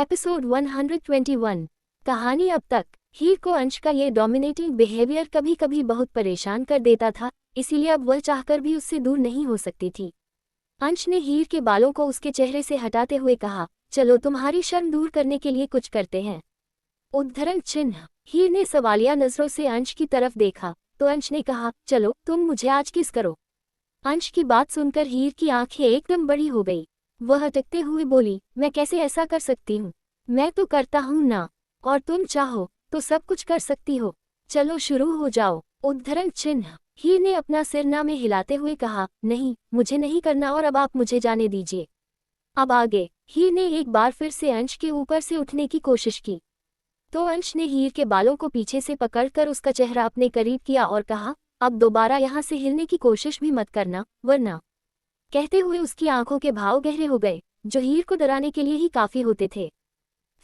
Episode 121। कहानी अब तक। हीर को अंश का ये डोमिनेटिंग बिहेवियर कभी कभी बहुत परेशान कर देता था, इसीलिए अब वह चाहकर भी उससे दूर नहीं हो सकती थी। अंश ने हीर के बालों को उसके चेहरे से हटाते हुए कहा, चलो तुम्हारी शर्म दूर करने के लिए कुछ करते हैं। उद्धरण चिन्ह। हीर ने सवालिया नजरों से अंश की तरफ देखा तो अंश ने कहा, चलो तुम मुझे आज किस करो। अंश की बात सुनकर हीर की आंखें एकदम बड़ी हो गई। वह अटकते हुए बोली, मैं कैसे ऐसा कर सकती हूँ? मैं तो करता हूँ ना, और तुम चाहो तो सब कुछ कर सकती हो। चलो शुरू हो जाओ। उद्धरण चिन्ह। हीर ने अपना सिर ना में हिलाते हुए कहा, नहीं मुझे नहीं करना और अब आप मुझे जाने दीजिए। अब आगे। हीर ने एक बार फिर से अंश के ऊपर से उठने की कोशिश की तो अंश ने हीर के बालों को पीछे से पकड़कर उसका चेहरा अपने करीब किया और कहा, अब दोबारा यहाँ से हिलने की कोशिश भी मत करना वरना। कहते हुए उसकी आंखों के भाव गहरे हो गए, जो हीर को डराने के लिए ही काफी होते थे।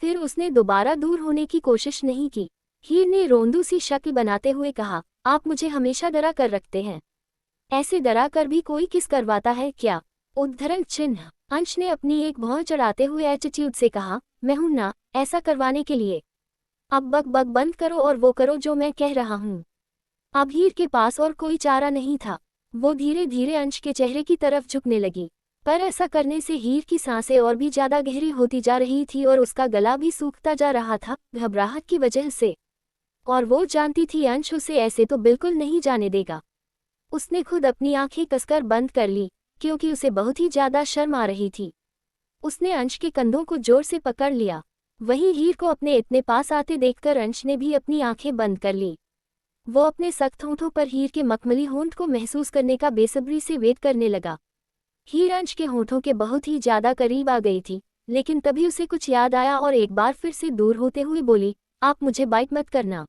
फिर उसने दोबारा दूर होने की कोशिश नहीं की। हीर ने रोंदू सी शक्ल बनाते हुए कहा, आप मुझे हमेशा डरा कर रखते हैं। ऐसे डरा कर भी कोई किस करवाता है क्या? उद्धरण चिन्ह। अंश ने अपनी एक भौं चढ़ाते हुए एटीट्यूड से कहा, मैं हूं ना ऐसा करवाने के लिए। अब बक बक बंद करो और वो करो जो मैं कह रहा हूँ। अब हीर के पास और कोई चारा नहीं था। वो धीरे धीरे अंश के चेहरे की तरफ झुकने लगी, पर ऐसा करने से हीर की सांसें और भी ज्यादा गहरी होती जा रही थी और उसका गला भी सूखता जा रहा था घबराहट की वजह से। और वो जानती थी अंश उसे ऐसे तो बिल्कुल नहीं जाने देगा। उसने खुद अपनी आंखें कसकर बंद कर ली, क्योंकि उसे बहुत ही ज्यादा शर्म आ रही थी। उसने अंश के कंधों को जोर से पकड़ लिया। वहीं हीर को अपने इतने पास आते देखकर अंश ने भी अपनी आंखें बंद कर ली। वो अपने सख्त होंठों पर हीर के मखमली होंठ को महसूस करने का बेसब्री से वेट करने लगा। हीर अंश के होंठों के बहुत ही ज्यादा करीब आ गई थी, लेकिन तभी उसे कुछ याद आया और एक बार फिर से दूर होते हुए बोली, आप मुझे बाइट मत करना।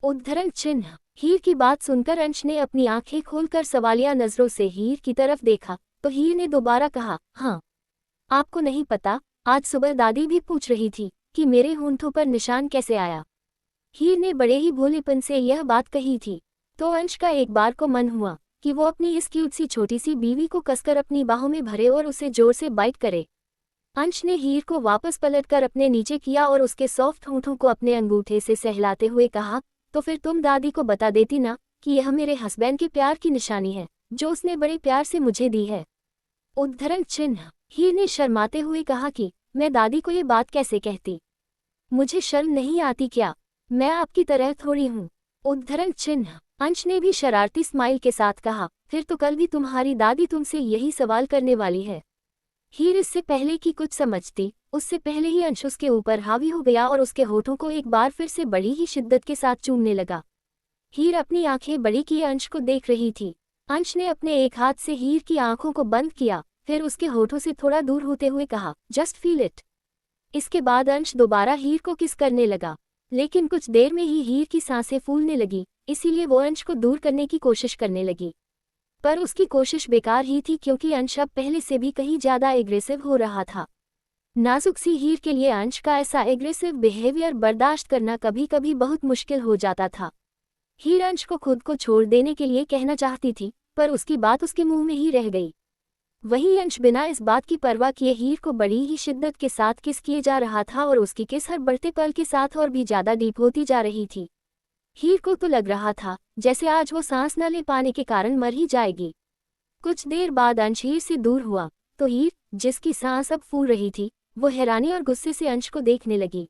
उद्धरण चिन्ह। हीर की बात सुनकर अंश ने अपनी आंखें खोलकर सवालिया नजरों से हीर की तरफ देखा तो हीर ने दोबारा कहा, हाँ आपको नहीं पता, आज सुबह दादी भी पूछ रही थी कि मेरे होंठों पर निशान कैसे आया। हीर ने बड़े ही भोलेपन से यह बात कही थी तो अंश का एक बार को मन हुआ कि वो अपनी इस क्यूट सी छोटी सी बीवी को कसकर अपनी बाहों में भरे और उसे जोर से बाइट करे। अंश ने हीर को वापस पलटकर अपने नीचे किया और उसके सॉफ्ट होंठों को अपने अंगूठे से सहलाते हुए कहा, तो फिर तुम दादी को बता देती ना कि यह मेरे हस्बैंड के प्यार की निशानी है जो उसने बड़े प्यार से मुझे दी है। उद्धरण चिन्ह। हीर ने शर्माते हुए कहा कि मैं दादी को ये बात कैसे कहती? मुझे शर्म नहीं आती क्या? मैं आपकी तरह थोड़ी हूँ। उद्धरण चिन्ह। अंश ने भी शरारती स्माइल के साथ कहा, फिर तो कल भी तुम्हारी दादी तुमसे यही सवाल करने वाली है। हीर इससे पहले कि कुछ समझती, उससे पहले ही अंश उसके ऊपर हावी हो गया और उसके होठों को एक बार फिर से बड़ी ही शिद्दत के साथ चूमने लगा। हीर अपनी आंखें बड़ी किए अंश को देख रही थी। अंश ने अपने एक हाथ से हीर की आंखों को बंद किया, फिर उसके होठों से थोड़ा दूर होते हुए कहा, जस्ट फील इट। इसके बाद अंश दोबारा हीर को किस करने लगा, लेकिन कुछ देर में ही हीर की सांसें फूलने लगी, इसीलिए वो अंश को दूर करने की कोशिश करने लगी। पर उसकी कोशिश बेकार ही थी क्योंकि अंश अब पहले से भी कहीं ज्यादा एग्रेसिव हो रहा था। नाजुक सी हीर के लिए अंश का ऐसा एग्रेसिव बिहेवियर बर्दाश्त करना कभी कभी बहुत मुश्किल हो जाता था। हीर अंश को खुद को छोड़ देने के लिए कहना चाहती थी, पर उसकी बात उसके मुंह में ही रह गई। वहीं अंश बिना इस बात की परवाह किए हीर को बड़ी ही शिद्दत के साथ किस किए जा रहा था और उसकी किस हर बढ़ते पल के साथ और भी ज्यादा डीप होती जा रही थी। हीर को तो लग रहा था जैसे आज वो सांस न ले पाने के कारण मर ही जाएगी। कुछ देर बाद अंश हीर से दूर हुआ तो हीर, जिसकी सांस अब फूल रही थी, वो हैरानी और गुस्से से अंश को देखने लगी।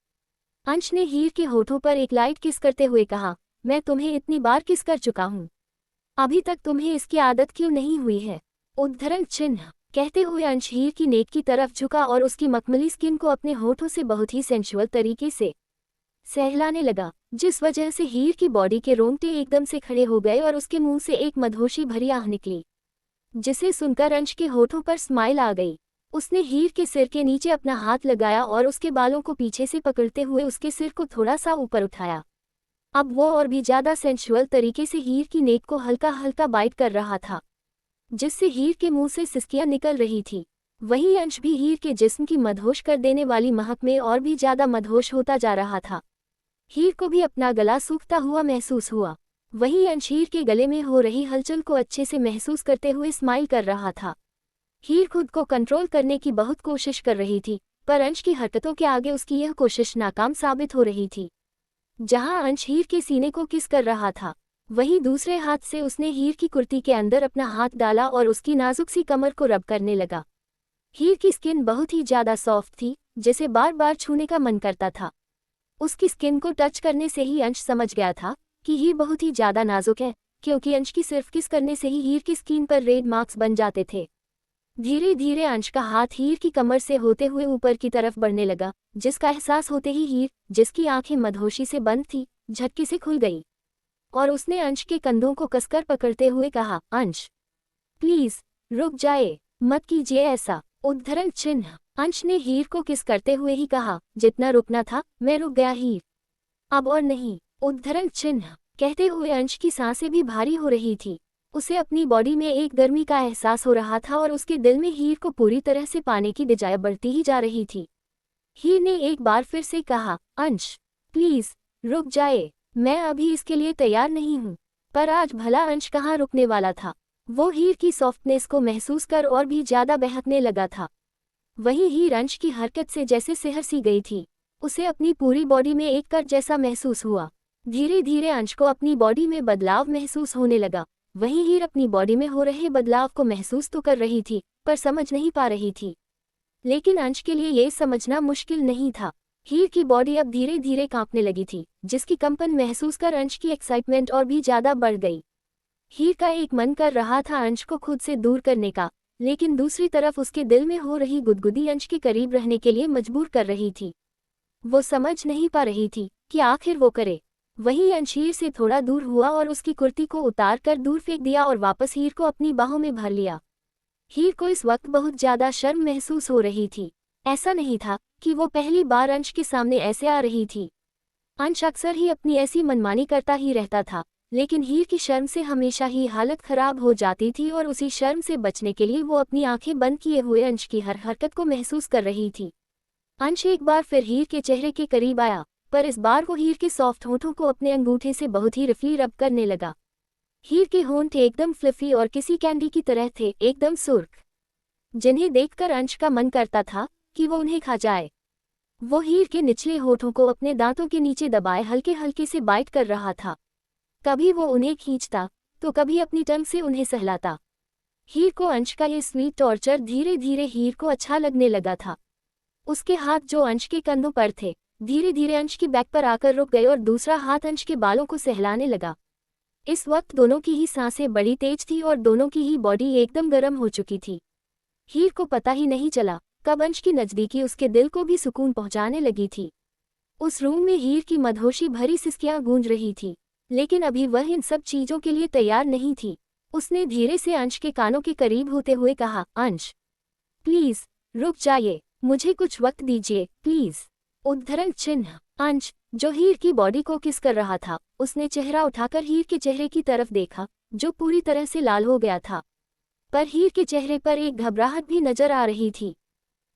अंश ने हीर के होठों पर एक लाइट किस करते हुए कहा, मैं तुम्हें इतनी बार किस कर चुका हूँ, अभी तक तुम्हें इसकी आदत क्यों नहीं हुई है? उद्धरण चिन्ह। कहते हुए अंश हीर की नेक की तरफ झुका और उसकी मखमली स्किन को अपने होठों से बहुत ही सेंशुअल तरीके से सहलाने लगा, जिस वजह से हीर की बॉडी के रोंगटे एकदम से खड़े हो गए और उसके मुंह से एक मदहोशी भरी आह निकली, जिसे सुनकर अंश के होठों पर स्माइल आ गई। उसने हीर के सिर के नीचे अपना हाथ लगाया और उसके बालों को पीछे से पकड़ते हुए उसके सिर को थोड़ा सा ऊपर उठाया। अब वो और भी ज्यादा सेंशुअल तरीके से हीर की नेक को हल्का हल्का बाइट कर रहा था, जिससे हीर के मुंह से सिसकियां निकल रही थी। वहीं अंश भी हीर के जिस्म की मदहोश कर देने वाली महक में और भी ज्यादा मदहोश होता जा रहा था। हीर को भी अपना गला सूखता हुआ महसूस हुआ। वहीं अंश हीर के गले में हो रही हलचल को अच्छे से महसूस करते हुए स्माइल कर रहा था। हीर खुद को कंट्रोल करने की बहुत कोशिश कर रही थी, पर अंश की हरकतों के आगे उसकी यह कोशिश नाकाम साबित हो रही थी। जहां अंश हीर के सीने को किस कर रहा था, वहीं दूसरे हाथ से उसने हीर की कुर्ती के अंदर अपना हाथ डाला और उसकी नाजुक सी कमर को रब करने लगा। हीर की स्किन बहुत ही ज्यादा सॉफ्ट थी, जिसे बार बार छूने का मन करता था। उसकी स्किन को टच करने से ही अंश समझ गया था कि हीर बहुत ही ज्यादा नाजुक है, क्योंकि अंश की सिर्फ किस करने से ही हीर की स्किन पर रेड मार्क्स बन जाते थे। धीरे धीरे अंश का हाथ हीर की कमर से होते हुए ऊपर की तरफ बढ़ने लगा, जिसका एहसास होते ही हीर, जिसकी आंखें मदहोशी से बंद थी, झटके से खुल गई और उसने अंश के कंधों को कसकर पकड़ते हुए कहा, अंश प्लीज रुक जाए, मत कीजिए ऐसा। उद्धरण चिन्ह। अंश ने हीर को किस करते हुए ही कहा, जितना रुकना था मैं रुक गया हीर, अब और नहीं। उद्धरण चिन्ह। कहते हुए अंश की सांसें भी भारी हो रही थी। उसे अपनी बॉडी में एक गर्मी का एहसास हो रहा था और उसके दिल में हीर को पूरी तरह से पाने की बजाय बढ़ती ही जा रही थी। हीर ने एक बार फिर से कहा, अंश प्लीज रुक जाए, मैं अभी इसके लिए तैयार नहीं हूँ। पर आज भला अंश कहाँ रुकने वाला था। वो हीर की सॉफ्टनेस को महसूस कर और भी ज्यादा बहकने लगा था। वहीं हीर अंश की हरकत से जैसे सिहर सी गई थी। उसे अपनी पूरी बॉडी में एक कर जैसा महसूस हुआ। धीरे धीरे अंश को अपनी बॉडी में बदलाव महसूस होने लगा। वहीं हीर अपनी बॉडी में हो रहे बदलाव को महसूस तो कर रही थी, पर समझ नहीं पा रही थी। लेकिन अंश के लिए ये समझना मुश्किल नहीं था। हीर की बॉडी अब धीरे धीरे कांपने लगी थी, जिसकी कंपन महसूस कर अंश की एक्साइटमेंट और भी ज्यादा बढ़ गई। हीर का एक मन कर रहा था अंश को खुद से दूर करने का, लेकिन दूसरी तरफ उसके दिल में हो रही गुदगुदी अंश के करीब रहने के लिए मजबूर कर रही थी। वो समझ नहीं पा रही थी कि आखिर वो करे। वहीं अंश हीर से थोड़ा दूर हुआ और उसकी कुर्ती को उतार कर दूर फेंक दिया और वापस हीर को अपनी बाहों में भर लिया। हीर को इस वक्त बहुत ज्यादा शर्म महसूस हो रही थी। ऐसा नहीं था कि वो पहली बार अंश के सामने ऐसे आ रही थी। अंश अक्सर ही अपनी ऐसी मनमानी करता ही रहता था, लेकिन हीर की शर्म से हमेशा ही हालत खराब हो जाती थी और उसी शर्म से बचने के लिए वो अपनी आंखें बंद किए हुए अंश की हर हरकत को महसूस कर रही थी। अंश एक बार फिर हीर के चेहरे के करीब आया, पर इस बार वो हीर के सॉफ्ट होंठों को अपने अंगूठे से बहुत ही रफली रब करने लगा। हीर के होंठ एकदम फ्लफी और किसी कैंडी की तरह थे, एकदम सुर्ख, जिन्हें देखकर अंश का मन करता था कि वो उन्हें खा जाए। वो हीर के निचले होठों को अपने दांतों के नीचे दबाए हल्के हल्के से बाइट कर रहा था। कभी वो उन्हें खींचता तो कभी अपनी टंग से उन्हें सहलाता। हीर को अंश का ये स्वीट टॉर्चर धीरे धीरे हीर को अच्छा लगने लगा था। उसके हाथ जो अंश के कंधों पर थे, धीरे धीरे अंश की बैक पर आकर रुक गए और दूसरा हाथ अंश के बालों को सहलाने लगा। इस वक्त दोनों की ही सांसें बड़ी तेज थी और दोनों की ही बॉडी एकदम गर्म हो चुकी थी। हीर को पता ही नहीं चला कब अंश की नज़दीकी उसके दिल को भी सुकून पहुंचाने लगी थी। उस रूम में हीर की मदहोशी भरी सिसकियां गूंज रही थी, लेकिन अभी वह इन सब चीजों के लिए तैयार नहीं थी। उसने धीरे से अंश के कानों के करीब होते हुए कहा, अंश प्लीज रुक जाइए, मुझे कुछ वक्त दीजिए प्लीज। उद्धरण चिन्ह। अंश, जो हीर की बॉडी को किस कर रहा था, उसने चेहरा उठाकर हीर के चेहरे की तरफ देखा, जो पूरी तरह से लाल हो गया था। पर हीर के चेहरे पर एक घबराहट भी नजर आ रही थी।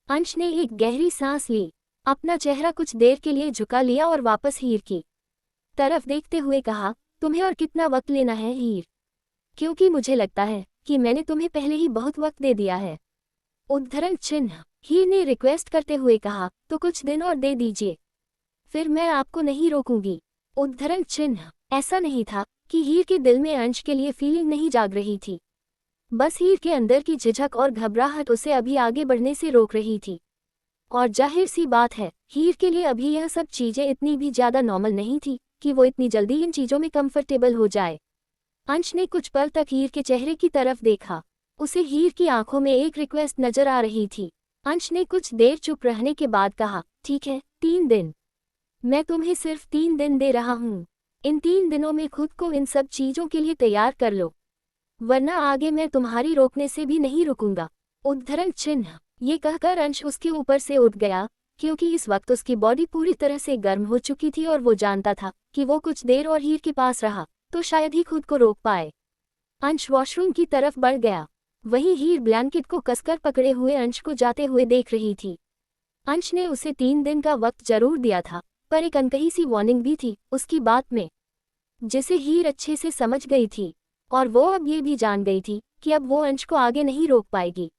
अंश ने एक गहरी सांस ली, अपना चेहरा कुछ देर के लिए झुका लिया और वापस हीर की तरफ देखते हुए कहा, तुम्हें और कितना वक्त लेना है हीर? क्योंकि मुझे लगता है कि मैंने तुम्हें पहले ही बहुत वक्त दे दिया है। उद्धरण चिन्ह। हीर ने रिक्वेस्ट करते हुए कहा, तो कुछ दिन और दे दीजिए, फिर मैं आपको नहीं रोकूंगी। उद्धरण चिन्ह। ऐसा नहीं था कि हीर के दिल में अंश के लिए फीलिंग नहीं जाग रही थी, बस हीर के अंदर की झिझक और घबराहट उसे अभी आगे बढ़ने से रोक रही थी। और जाहिर सी बात है, हीर के लिए अभी यह सब चीजें इतनी भी ज्यादा नॉर्मल नहीं थी कि वो इतनी जल्दी इन चीजों में कंफर्टेबल हो जाए। अंश ने कुछ पल तक हीर के चेहरे की तरफ देखा। उसे हीर की आंखों में एक रिक्वेस्ट नजर आ रही थी। अंश ने कुछ देर चुप रहने के बाद कहा, ठीक है, 3 दिन। मैं तुम्हें सिर्फ 3 दिन दे रहा हूँ। इन 3 दिनों में खुद को इन सब चीजों के लिए तैयार कर लो, वरना आगे मैं तुम्हारी रोकने से भी नहीं रुकूंगा। उद्धरण चिन्ह। ये कहकर अंश उसके ऊपर से उठ गया, क्योंकि इस वक्त उसकी बॉडी पूरी तरह से गर्म हो चुकी थी और वो जानता था कि वो कुछ देर और हीर के पास रहा तो शायद ही खुद को रोक पाए। अंश वॉशरूम की तरफ बढ़ गया। वहीं हीर ब्लैंकेट को कसकर पकड़े हुए अंश को जाते हुए देख रही थी। अंश ने उसे 3 दिन का वक्त जरूर दिया था, पर एक अनकही सी वार्निंग भी थी उसकी बात में, जिसे हीर अच्छे से समझ गई थी। और वो अब ये भी जान गई थी कि अब वो अंश को आगे नहीं रोक पाएगी।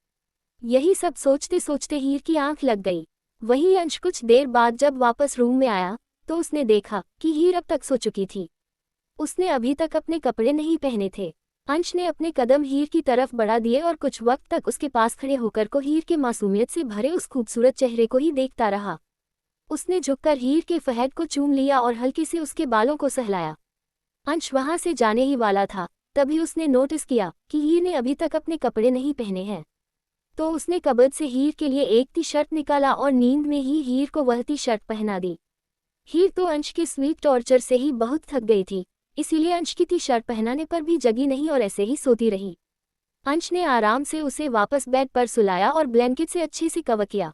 यही सब सोचते सोचते हीर की आंख लग गई। वहीं अंश कुछ देर बाद जब वापस रूम में आया तो उसने देखा कि हीर अब तक सो चुकी थी। उसने अभी तक अपने कपड़े नहीं पहने थे। अंश ने अपने कदम हीर की तरफ बढ़ा दिए और कुछ वक्त तक उसके पास खड़े होकर को हीर के मासूमियत से भरे उस खूबसूरत चेहरे को ही देखता रहा। उसने झुककर हीर के फहद को चूम लिया और हल्के से उसके बालों को सहलाया। अंश वहां से जाने ही वाला था, तभी उसने नोटिस किया कि हीर ने अभी तक अपने कपड़े नहीं पहने हैं। तो उसने कबर्ड से हीर के लिए एक टी शर्ट निकाला और नींद में ही हीर को वह टी शर्ट पहना दी। हीर तो अंश के स्वीट टॉर्चर से ही बहुत थक गई थी, इसीलिए अंश की टी शर्ट पहनाने पर भी जगी नहीं और ऐसे ही सोती रही। अंश ने आराम से उसे वापस बेड पर सुलाया और ब्लैंकेट से अच्छे से कवर किया।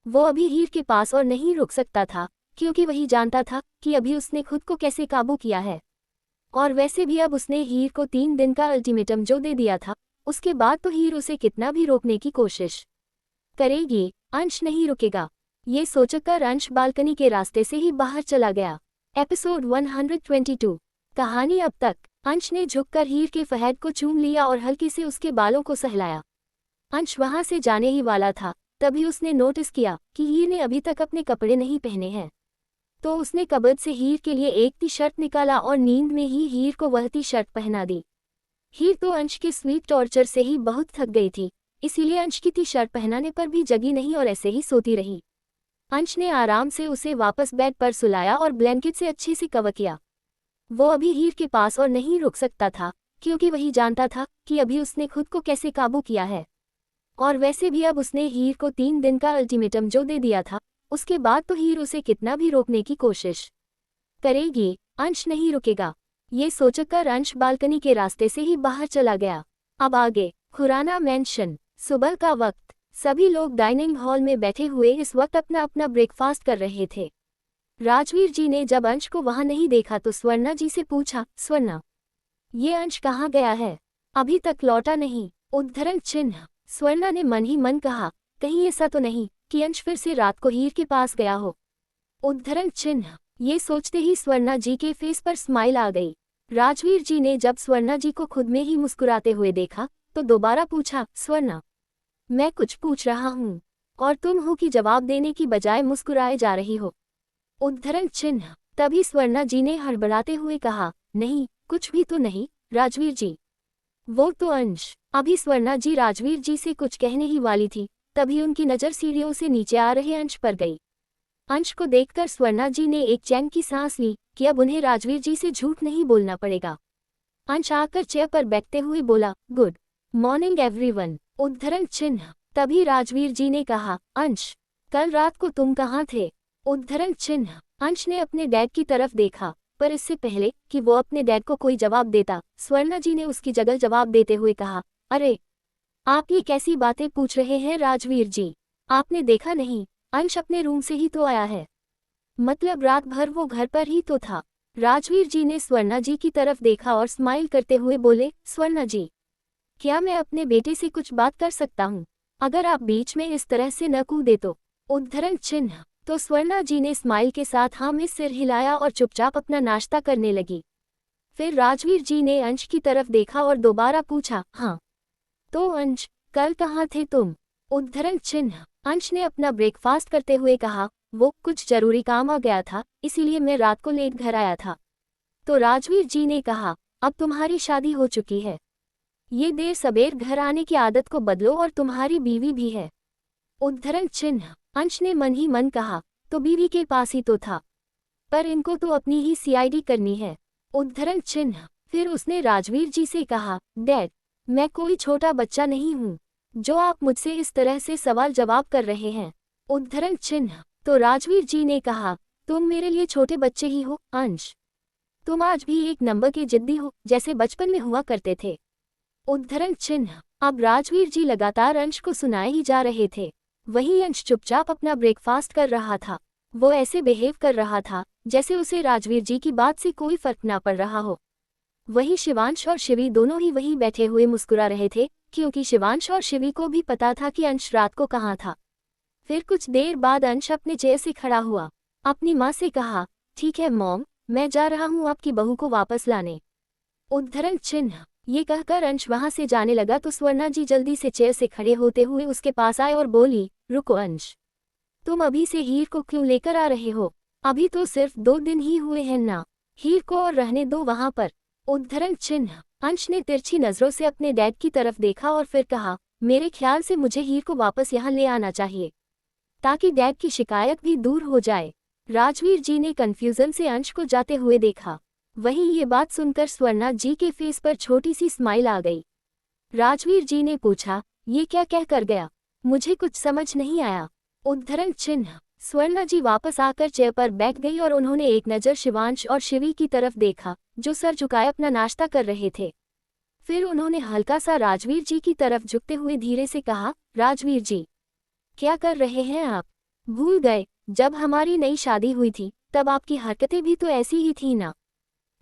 वो अभी हीर के पास और नहीं रुक सकता था, क्योंकि वही जानता था कि अभी उसने खुद को कैसे काबू किया है। और वैसे भी अब उसने हीर को 3 दिन का अल्टीमेटम जो दे दिया था, उसके बाद तो हीर उसे कितना भी रोकने की कोशिश करेगी, अंश नहीं रुकेगा। ये सोचकर अंश बालकनी के रास्ते से ही बाहर चला गया। एपिसोड 122। कहानी अब तक। अंश ने झुककर हीर के फहद को चूम लिया और हल्के से उसके बालों को सहलाया। अंश वहां से जाने ही वाला था, तभी उसने नोटिस किया कि हीर ने अभी तक अपने कपड़े नहीं पहने हैं। तो उसने कबर्ड से हीर के लिए एक टी शर्ट निकाला और नींद में ही हीर को वह टी शर्ट पहना दी। हीर तो अंश के स्वीट टॉर्चर से ही बहुत थक गई थी, इसीलिए अंश की टी शर्ट पहनाने पर भी जगी नहीं और ऐसे ही सोती रही। अंश ने आराम से उसे वापस बेड पर सुलाया और ब्लैंकेट से अच्छे से कवर किया। वो अभी हीर के पास और नहीं रुक सकता था, क्योंकि वही जानता था कि अभी उसने खुद को कैसे काबू किया है। और वैसे भी अब उसने हीर को 3 दिन का अल्टीमेटम जो दे दिया था, उसके बाद तो हीर उसे कितना भी रोकने की कोशिश करेगी, अंश नहीं रुकेगा। ये सोचकर अंश बालकनी के रास्ते से ही बाहर चला गया। अब आगे खुराना मेंशन। सुबह का वक्त। सभी लोग डाइनिंग हॉल में बैठे हुए इस वक्त अपना अपना ब्रेकफास्ट कर रहे थे। राजवीर जी ने जब अंश को वहां नहीं देखा तो स्वर्णा जी से पूछा, स्वर्णा, ये अंश कहाँ गया है? अभी तक लौटा नहीं। उद्धरण चिन्ह। स्वर्णा ने मन ही मन कहा, कहीं ऐसा तो नहीं कि अंश फिर से रात को हीर के पास गया हो। उद्धरण चिन्ह। ये सोचते ही स्वर्णा जी के फेस पर स्माइल आ गई। राजवीर जी ने जब स्वर्णा जी को खुद में ही मुस्कुराते हुए देखा तो दोबारा पूछा, स्वर्णा, मैं कुछ पूछ रहा हूँ और तुम हो कि जवाब देने की बजाय मुस्कुराए जा रही हो। उद्धरण चिन्ह। तभी स्वर्णा जी ने हड़बड़ाते हुए कहा, नहीं, कुछ भी तो नहीं राजवीर जी। वो तो अंश। अभी स्वर्णा जी राजवीर जी से कुछ कहने ही वाली थी, तभी उनकी नज़र सीढ़ियों से नीचे आ रहे अंश पर गई। अंश को देखकर स्वर्णा जी ने एक चैन की सांस ली कि अब उन्हें राजवीर जी से झूठ नहीं बोलना पड़ेगा। अंश आकर चेयर पर बैठते हुए बोला, गुड मॉर्निंग एवरीवन। उद्धरण चिन्ह। तभी राजवीर जी ने कहा, अंश, कल रात को तुम कहाँ थे? उद्धरण चिन्ह। अंश ने अपने डैड की तरफ देखा, पर इससे पहले कि वो अपने डैड को कोई जवाब देता, स्वर्णा जी ने उसकी जगह जवाब देते हुए कहा, अरे, आप ये कैसी बातें पूछ रहे हैं राजवीर जी? आपने देखा नहीं, अंश अपने रूम से ही तो आया है। मतलब रात भर वो घर पर ही तो था। राजवीर जी ने स्वर्णा जी की तरफ देखा और स्माइल करते हुए बोले, स्वर्णा जी, क्या मैं अपने बेटे से कुछ बात कर सकता हूँ? अगर आप बीच में इस तरह से न कूदे तो। उद्धरण चिन्ह। तो स्वर्णा जी ने स्माइल के साथ हाँ में सिर हिलाया और चुपचाप अपना नाश्ता करने लगी। फिर राजवीर जी ने अंश की तरफ देखा और दोबारा पूछा, हाँ, तो अंश, कल कहाँ थे तुम? उद्धरण चिन्ह। अंश ने अपना ब्रेकफास्ट करते हुए कहा, वो कुछ जरूरी काम आ गया था, इसीलिए मैं रात को लेट घर आया था। तो राजवीर जी ने कहा, अब तुम्हारी शादी हो चुकी है, ये देर सबेर घर आने की आदत को बदलो और तुम्हारी बीवी भी है। उद्धरण चिन्ह। अंश ने मन ही मन कहा, तो बीवी के पास ही तो था, पर इनको तो अपनी ही सीआईडी करनी है। उद्धरण चिन्ह। फिर उसने राजवीर जी से कहा, डैड, मैं कोई छोटा बच्चा नहीं हूँ जो आप मुझसे इस तरह से सवाल जवाब कर रहे हैं। उद्धरण चिन्ह। तो राजवीर जी ने कहा, तुम मेरे लिए छोटे बच्चे ही हो अंश, तुम आज भी एक नंबर के जिद्दी हो, जैसे बचपन में हुआ करते थे। उद्धरण चिन्ह। अब राजवीर जी लगातार अंश को सुनाए ही जा रहे थे, वही अंश चुपचाप अपना ब्रेकफास्ट कर रहा था। वो ऐसे बिहेव कर रहा था जैसे उसे राजवीर जी की बात से कोई फर्क ना पड़ रहा हो। वही शिवांश और शिवी दोनों ही वहीं बैठे हुए मुस्कुरा रहे थे, क्योंकि शिवांश और शिवी को भी पता था कि अंश रात को कहाँ था। फिर कुछ देर बाद अंश अपने चेयर से खड़ा हुआ, अपनी माँ से कहा, ठीक है मॉम, मैं जा रहा हूँ आपकी बहू को वापस लाने। उद्धरण चिन्ह। ये कहकर अंश वहां से जाने लगा तो स्वर्णा जी जल्दी से चेयर से खड़े होते हुए उसके पास आए और बोली, रुको अंश, तुम अभी से हीर को क्यों लेकर आ रहे हो? अभी तो सिर्फ 2 दिन ही हुए हैं ना। हीर को और रहने दो वहां पर। उद्धरण चिन्ह। अंश ने तिरछी नजरों से अपने डैड की तरफ देखा और फिर कहा, मेरे ख्याल से मुझे हीर को वापस यहाँ ले आना चाहिए, ताकि डैड की शिकायत भी दूर हो जाए। राजवीर जी ने कंफ्यूजन से अंश को जाते हुए देखा। वहीं ये बात सुनकर स्वर्णा जी के फेस पर छोटी सी स्माइल आ गई। राजवीर जी ने पूछा, ये क्या कह कर गया? मुझे कुछ समझ नहीं आया। उद्धरण चिन्ह। स्वर्णा जी वापस आकर चेयर पर बैठ गई और उन्होंने एक नज़र शिवांश और शिवी की तरफ देखा, जो सर झुकाए अपना नाश्ता कर रहे थे। फिर उन्होंने हल्का सा राजवीर जी की तरफ झुकते हुए धीरे से कहा, राजवीर जी, क्या कर रहे हैं आप? भूल गए, जब हमारी नई शादी हुई थी तब आपकी हरकतें भी तो ऐसी ही थी ना?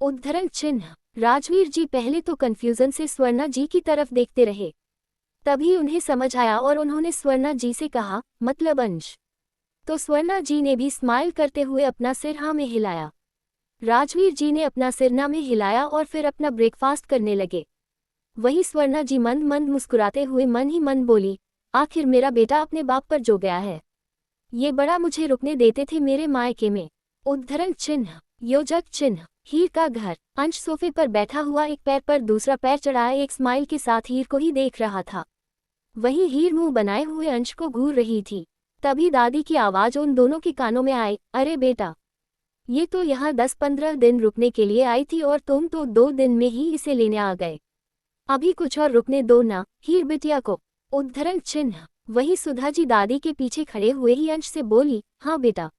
उद्धरण चिन्ह। राजवीर जी पहले तो कंफ्यूजन से स्वर्णा जी की तरफ देखते रहे, तभी उन्हें समझ आया और उन्होंने स्वर्णा जी से कहा, मतलब अंश? तो स्वर्णा जी ने भी स्माइल करते हुए अपना सिर हाँ में हिलाया। राजवीर जी ने अपना सिर ना में हिलाया और फिर अपना ब्रेकफास्ट करने लगे। वही स्वर्णा जी मंद मंद मुस्कुराते हुए मन ही मन बोली, आखिर मेरा बेटा अपने बाप पर जो गया है, ये बड़ा मुझे रुकने देते थे मेरे मायके में। उद्धरण चिन्ह। योजक चिन्ह। हीर का घर। अंश सोफे पर बैठा हुआ एक पैर पर दूसरा पैर चढ़ाए एक स्माइल के साथ हीर को ही देख रहा था। वहीं हीर मुंह बनाए हुए अंश को घूर रही थी। तभी दादी की आवाज उन दोनों के कानों में आई, अरे बेटा, ये तो यहाँ 10-15 दिन रुकने के लिए आई थी और तुम तो 2 दिन में ही इसे लेने आ गए। अभी कुछ और रुकने दो ना हीर बिटिया को। उद्धरण चिन्ह। वही सुधा जी दादी के पीछे खड़े हुए ही अंश से बोली, हाँ बेटा,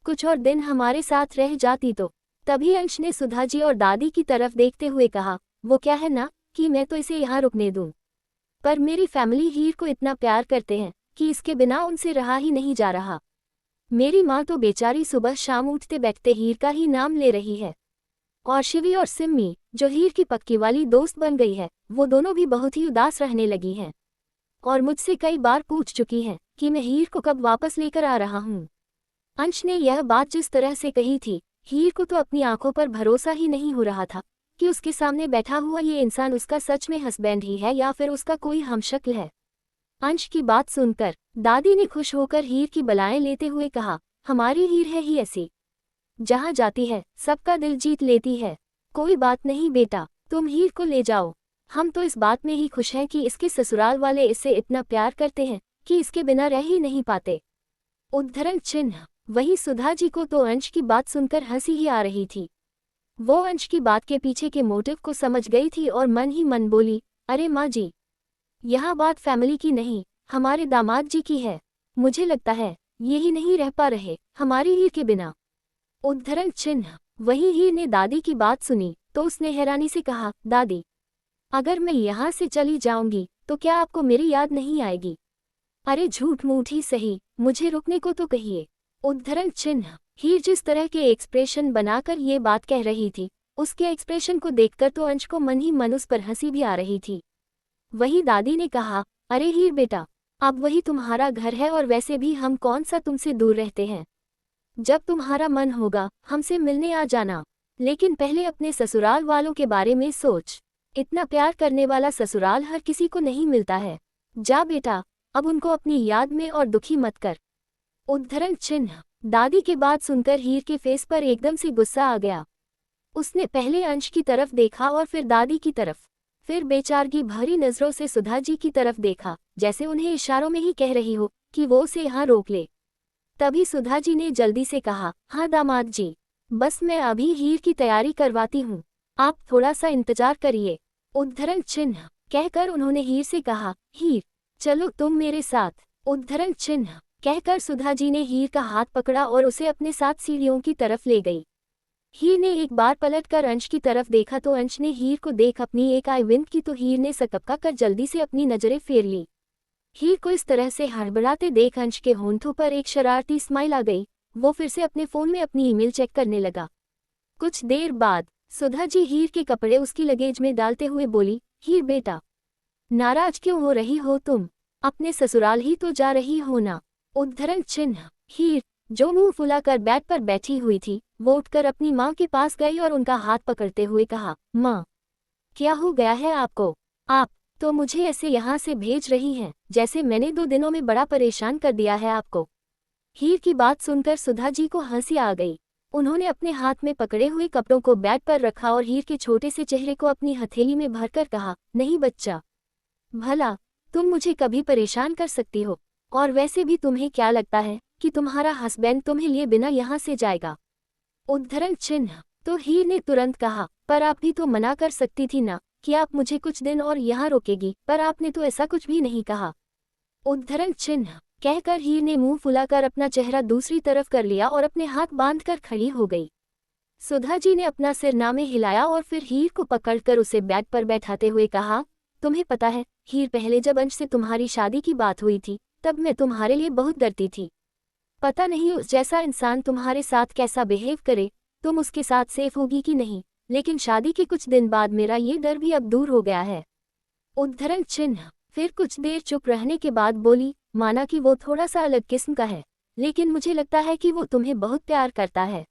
कुछ और दिन हमारे साथ रह जाती तो। तभी अंश ने सुधा जी और दादी की तरफ देखते हुए कहा, वो क्या है ना कि मैं तो इसे यहाँ रुकने दूं, पर मेरी फैमिली हीर को इतना प्यार करते हैं कि इसके बिना उनसे रहा ही नहीं जा रहा। मेरी माँ तो बेचारी सुबह शाम उठते बैठते हीर का ही नाम ले रही है। और शिवी और सिम्मी, जो हीर की पक्की वाली दोस्त बन गई है, वो दोनों भी बहुत ही उदास रहने लगी हैं और मुझसे कई बार पूछ चुकी हैं कि मैं हीर को कब वापस लेकर आ रहा हूँ। अंश ने यह बात जिस तरह से कही थी, हीर को तो अपनी आंखों पर भरोसा ही नहीं हो रहा था कि उसके सामने बैठा हुआ ये इंसान उसका सच में हस्बैंड ही है या फिर उसका कोई हमशक्ल है। अंश की बात सुनकर दादी ने खुश होकर हीर की बलाएं लेते हुए कहा, हमारी हीर है ही ऐसी, जहाँ जाती है सबका दिल जीत लेती है। कोई बात नहीं बेटा, तुम हीर को ले जाओ। हम तो इस बात में ही खुश हैं कि इसके ससुराल वाले इससे इतना प्यार करते हैं कि इसके बिना रह ही नहीं पाते। उद्धरण चिन्ह। वही सुधा जी को तो अंश की बात सुनकर हंसी ही आ रही थी। वो अंश की बात के पीछे के मोटिव को समझ गई थी और मन ही मन बोली, अरे माँ जी, यह बात फैमिली की नहीं, हमारे दामाद जी की है। मुझे लगता है ये ही नहीं रह पा रहे हमारी हीर के बिना। उद्धरण चिन्ह। वही हीर ने दादी की बात सुनी तो उसने हैरानी से कहा, दादी, अगर मैं यहाँ से चली जाऊंगी तो क्या आपको मेरी याद नहीं आएगी? अरे झूठ मूठ ही सही, मुझे रुकने को तो कहिए। उद्धरण चिन्ह। हीर जिस तरह के एक्सप्रेशन बनाकर ये बात कह रही थी, उसके एक्सप्रेशन को देखकर तो अंश को मन ही मन उस पर हंसी भी आ रही थी। वही दादी ने कहा, अरे हीर बेटा, अब वही तुम्हारा घर है और वैसे भी हम कौन सा तुमसे दूर रहते हैं। जब तुम्हारा मन होगा हमसे मिलने आ जाना, लेकिन पहले अपने ससुराल वालों के बारे में सोच। इतना प्यार करने वाला ससुराल हर किसी को नहीं मिलता है। जा बेटा, अब उनको अपनी याद में और दुखी मत कर। उद्धरण चिन्ह। दादी की बात सुनकर हीर के फेस पर एकदम से गुस्सा आ गया। उसने पहले अंश की तरफ देखा और फिर दादी की तरफ, फिर बेचारगी भरी नजरों से सुधा जी की तरफ देखा, जैसे उन्हें इशारों में ही कह रही हो कि वो उसे यहाँ रोक ले। तभी सुधा जी ने जल्दी से कहा, हाँ दामाद जी, बस मैं अभी हीर की तैयारी करवाती हूँ, आप थोड़ा सा इंतजार करिए। उद्धरण चिन्ह। कहकर उन्होंने हीर से कहा, हीर चलो तुम मेरे साथ। उद्धरण चिन्ह। कहकर सुधा जी ने हीर का हाथ पकड़ा और उसे अपने साथ सीढ़ियों की तरफ ले गई। हीर ने एक बार पलटकर अंश की तरफ देखा तो अंश ने हीर को देख अपनी एक आई विंक की तो हीर ने सकपका कर जल्दी से अपनी नजरें फेर ली। हीर को इस तरह से हड़बड़ाते देख अंश के होंठों पर एक शरारती स्माइल आ गई। वो फिर से अपने फोन में अपनी ईमेल चेक करने लगा। कुछ देर बाद सुधा जी हीर के कपड़े उसकी लगेज में डालते हुए बोली, हीर बेटा, नाराज क्यों हो रही हो तुम? अपने ससुराल ही तो जा रही हो ना। उद्धरण चिन्ह। हीर, जो मुंह फुलाकर बेड पर बैठी हुई थी, वो उठकर अपनी माँ के पास गई और उनका हाथ पकड़ते हुए कहा, माँ, क्या हो गया है आपको? आप तो मुझे ऐसे यहाँ से भेज रही हैं जैसे मैंने 2 दिनों में बड़ा परेशान कर दिया है आपको। हीर की बात सुनकर सुधा जी को हंसी आ गई। उन्होंने अपने हाथ में पकड़े हुए कपड़ों को बेड पर रखा और हीर के छोटे से चेहरे को अपनी हथेली में भरकर कहा, नहीं बच्चा, भला तुम मुझे कभी परेशान कर सकती हो, और वैसे भी तुम्हें क्या लगता है कि तुम्हारा हस्बैंड तुम्हें लिए बिना यहाँ से जाएगा? उद्धरण चिन्ह। तो हीर ने तुरंत कहा, पर आप भी तो मना कर सकती थी ना कि आप मुझे कुछ दिन और यहाँ रोकेगी, पर आपने तो ऐसा कुछ भी नहीं कहा। उद्धरण चिन्ह। कहकर हीर ने मुंह फुलाकर अपना चेहरा दूसरी तरफ कर लिया और अपने हाथ बांधकर खड़ी हो गई। सुधा जी ने अपना सिरनामे हिलाया और फिर हीर को पकड़कर उसे बेड पर बैठाते हुए कहा, तुम्हें पता है हीर, पहले जब अंश से तुम्हारी शादी की बात हुई थी तब मैं तुम्हारे लिए बहुत डरती थी। पता नहीं उस जैसा इंसान तुम्हारे साथ कैसा बिहेव करे, तुम उसके साथ सेफ होगी कि नहीं, लेकिन शादी के कुछ दिन बाद मेरा ये डर भी अब दूर हो गया है। उद्धरण चिन्ह। फिर कुछ देर चुप रहने के बाद बोली, माना कि वो थोड़ा सा अलग किस्म का है, लेकिन मुझे लगता है कि वो तुम्हें बहुत प्यार करता है,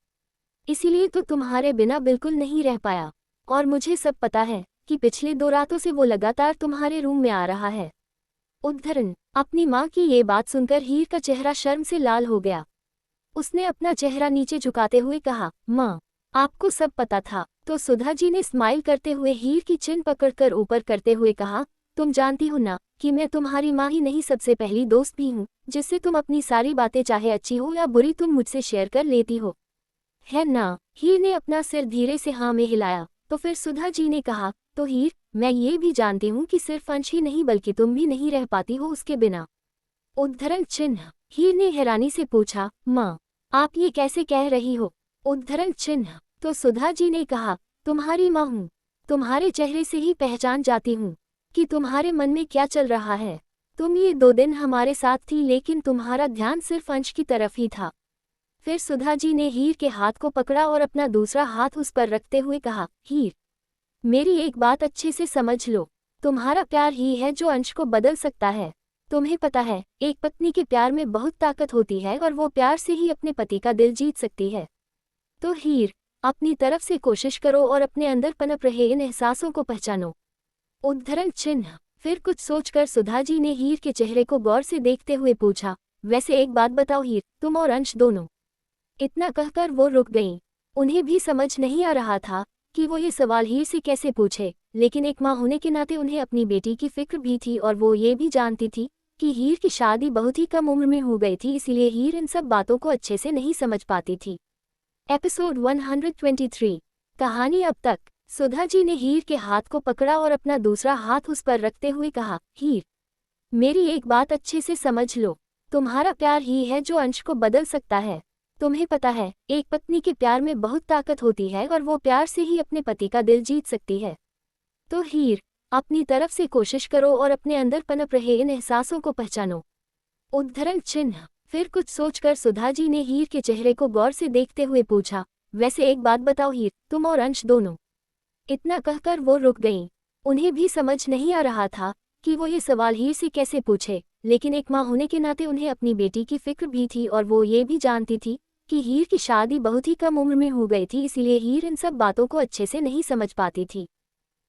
इसीलिए तो तुम्हारे बिना बिल्कुल नहीं रह पाया। और मुझे सब पता है कि पिछले 2 रातों से वो लगातार तुम्हारे रूम में आ रहा है। उद्धरण। अपनी माँ की ये बात सुनकर हीर का चेहरा शर्म से लाल हो गया। उसने अपना चेहरा नीचे झुकाते हुए कहा, माँ, आपको सब पता था? तो सुधा जी ने स्माइल करते हुए हीर की चिन पकड़कर ऊपर करते हुए कहा, तुम जानती हो ना कि मैं तुम्हारी माँ ही नहीं, सबसे पहली दोस्त भी हूँ, जिससे तुम अपनी सारी बातें चाहे अच्छी हो या बुरी तुम मुझसे शेयर कर लेती हो, है ना? हीर ने अपना सिर धीरे से हाँ में हिलाया। तो फिर सुधा जी ने कहा, तो हीर, मैं ये भी जानती हूँ कि सिर्फ अंश ही नहीं बल्कि तुम भी नहीं रह पाती हो उसके बिना। उद्धरण चिन्ह। हीर ने हैरानी से पूछा, माँ, आप ये कैसे कह रही हो? उद्धरण चिन्ह। तो सुधा जी ने कहा, तुम्हारी माँ हूँ, तुम्हारे चेहरे से ही पहचान जाती हूँ कि तुम्हारे मन में क्या चल रहा है। तुम ये 2 दिन हमारे साथ थी, लेकिन तुम्हारा ध्यान सिर्फ अंश की तरफ ही था। फिर सुधा जी ने हीर के हाथ को पकड़ा और अपना दूसरा हाथ उस पर रखते हुए कहा, हीर, मेरी एक बात अच्छे से समझ लो, तुम्हारा प्यार ही है जो अंश को बदल सकता है। तुम्हें पता है, एक पत्नी के प्यार में बहुत ताकत होती है और वो प्यार से ही अपने पति का दिल जीत सकती है। तो हीर, अपनी तरफ से कोशिश करो और अपने अंदर पनप रहे इन एहसासों को पहचानो। उद्धरण चिन्ह। फिर कुछ सोचकर सुधा जी ने हीर के चेहरे को गौर से देखते हुए पूछा, वैसे एक बात बताओ हीर, तुम और अंश दोनों। इतना कहकर वो रुक गईं। उन्हें भी समझ नहीं आ रहा था कि वो ये सवाल हीर से कैसे पूछे, लेकिन एक माँ होने के नाते उन्हें अपनी बेटी की फिक्र भी थी और वो ये भी जानती थी कि हीर की शादी बहुत ही कम उम्र में हो गई थी, इसीलिए हीर इन सब बातों को अच्छे से नहीं समझ पाती थी। एपिसोड 123। कहानी अब तक। सुधा जी ने हीर के हाथ को पकड़ा और अपना दूसरा हाथ उस पर रखते हुए कहा, हीर, मेरी एक बात अच्छे से समझ लो, तुम्हारा प्यार ही है जो अंश को बदल सकता है। तुम्हें पता है, एक पत्नी के प्यार में बहुत ताकत होती है और वो प्यार से ही अपने पति का दिल जीत सकती है। तो हीर, अपनी तरफ से कोशिश करो और अपने अंदर पनप रहे इन एहसासों को पहचानो। उद्धरण चिन्ह। फिर कुछ सोचकर सुधा जी ने हीर के चेहरे को गौर से देखते हुए पूछा, वैसे एक बात बताओ हीर, तुम और अंश दोनों। इतना कहकर वो रुक गईं। उन्हें भी समझ नहीं आ रहा था कि वो ये सवाल हीर से कैसे पूछे, लेकिन एक माँ होने के नाते उन्हें अपनी बेटी की फिक्र भी थी और वो ये भी जानती थी कि हीर की शादी बहुत ही कम उम्र में हो गई थी, इसीलिए हीर इन सब बातों को अच्छे से नहीं समझ पाती थी।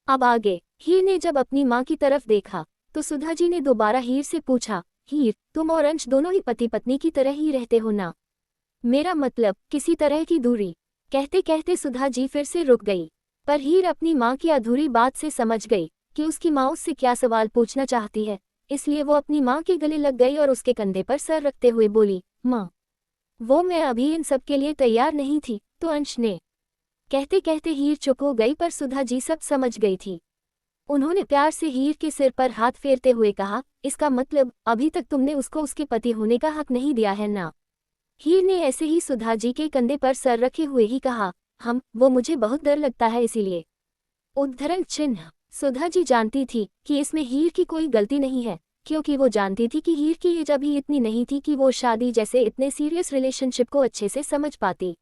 अब आगे, हीर ने जब अपनी माँ की तरफ देखा तो सुधा जी ने दोबारा हीर से पूछा, हीर, तुम और अंश दोनों ही पति पत्नी की तरह ही रहते हो ना? मेरा मतलब किसी तरह की दूरी। कहते कहते सुधा जी फिर से रुक गई, पर हीर अपनी माँ की अधूरी बात से समझ गई कि उसकी माँ उससे क्या सवाल पूछना चाहती है, इसलिए वो अपनी माँ के गले लग गई और उसके कंधे पर सर रखते हुए बोली, माँ, वो मैं अभी इन सब के लिए तैयार नहीं थी। तो अंश ने। कहते कहते हीर चुप हो गई, पर सुधा जी सब समझ गई थी। उन्होंने प्यार से हीर के सिर पर हाथ फेरते हुए कहा, इसका मतलब अभी तक तुमने उसको उसके पति होने का हक नहीं दिया है ना? हीर ने ऐसे ही सुधा जी के कंधे पर सर रखे हुए ही कहा, वो मुझे बहुत डर लगता है इसीलिए। उद्धरण चिन्ह। सुधा जी जानती थी कि इसमें हीर की कोई गलती नहीं है, क्योंकि वो जानती थी कि हीर की एज अभी इतनी नहीं थी कि वो शादी जैसे इतने सीरियस रिलेशनशिप को अच्छे से समझ पाती।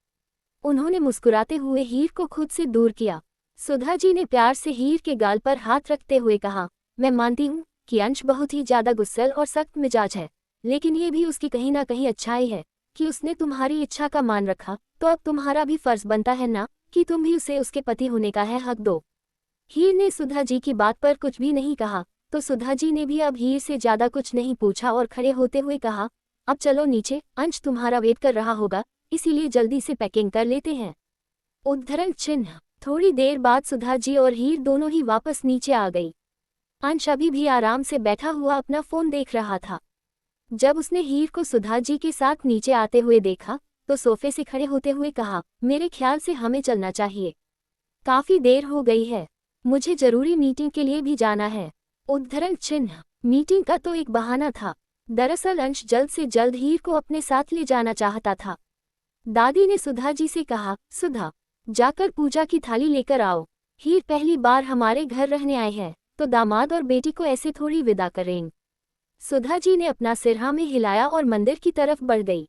उन्होंने मुस्कुराते हुए हीर को खुद से दूर किया। सुधा जी ने प्यार से हीर के गाल पर हाथ रखते हुए कहा, मैं मानती हूँ कि अंश बहुत ही ज्यादा गुस्सैल और सख्त मिजाज है, लेकिन ये भी उसकी कहीं ना कहीं अच्छाई है कि उसने तुम्हारी इच्छा का मान रखा। तो अब तुम्हारा भी फर्ज बनता है ना कि तुम भी उसे उसके पति होने का है हक दो। हीर ने सुधा जी की बात पर कुछ भी नहीं कहा, तो सुधा जी ने भी अब हीर से ज्यादा कुछ नहीं पूछा और खड़े होते हुए कहा, अब चलो नीचे, अंश तुम्हारा वेट कर रहा होगा, इसीलिए जल्दी से पैकिंग कर लेते हैं। उद्धरण चिन्ह। थोड़ी देर बाद सुधा जी और हीर दोनों ही वापस नीचे आ गई। अंश अभी भी आराम से बैठा हुआ अपना फोन देख रहा था। जब उसने हीर को सुधा जी के साथ नीचे आते हुए देखा तो सोफे से खड़े होते हुए कहा, मेरे ख्याल से हमें चलना चाहिए, काफी देर हो गई है, मुझे जरूरी मीटिंग के लिए भी जाना है। उद्धरण चिन्ह। मीटिंग का तो एक बहाना था, दरअसल अंश जल्द से जल्द हीर को अपने साथ ले जाना चाहता था। दादी ने सुधा जी से कहा, सुधा, जाकर पूजा की थाली लेकर आओ। हीर पहली बार हमारे घर रहने आए हैं, तो दामाद और बेटी को ऐसे थोड़ी विदा करें। सुधा जी ने अपना सिर हाँ में हिलाया और मंदिर की तरफ बढ़ गई।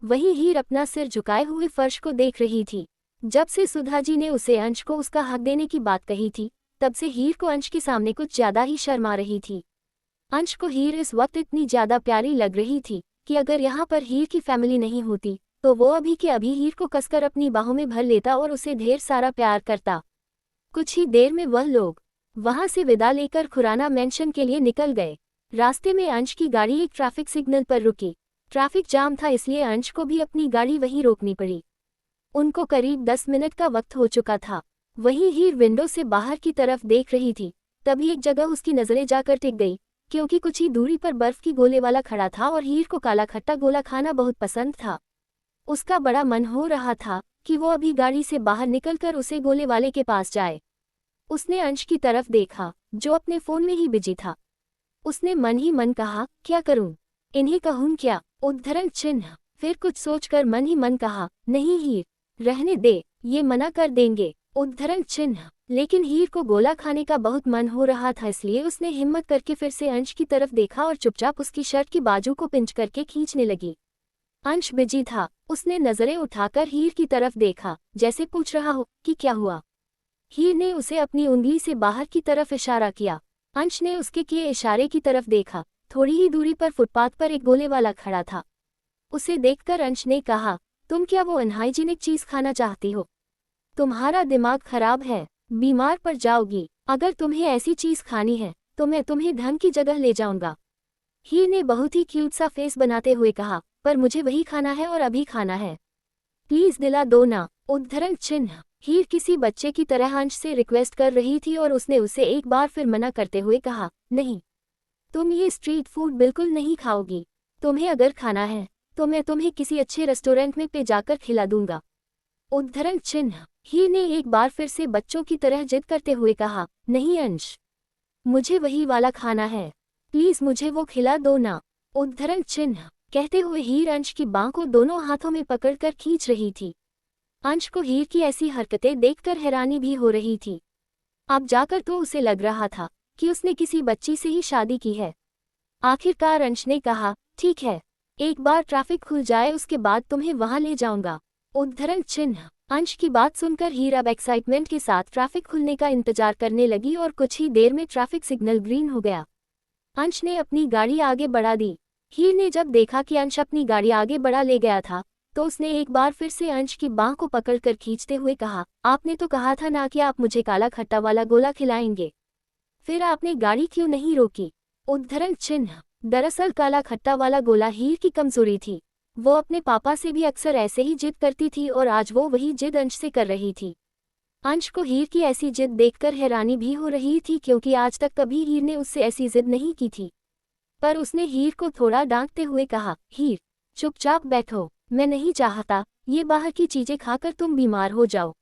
वहीं हीर अपना सिर झुकाए हुए फर्श को देख रही थी। जब से सुधा जी ने उसे अंश को उसका हक देने की बात कही थी, तब से हीर को अंश के सामने कुछ ज्यादा ही शर्मा रही थी। अंश को हीर इस वक्त इतनी ज्यादा प्यारी लग रही थी कि अगर यहाँ पर हीर की फैमिली नहीं होती तो वो अभी के अभी हीर को कसकर अपनी बाहों में भर लेता और उसे ढेर सारा प्यार करता। कुछ ही देर में वह लोग वहां से विदा लेकर खुराना मेंशन के लिए निकल गए। रास्ते में अंश की गाड़ी एक ट्रैफिक सिग्नल पर रुकी। ट्रैफिक जाम था, इसलिए अंश को भी अपनी गाड़ी वहीं रोकनी पड़ी। उनको करीब 10 मिनट का वक्त हो चुका था। वहीं हीर विंडो से बाहर की तरफ देख रही थी, तभी एक जगह उसकी नजरें जाकर टिक गई, क्योंकि कुछ ही दूरी पर बर्फ की गोले वाला खड़ा था और हीर को काला खट्टा गोला खाना बहुत पसंद था। उसका बड़ा मन हो रहा था कि वो अभी गाड़ी से बाहर निकलकर उसे गोले वाले के पास जाए। उसने अंश की तरफ देखा, जो अपने फोन में ही बिजी था। उसने मन ही मन कहा, क्या करूं, इन्हें कहूं क्या। उद्धरण चिन्ह। फिर कुछ सोचकर मन ही मन कहा, नहीं हीर, रहने दे, ये मना कर देंगे। उद्धरण चिन्ह। लेकिन हीर को गोला खाने का बहुत मन हो रहा था, इसलिए उसने हिम्मत करके फिर से अंश की तरफ देखा और चुपचाप उसकी शर्ट की बाजू को पिंच करके खींचने लगी। अंश बिजी था। उसने नजरें उठाकर हीर की तरफ देखा, जैसे पूछ रहा हो कि क्या हुआ। हीर ने उसे अपनी उंगली से बाहर की तरफ इशारा किया। अंश ने उसके किए इशारे की तरफ देखा। थोड़ी ही दूरी पर फुटपाथ पर एक गोले वाला खड़ा था। उसे देखकर अंश ने कहा, तुम क्या वो अनहाइजीनिक चीज खाना चाहती हो? तुम्हारा दिमाग खराब है, बीमार पड़ जाओगी। अगर तुम्हें ऐसी चीज खानी है तो मैं तुम्हें धन की जगह ले जाऊंगा। हीर ने बहुत ही क्यूट सा फेस बनाते हुए कहा, पर मुझे वही खाना है और अभी खाना है, प्लीज दिला दो ना। उद्धरण चिन्ह। हीर किसी बच्चे की तरह अंश से रिक्वेस्ट कर रही थी और उसने उसे एक बार फिर मना करते हुए कहा, नहीं, तुम ये स्ट्रीट फूड बिल्कुल नहीं खाओगी। तुम्हें अगर खाना है तो मैं तुम्हें किसी अच्छे रेस्टोरेंट में पे जाकर खिला दूंगा। उद्धरण चिन्ह। हीर ने एक बार फिर से बच्चों की तरह जिद करते हुए कहा, नहीं अंश, मुझे वही वाला खाना है, प्लीज मुझे वो खिला दो ना। उद्धरण चिन्ह। कहते हुए हीर अंश की बांह को दोनों हाथों में पकड़कर खींच रही थी। अंश को हीर की ऐसी हरकतें देखकर हैरानी भी हो रही थी। अब जाकर तो उसे लग रहा था कि उसने किसी बच्ची से ही शादी की है। आखिरकार अंश ने कहा, ठीक है, एक बार ट्रैफिक खुल जाए उसके बाद तुम्हें वहां ले जाऊंगा। उद्धरण चिन्ह। अंश की बात सुनकर हीर अब एक्साइटमेंट के साथ ट्रैफिक खुलने का इंतजार करने लगी और कुछ ही देर में ट्रैफिक सिग्नल ग्रीन हो गया। अंश ने अपनी गाड़ी आगे बढ़ा दी। हीर ने जब देखा कि अंश अपनी गाड़ी आगे बढ़ा ले गया था तो उसने एक बार फिर से अंश की बांह को पकड़कर खींचते हुए कहा, आपने तो कहा था ना कि आप मुझे काला खट्टा वाला गोला खिलाएंगे, फिर आपने गाड़ी क्यों नहीं रोकी? उद्धरण चिन्ह। दरअसल काला खट्टा वाला गोला हीर की कमजोरी थी। वो अपने पापा से भी अक्सर ऐसे ही जिद करती थी और आज वो वही जिद अंश से कर रही थी। अंश को हीर की ऐसी जिद देखकर हैरानी भी हो रही थी, क्योंकि आज तक कभी हीर ने उससे ऐसी जिद नहीं की थी। पर उसने हीर को थोड़ा डांटते हुए कहा, हीर, चुपचाप बैठो, मैं नहीं चाहता ये बाहर की चीजें खाकर तुम बीमार हो जाओ।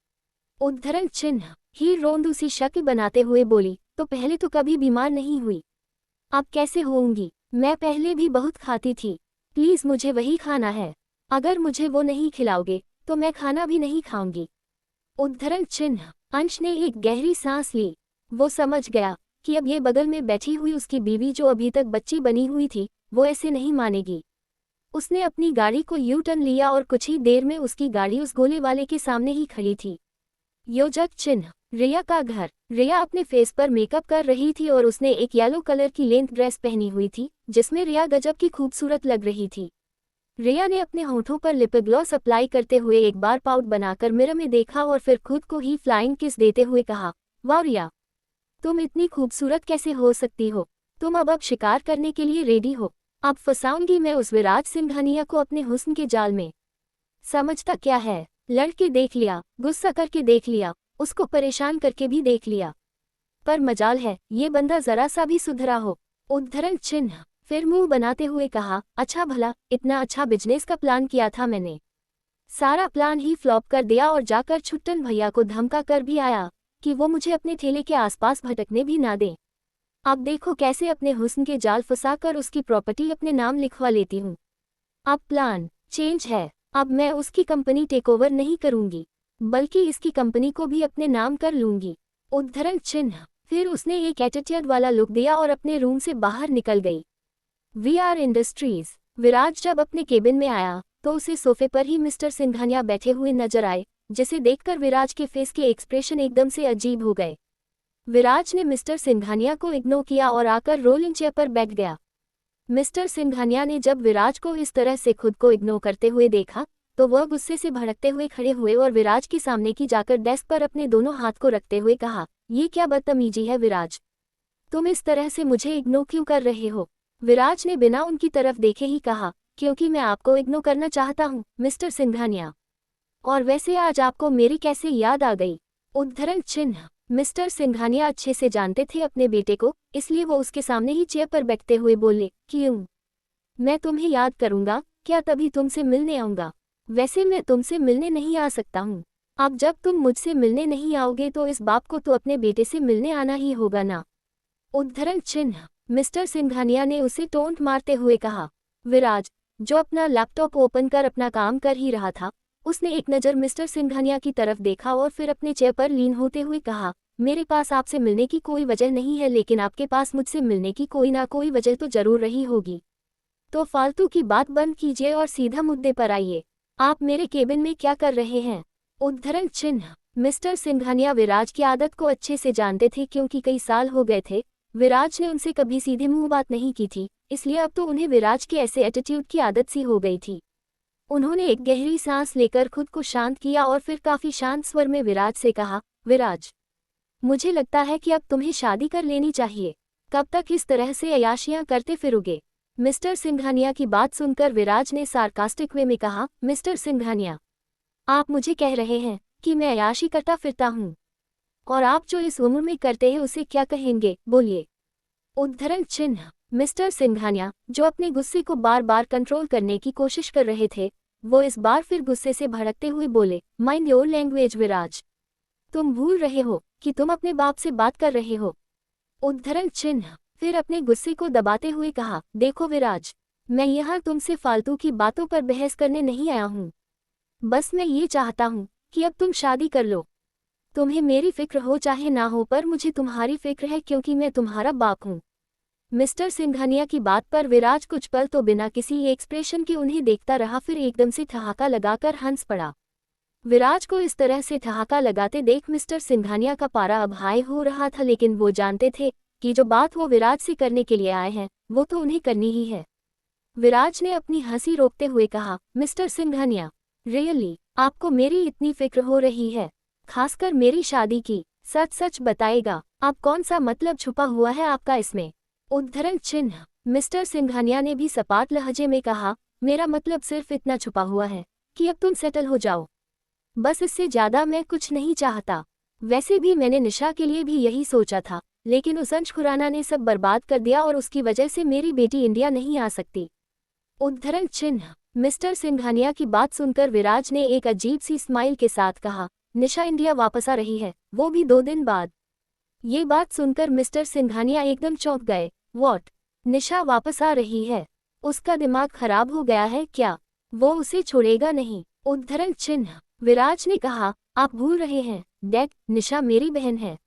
उद्धरण चिन्ह। हीर रोंदू सी शक्ल बनाते हुए बोली, तो पहले तो कभी बीमार नहीं हुई, अब कैसे होऊंगी? मैं पहले भी बहुत खाती थी, प्लीज मुझे वही खाना है, अगर मुझे वो नहीं खिलाओगे तो मैं खाना भी नहीं खाऊंगी। उद्धरण चिन्ह। अंश ने एक गहरी सांस ली। वो समझ गया कि अब ये बगल में बैठी हुई उसकी बीवी जो अभी तक बच्ची बनी हुई थी, वो ऐसे नहीं मानेगी। उसने अपनी गाड़ी को यू टर्न लिया और कुछ ही देर में उसकी गाड़ी उस गोले वाले के सामने ही खड़ी थी। योजक चिन्ह। रिया का घर। रिया अपने फेस पर मेकअप कर रही थी और उसने एक येलो कलर की लेंथ ड्रेस पहनी हुई थी, जिसमें रिया गजब की खूबसूरत लग रही थी। रिया ने अपने होठों पर लिप ग्लॉस अप्लाई करते हुए एक बार पाउट बनाकर मिरर में देखा और फिर खुद को ही फ्लाइंग किस देते हुए कहा, वाह रिया, तुम इतनी खूबसूरत कैसे हो सकती हो? तुम अब शिकार करने के लिए रेडी हो? अब फंसाऊंगी मैं उस विराज सिंघानिया को अपने हुस्न के जाल में। समझता क्या है, लड़के देख लिया, गुस्सा करके देख लिया, उसको परेशान करके भी देख लिया, पर मजाल है ये बंदा जरा सा भी सुधरा हो। उद्धरण चिन्ह। फिर मुंह बनाते हुए कहा, अच्छा भला इतना अच्छा बिजनेस का प्लान किया था मैंने, सारा प्लान ही फ्लॉप कर दिया और जाकर छुट्टन भैया को धमका कर भी आया कि वो मुझे अपने ठेले के आसपास भटकने भी ना दें। अब देखो कैसे अपने हुस्न के जाल फंसाकर उसकी प्रॉपर्टी अपने नाम लिखवा लेती हूँ। अब प्लान चेंज है, अब मैं उसकी कंपनी टेकओवर नहीं करूंगी, बल्कि इसकी कंपनी को भी अपने नाम कर लूंगी। उद्धरण चिन्ह। फिर उसने एक एटीट्यूड वाला लुक दिया और अपने रूम से बाहर निकल गई। VR industries. विराज जब अपने केबिन में आया तो उसे सोफे पर ही मिस्टर सिंघानिया बैठे हुए नजर आए, जिसे देखकर विराज के फेस के एक्सप्रेशन एकदम से अजीब हो गए। विराज ने मिस्टर सिंघानिया को इग्नोर किया और आकर रोलिंग चेयर पर बैठ गया। मिस्टर सिंघानिया ने जब विराज को इस तरह से खुद को इग्नोर करते हुए देखा तो वह गुस्से से भड़कते हुए खड़े हुए और विराज के सामने की जाकर डेस्क पर अपने दोनों हाथ को रखते हुए कहा, ये क्या बदतमीजी है विराज, तुम इस तरह से मुझे इग्नोर क्यों कर रहे हो। विराज ने बिना उनकी तरफ देखे ही कहा, क्योंकि मैं आपको इग्नोर करना चाहता हूँ मिस्टर सिंघानिया, और वैसे आज आपको मेरी कैसे याद आ गई। उद्धरण चिन्ह। मिस्टर सिंघानिया अच्छे से जानते थे अपने बेटे को, इसलिए वो उसके सामने ही चेयर पर बैठते हुए बोले, क्यों, मैं तुम्हें याद करूंगा क्या, तभी तुमसे मिलने आऊंगा। वैसे मैं तुमसे मिलने नहीं आ सकता हूँ, अब जब तुम मुझसे मिलने नहीं आओगे तो इस बाप को तो अपने बेटे से मिलने आना ही होगा ना। उद्धरण चिन्ह। मिस्टर सिंघानिया ने उसे टोंट मारते हुए कहा। विराज, जो अपना लैपटॉप ओपन कर अपना काम कर ही रहा था, उसने एक नज़र मिस्टर सिंघानिया की तरफ देखा और फिर अपने चेयर पर लीन होते हुए कहा, मेरे पास आपसे मिलने की कोई वजह नहीं है, लेकिन आपके पास मुझसे मिलने की कोई ना कोई वजह तो जरूर रही होगी। तो फालतू की बात बंद कीजिए और सीधा मुद्दे पर आइए, आप मेरे केबिन में क्या कर रहे हैं। उद्धरण चिन्ह। मिस्टर सिंघानिया विराज की आदत को अच्छे से जानते थे, क्योंकि कई साल हो गए थे विराज ने उनसे कभी सीधे मुंह बात नहीं की थी, इसलिए अब तो उन्हें विराज के ऐसे एटीट्यूड की आदत सी हो गई थी। उन्होंने एक गहरी सांस लेकर खुद को शांत किया और फिर काफी शांत स्वर में विराज से कहा, विराज, मुझे लगता है कि अब तुम्हें शादी कर लेनी चाहिए, कब तक इस तरह से अयाशियां करते फिरोगे। मिस्टर सिंघानिया की बात सुनकर विराज ने सार्कास्टिक वे में कहा, मिस्टर सिंघानिया, आप मुझे कह रहे हैं कि मैं अयाशी करता फिरता हूँ, और आप जो इस उम्र में करते हैं उसे क्या कहेंगे, बोलिए। उद्धरण चिन्ह। मिस्टर सिंघानिया, जो अपने गुस्से को बार बार कंट्रोल करने की कोशिश कर रहे थे, वो इस बार फिर गुस्से से भड़कते हुए बोले, माइंड योर लैंग्वेज विराज, तुम भूल रहे हो कि तुम अपने बाप से बात कर रहे हो। उद्धरण चिन्ह। फिर अपने गुस्से को दबाते हुए कहा, देखो विराज, मैं यहाँ तुमसे फालतू की बातों पर बहस करने नहीं आया हूँ, बस मैं ये चाहता हूँ कि अब तुम शादी कर लो। तुम्हें मेरी फिक्र हो चाहे ना हो, पर मुझे तुम्हारी फिक्र है, क्योंकि मैं तुम्हारा बाप हूँ। मिस्टर सिंघानिया की बात पर विराज कुछ पल तो बिना किसी एक्सप्रेशन के उन्हें देखता रहा, फिर एकदम से ठहाका लगाकर हंस पड़ा। विराज को इस तरह से ठहाका लगाते देख मिस्टर सिंघानिया का पारा अब हाई हो रहा था, लेकिन वो जानते थे कि जो बात वो विराज से करने के लिए आए हैं वो तो उन्हें करनी ही है। विराज ने अपनी हंसी रोकते हुए कहा, मिस्टर सिंघानिया, रियली आपको मेरी इतनी फिक्र हो रही है, खासकर मेरी शादी की, सच सच बताएगा, अब कौन सा मतलब छुपा हुआ है आपका इसमें। उद्धरण चिन्ह। मिस्टर सिंघानिया ने भी सपाट लहजे में कहा, मेरा मतलब सिर्फ इतना छुपा हुआ है कि अब तुम सेटल हो जाओ, बस इससे ज्यादा मैं कुछ नहीं चाहता। वैसे भी मैंने निशा के लिए भी यही सोचा था, लेकिन उस अंश खुराना ने सब बर्बाद कर दिया और उसकी वजह से मेरी बेटी इंडिया नहीं आ सकती। उद्धरण चिन्ह। मिस्टर सिंघानिया की बात सुनकर विराज ने एक अजीब सी स्माइल के साथ कहा, निशा इंडिया वापस आ रही है, वो भी 2 दिन बाद। ये बात सुनकर मिस्टर सिंघानिया एकदम चौंक गए। व्हाट, निशा वापस आ रही है? उसका दिमाग खराब हो गया है क्या? वो उसे छोड़ेगा नहीं। उद्धरण चिन्ह। विराज ने कहा, आप भूल रहे हैं डैड, निशा मेरी बहन है,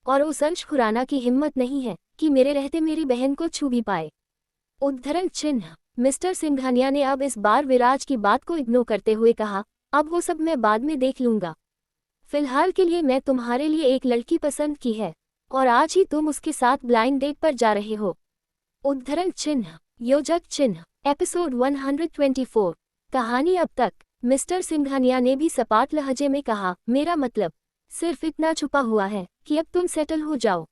और उस अंश खुराना की हिम्मत नहीं है कि मेरे रहते मेरी बहन को छू भी पाए। उद्धरण चिन्ह। मिस्टर सिंघानिया ने अब इस बार विराज की बात को इग्नोर करते हुए कहा, अब वो सब मैं बाद में देख लूंगा, फिलहाल के लिए मैं तुम्हारे लिए एक लड़की पसंद की है, और आज ही तुम उसके साथ ब्लाइंड डेट पर जा रहे हो। उद्धरण चिन्ह। योजक चिन्ह। एपिसोड 124। कहानी अब तक। मिस्टर सिंघानिया ने भी सपाट लहजे में कहा, मेरा मतलब सिर्फ इतना छुपा हुआ है कि अब तुम सेटल हो जाओ,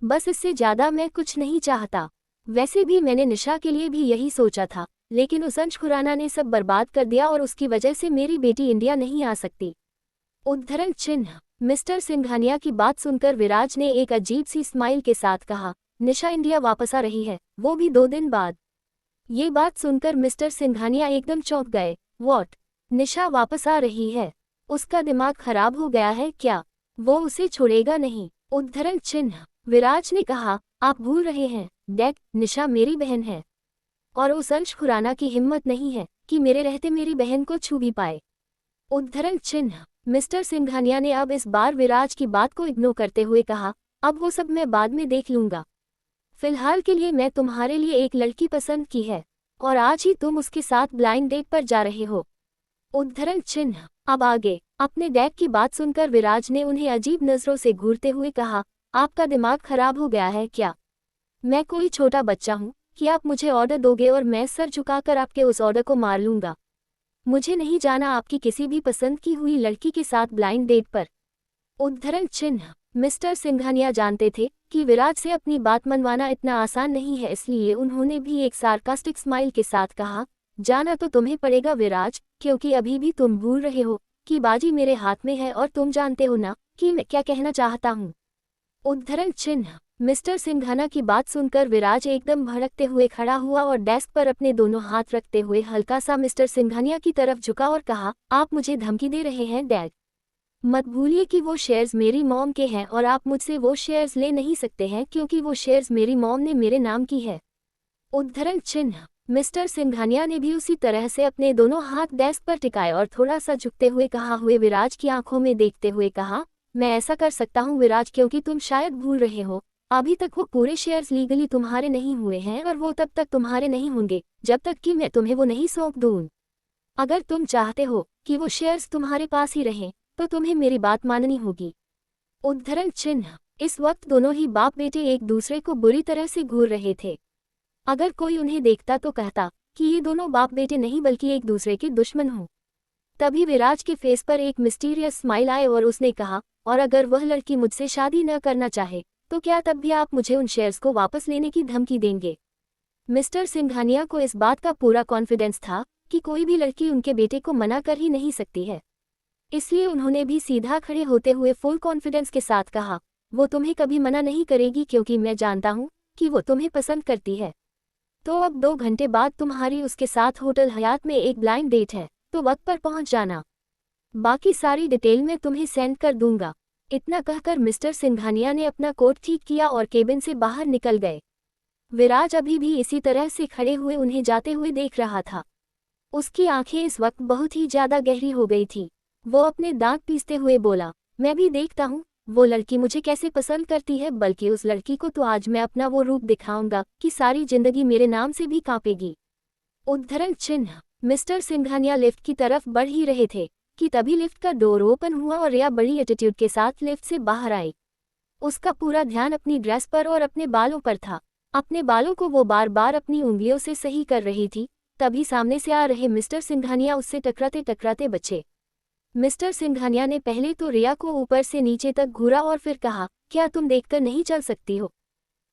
बस इससे ज्यादा मैं कुछ नहीं चाहता। वैसे भी मैंने निशा के लिए भी यही सोचा था, लेकिन उस अंश खुराना ने सब बर्बाद कर दिया और उसकी वजह से मेरी बेटी इंडिया नहीं आ सकती। उद्धरण चिन्ह। मिस्टर सिंघानिया की बात सुनकर विराज ने एक अजीब सी स्माइल के साथ कहा, निशा इंडिया वापस आ रही है, वो भी 2 दिन बाद। ये बात सुनकर मिस्टर सिंघानिया एकदम चौंक गए। व्हाट? निशा वापस आ रही है? उसका दिमाग खराब हो गया है क्या? वो उसे छोड़ेगा नहीं। उद्धरण चिन्ह। विराज ने कहा, आप भूल रहे हैं डैड, निशा मेरी बहन है और उस अंश खुराना की हिम्मत नहीं है कि मेरे रहते मेरी बहन को छू भी पाए। उद्धरण चिन्ह। मिस्टर सिंघानिया ने अब इस बार विराज की बात को इग्नोर करते हुए कहा, अब वो सब मैं बाद में देख लूंगा। फिलहाल के लिए मैं तुम्हारे लिए एक लड़की पसंद की है और आज ही तुम उसके साथ ब्लाइंड डेट पर जा रहे हो। उद्धरण चिन्ह। अब आगे। अपने डैड की बात सुनकर विराज ने उन्हें अजीब नजरों से घूरते हुए कहा, आपका दिमाग खराब हो गया है क्या? मैं कोई छोटा बच्चा हूँ कि आप मुझे ऑर्डर दोगे और मैं सर झुकाकर आपके उस ऑर्डर को मार लूंगा? मुझे नहीं जाना आपकी किसी भी पसंद की हुई लड़की के साथ ब्लाइंड डेट पर। उद्धरण चिन्ह। मिस्टर सिंघानिया जानते थे कि विराज से अपनी बात मनवाना इतना आसान नहीं है, इसलिए उन्होंने भी एक सार्कास्टिक स्माइल के साथ कहा, जाना तो तुम्हें पड़ेगा विराज, क्योंकि अभी भी तुम भूल रहे हो कि बाजी मेरे हाथ में है और तुम जानते हो ना कि मैं क्या कहना चाहता हूँ। उद्धरण चिन्ह। मिस्टर सिंघाना की बात सुनकर विराज एकदम भड़कते हुए खड़ा हुआ और डेस्क पर अपने दोनों हाथ रखते हुए हल्का सा मिस्टर सिंघानिया की तरफ झुका और कहा, आप मुझे धमकी दे रहे हैं डैड? मत भूलिए कि वो शेयर्स मेरी मॉम के हैं और आप मुझसे वो शेयर्स ले नहीं सकते हैं क्योंकि वो शेयर्स मेरी मॉम ने मेरे नाम की है। उद्धरण चिन्ह। मिस्टर सिंघानिया ने भी उसी तरह से अपने दोनों हाथ डेस्क पर टिकाए और थोड़ा सा झुकते हुए कहा हुए विराज की आंखों में देखते हुए कहा, मैं ऐसा कर सकता हूँ विराज, क्योंकि तुम शायद भूल रहे हो अभी तक वो पूरे शेयर्स लीगली तुम्हारे नहीं हुए हैं और वो तब तक तुम्हारे नहीं होंगे जब तक कि मैं तुम्हें वो नहीं सौंप दूँ। अगर तुम चाहते हो कि वो शेयर्स तुम्हारे पास ही रहें तो तुम्हें मेरी बात माननी होगी। उद्धरण चिन्ह। इस वक्त दोनों ही बाप बेटे एक दूसरे को बुरी तरह से घूर रहे थे। अगर कोई उन्हें देखता तो कहता कि ये दोनों बाप बेटे नहीं बल्कि एक दूसरे के दुश्मन हों। तभी विराज के फेस पर एक मिस्टीरियस स्माइल आए और उसने कहा, और अगर वह लड़की मुझसे शादी न करना चाहे तो क्या तब भी आप मुझे उन शेयर्स को वापस लेने की धमकी देंगे? मिस्टर सिंघानिया को इस बात का पूरा कॉन्फिडेंस था कि कोई भी लड़की उनके बेटे को मना कर ही नहीं सकती है, इसलिए उन्होंने भी सीधा खड़े होते हुए फुल कॉन्फिडेंस के साथ कहा, वो तुम्हें कभी मना नहीं करेगी क्योंकि मैं जानता हूँ कि वो तुम्हें पसंद करती है। तो अब 2 घंटे बाद तुम्हारी उसके साथ होटल हयात में एक ब्लाइंड डेट है, तो वक्त पर पहुंच जाना। बाकी सारी डिटेल मैं तुम्हें सेंड कर दूंगा। इतना कहकर मिस्टर सिंघानिया ने अपना कोट ठीक किया और केबिन से बाहर निकल गए। विराज अभी भी इसी तरह से खड़े हुए उन्हें जाते हुए देख रहा था। उसकी आंखें इस वक्त बहुत ही ज्यादा गहरी हो गई थी। वो अपने दांत पीसते हुए बोला, मैं भी देखता हूँ वो लड़की मुझे कैसे पसंद करती है, बल्कि उस लड़की को तो आज मैं अपना वो रूप दिखाऊंगा कि सारी जिंदगी मेरे नाम से भी कांपेगी। उद्धरण चिन्ह। मिस्टर सिंघानिया लिफ्ट की तरफ बढ़ ही रहे थे कि तभी लिफ्ट का डोर ओपन हुआ और रिया बड़ी एटीट्यूड के साथ लिफ्ट से बाहर आई। उसका पूरा ध्यान अपनी ड्रेस पर और अपने बालों पर था। अपने बालों को वो बार बार अपनी उंगलियों से सही कर रही थी, तभी सामने से आ रहे मिस्टर सिंघानिया उससे टकराते टकराते बचे। मिस्टर सिंघानिया ने पहले तो रिया को ऊपर से नीचे तक घूरा और फिर कहा, क्या तुम देखकर नहीं चल सकती हो?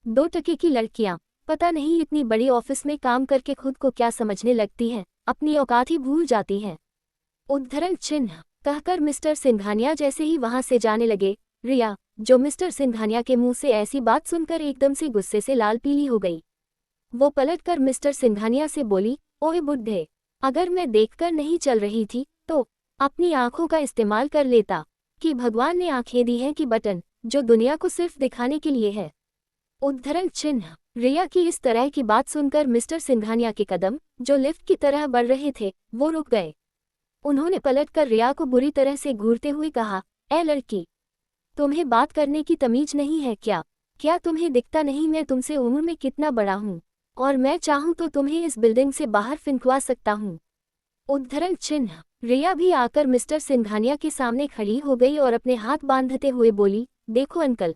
2 टके की लड़कियां पता नहीं इतनी बड़ी ऑफिस में काम करके खुद को क्या समझने लगती हैं, अपनी औकात ही भूल जाती हैं। उद्धरण चिन्ह। कहकर मिस्टर सिंघानिया जैसे ही वहां से जाने लगे, रिया, जो मिस्टर सिंघानिया के मुंह से ऐसी बात सुनकर एकदम से गुस्से से लाल पीली हो गई। वो पलटकर मिस्टर सिंघानिया से बोली, ओए बुड्ढे, अगर मैं देखकर नहीं चल रही थी तो अपनी आंखों का इस्तेमाल कर लेता कि भगवान ने आंखें दी हैं कि बटन जो दुनिया को सिर्फ दिखाने के लिए है। उद्धरण चिन्ह। रिया की इस तरह की बात सुनकर मिस्टर सिंघानिया के कदम जो लिफ्ट की तरह बढ़ रहे थे वो रुक गए। उन्होंने पलटकर रिया को बुरी तरह से घूरते हुए कहा, ए लड़की, तुम्हें बात करने की तमीज नहीं है क्या? क्या तुम्हें दिखता नहीं मैं तुमसे उम्र में कितना बड़ा हूँ और मैं चाहूँ तो तुम्हें इस बिल्डिंग से बाहर फिंकवा सकता हूँ। उद्धरण चिन्ह। रिया भी आकर मिस्टर सिंघानिया के सामने खड़ी हो गई और अपने हाथ बांधते हुए बोली, देखो अंकल,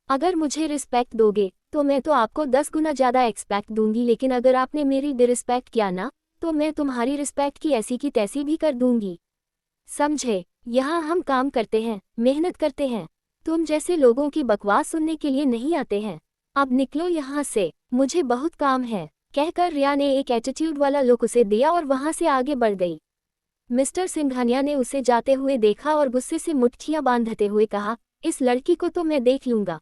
अगर मुझे रिस्पेक्ट दोगे तो मैं तो आपको 10 गुना ज़्यादा एक्सपेक्ट दूंगी, लेकिन अगर आपने मेरी डिरिस्पेक्ट किया ना तो मैं तुम्हारी रिस्पेक्ट की ऐसी की तैसी भी कर दूंगी। समझे? यहाँ हम काम करते हैं, मेहनत करते हैं, तुम जैसे लोगों की बकवास सुनने के लिए नहीं आते हैं। अब निकलो यहाँ से, मुझे बहुत काम है, कहकर रिया ने एक एटीट्यूड वाला लुक उसे दिया और वहां से आगे बढ़ गई। मिस्टर सिंघानिया ने उसे जाते हुए देखा और गुस्से से मुट्ठियां बांधते हुए कहा, इस लड़की को तो मैं देख लूंगा,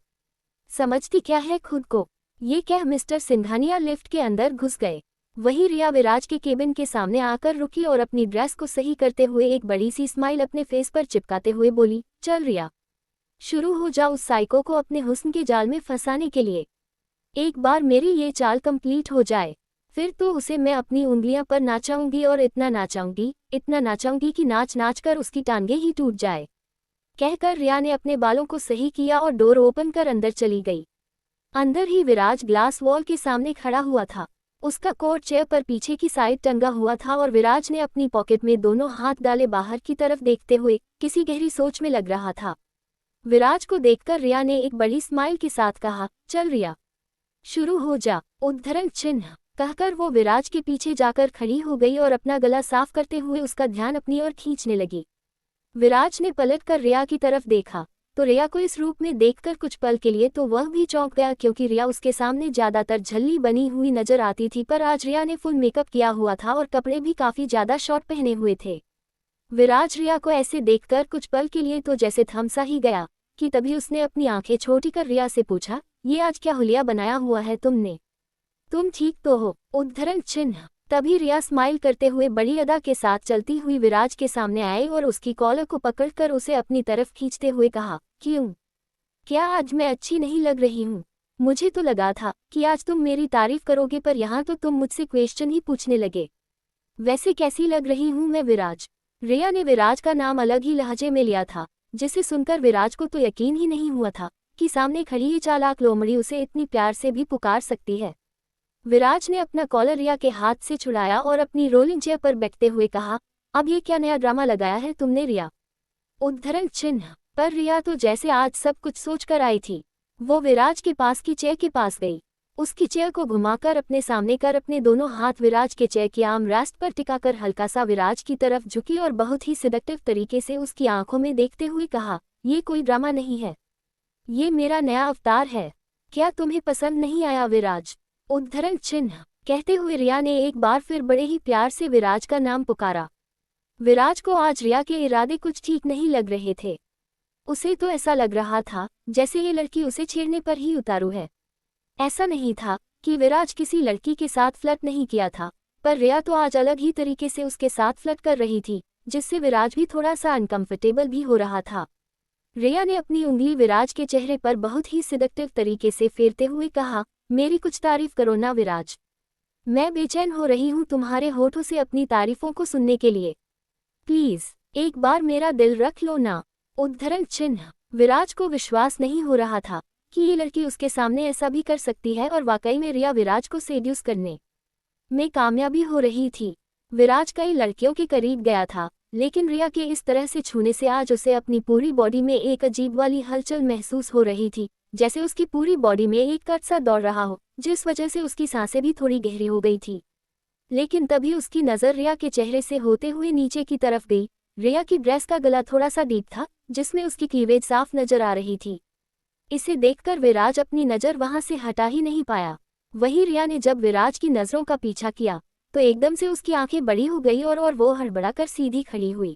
समझती क्या है खुद को। ये कह मिस्टर सिंघानिया लिफ्ट के अंदर घुस गए। वहीं रिया विराज के केबिन के सामने आकर रुकी और अपनी ड्रेस को सही करते हुए एक बड़ी सी स्माइल अपने फेस पर चिपकाते हुए बोली, चल रिया, शुरू हो जा उस साइको को अपने हुस्न के जाल में फंसाने के लिए। एक बार मेरी ये चाल कंप्लीट हो जाए, फिर तो उसे मैं अपनी उंगलियां पर नाचाऊंगी और इतना नाचाऊंगी कि नाच नाच कर उसकी टांगें ही टूट जाए। कहकर रिया ने अपने बालों को सही किया और डोर ओपन कर अंदर चली गई। अंदर ही विराज ग्लास वॉल के सामने खड़ा हुआ था। उसका कोट चेयर पर पीछे की साइड टंगा हुआ था और विराज ने अपनी पॉकेट में दोनों हाथ डाले बाहर की तरफ देखते हुए किसी गहरी सोच में लग रहा था। विराज को देखकर रिया ने एक बड़ी स्माइल के साथ कहा, चल रिया, शुरू हो जा, उद्धरण चिन्ह, कहकर वो विराज के पीछे जाकर खड़ी हो गई और अपना गला साफ करते हुए उसका ध्यान अपनी ओर खींचने लगी। विराज ने पलटकर रिया की तरफ देखा तो रिया को इस रूप में देखकर कुछ पल के लिए तो वह भी चौंक गया, क्योंकि रिया उसके सामने ज्यादातर झल्ली बनी हुई नजर आती थी, पर आज रिया ने फुल मेकअप किया हुआ था और कपड़े भी काफी ज्यादा शॉर्ट पहने हुए थे। विराज रिया को ऐसे देखकर कुछ पल के लिए तो जैसे थम सा ही गया कि तभी उसने अपनी आंखें छोटी कर रिया से पूछा, ये आज क्या हुलिया बनाया हुआ है तुमने? तुम ठीक तो हो? उद्धरण चिन्ह। तभी रिया स्माइल करते हुए बड़ी अदा के साथ चलती हुई विराज के सामने आए और उसकी कॉलर को पकड़कर उसे अपनी तरफ खींचते हुए कहा, क्यों, क्या आज मैं अच्छी नहीं लग रही हूँ? मुझे तो लगा था कि आज तुम मेरी तारीफ करोगे, पर यहाँ तो तुम मुझसे क्वेश्चन ही पूछने लगे। वैसे कैसी लग रही हूँ मैं विराज? रिया ने विराज का नाम अलग ही लहजे में लिया था, जिसे सुनकर विराज को तो यकीन ही नहीं हुआ था कि सामने खड़ी ये चालाक लोमड़ी उसे इतनी प्यार से भी पुकार सकती है। विराज ने अपना कॉलर रिया के हाथ से छुड़ाया और अपनी रोलिंग चेयर पर बैठते हुए कहा, अब ये क्या नया ड्रामा लगाया है तुमने रिया? उद्धरण चिन्ह। पर रिया तो जैसे आज सब कुछ सोच कर आई थी। वो विराज के पास की चेयर के पास गई, उसकी चेयर को घुमाकर अपने सामने कर अपने दोनों हाथ विराज के चेयर की आर्म रेस्ट पर टिकाकर हल्का सा विराज की तरफ झुकी और बहुत ही सिडक्टिव तरीके से उसकी आंखों में देखते हुए कहा, ये कोई ड्रामा नहीं है, ये मेरा नया अवतार है। क्या तुम्हें पसंद नहीं आया विराज? उद्धरण चिन्ह। कहते हुए रिया ने एक बार फिर बड़े ही प्यार से विराज का नाम पुकारा। विराज को आज रिया के इरादे कुछ ठीक नहीं लग रहे थे। उसे तो ऐसा लग रहा था जैसे ये लड़की उसे छेड़ने पर ही उतारू है। ऐसा नहीं था कि विराज किसी लड़की के साथ फ्लर्ट नहीं किया था, पर रिया तो आज अलग ही तरीके से उसके साथ फ्लर्ट कर रही थी, जिससे विराज भी थोड़ा सा अनकंफर्टेबल भी हो रहा था। रिया ने अपनी उंगली विराज के चेहरे पर बहुत ही सिडक्टिव तरीके से फेरते हुए कहा, मेरी कुछ तारीफ करो ना विराज, मैं बेचैन हो रही हूँ तुम्हारे होठों से अपनी तारीफों को सुनने के लिए। प्लीज एक बार मेरा दिल रख लो ना। उद्धरण चिन्ह। विराज को विश्वास नहीं हो रहा था कि ये लड़की उसके सामने ऐसा भी कर सकती है और वाकई में रिया विराज को सेड्यूस करने में कामयाबी हो रही थी। विराज कई लड़कियों के करीब गया था, लेकिन रिया के इस तरह से छूने से आज उसे अपनी पूरी बॉडी में एक अजीब वाली हलचल महसूस हो रही थी, जैसे उसकी पूरी बॉडी में एक कट सा दौड़ रहा हो, जिस वजह से उसकी सांसें भी थोड़ी गहरी हो गई थी। लेकिन तभी उसकी नज़र रिया के चेहरे से होते हुए नीचे की तरफ गई। रिया की ड्रेस का गला थोड़ा सा डीप था, जिसमें उसकी क्लीवेज साफ नजर आ रही थी। इसे देखकर विराज अपनी नज़र वहां से हटा ही नहीं पाया। वहीं रिया ने जब विराज की नज़रों का पीछा किया तो एकदम से उसकी आंखें बड़ी हो गई और वो हड़बड़ाकर सीधी खड़ी हुई।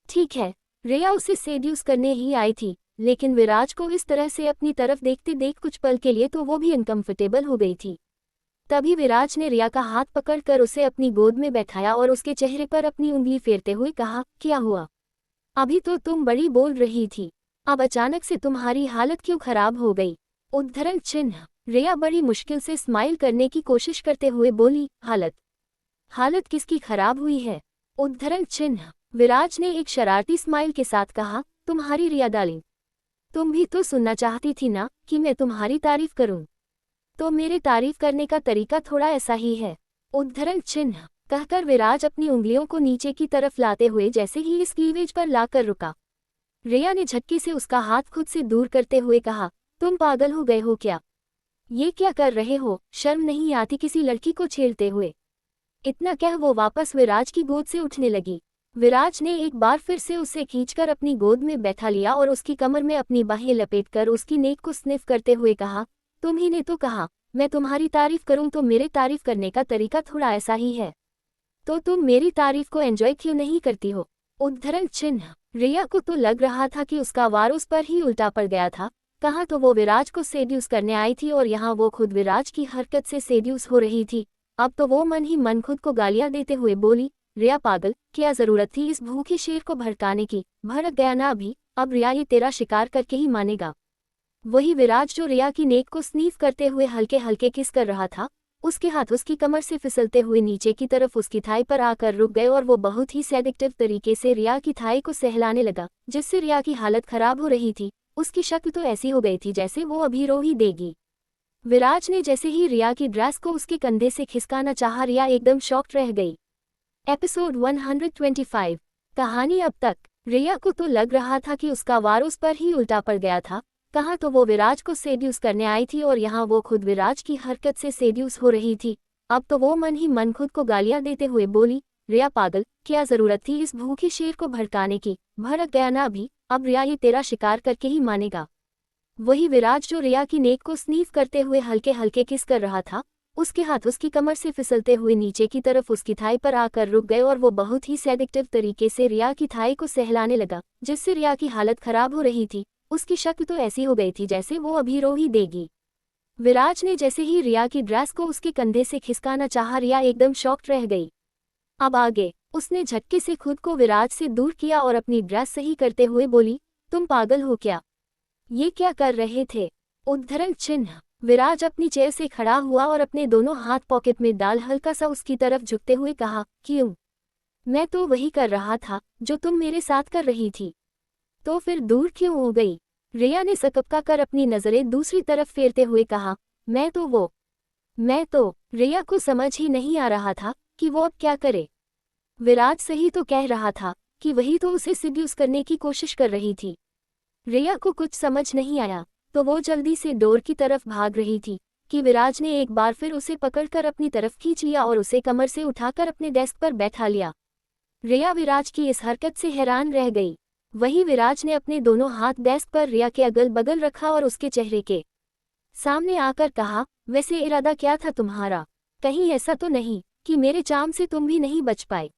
ठीक है, रिया उसे सेड्यूस करने ही आई थी, लेकिन विराज को इस तरह से अपनी तरफ देखते देख कुछ पल के लिए तो वो भी अनकंफर्टेबल हो गई थी। तभी विराज ने रिया का हाथ पकड़कर उसे अपनी गोद में बैठाया और उसके चेहरे पर अपनी उंगली फेरते हुए कहा, क्या हुआ? अभी तो तुम बड़ी बोल रही थी, अब अचानक से तुम्हारी हालत क्यों खराब हो गई? उद्धरण चिन्ह। रिया बड़ी मुश्किल से स्माइल करने की कोशिश करते हुए बोली, हालत किसकी खराब हुई है? उद्धरण चिन्ह। विराज ने एक शरारती स्माइल के साथ कहा, तुम्हारी रिया डार्लिंग, तुम भी तो सुनना चाहती थी ना कि मैं तुम्हारी तारीफ करूं, तो मेरे तारीफ करने का तरीका थोड़ा ऐसा ही है। उद्धरण चिन्ह। कहकर विराज अपनी उंगलियों को नीचे की तरफ लाते हुए जैसे ही इस क्लीवेज पर लाकर रुका। रिया ने झटके से उसका हाथ खुद से दूर करते हुए कहा, तुम पागल हो गए हो क्या? ये क्या कर रहे हो? शर्म नहीं आती किसी लड़की को छेड़ते हुए? इतना कह वो वापस विराज की गोद से उठने लगी। विराज ने एक बार फिर से उसे खींचकर अपनी गोद में बैठा लिया और उसकी कमर में अपनी बाहें लपेटकर उसकी नेक को स्निफ करते हुए कहा, तुम ही ने तो कहा मैं तुम्हारी तारीफ करूं तो मेरे तारीफ करने का तरीका थोड़ा ऐसा ही है, तो तुम मेरी तारीफ को एंजॉय क्यों नहीं करती हो? उद्धरण चिन्ह। रिया को तो लग रहा था कि उसका वार उस पर ही उल्टा पड़ गया था। कहाँ तो वो विराज को सेड्यूस करने आई थी और यहाँ वो खुद विराज की हरकत से सेड्यूस हो रही थी। अब तो वो मन ही मन खुद को गालियां देते हुए बोली, रिया पागल, क्या जरूरत थी इस भूखी शेर को भड़काने की? भड़क गया ना अभी, अब रिया ये तेरा शिकार करके ही मानेगा। वही विराज जो रिया की नेक को स्नीफ करते हुए हल्के हल्के किस कर रहा था, उसके हाथ उसकी कमर से फिसलते हुए नीचे की तरफ उसकी थाई पर आकर रुक गए और वो बहुत ही सेडिक्टिव तरीके से रिया की थाई को सहलाने लगा, जिससे रिया की हालत खराब हो रही थी। उसकी शक्ल तो ऐसी हो गई थी जैसे वो अभी रो ही देगी। विराज ने जैसे ही रिया की ड्रेस को उसके कंधे से खिसकाना चाहा, रिया एकदम शॉक्ड रह गई। एपिसोड 125। कहानी अब तक। रिया को तो लग रहा था कि उसका वार उस पर ही उल्टा पड़ गया था। कहाँ तो वो विराज को सेड्यूस करने आई थी और यहाँ वो खुद विराज की हरकत से सेड्यूस हो रही थी। अब तो वो मन ही मन खुद को गालियां देते हुए बोली, रिया पागल, क्या जरूरत थी इस भूखी शेर को भड़काने की? भड़क गया ना अभी, अब रिया ये तेरा शिकार करके ही मानेगा। वही विराज जो रिया की नेक को स्नीफ करते हुए हल्के हल्के किस कर रहा था, उसके हाथ उसकी कमर से फिसलते हुए नीचे की तरफ उसकी थाई पर आकर रुक गए और वो बहुत ही सेडिक्टिव तरीके से रिया की थाई को सहलाने लगा, जिससे रिया की हालत खराब हो रही थी। उसकी शक्ल तो ऐसी हो गई थी जैसे वो अभी रो ही देगी। विराज ने जैसे ही रिया की ड्रेस को उसके कंधे से खिसकाना चाहा, रिया एकदम शॉक्ड रह गई। अब आगे उसने झटके से खुद को विराज से दूर किया और अपनी ड्रेस सही करते हुए बोली, तुम पागल हो क्या? ये क्या कर रहे थे? उद्धरण चिन्ह। विराज अपनी चेयर से खड़ा हुआ और अपने दोनों हाथ पॉकेट में डाल हल्का सा उसकी तरफ झुकते हुए कहा, क्यों? मैं तो वही कर रहा था जो तुम मेरे साथ कर रही थी। तो फिर दूर क्यों हो गई? रिया ने सकपका कर अपनी नजरें दूसरी तरफ फेरते हुए कहा, मैं तो रिया को समझ ही नहीं आ रहा था कि वो अब क्या करे। विराज सही तो कह रहा था कि वही तो उसे सिड्यूस करने की कोशिश कर रही थी। रिया को कुछ समझ नहीं आया तो वो जल्दी से डोर की तरफ भाग रही थी कि विराज ने एक बार फिर उसे पकड़कर अपनी तरफ खींच लिया और उसे कमर से उठाकर अपने डेस्क पर बैठा लिया। रिया विराज की इस हरकत से हैरान रह गई। वही विराज ने अपने दोनों हाथ डेस्क पर रिया के अगल बगल रखा और उसके चेहरे के सामने आकर कहा, वैसे इरादा क्या था तुम्हारा? कहीं ऐसा तो नहीं कि मेरे चाम से तुम भी नहीं बच पाए?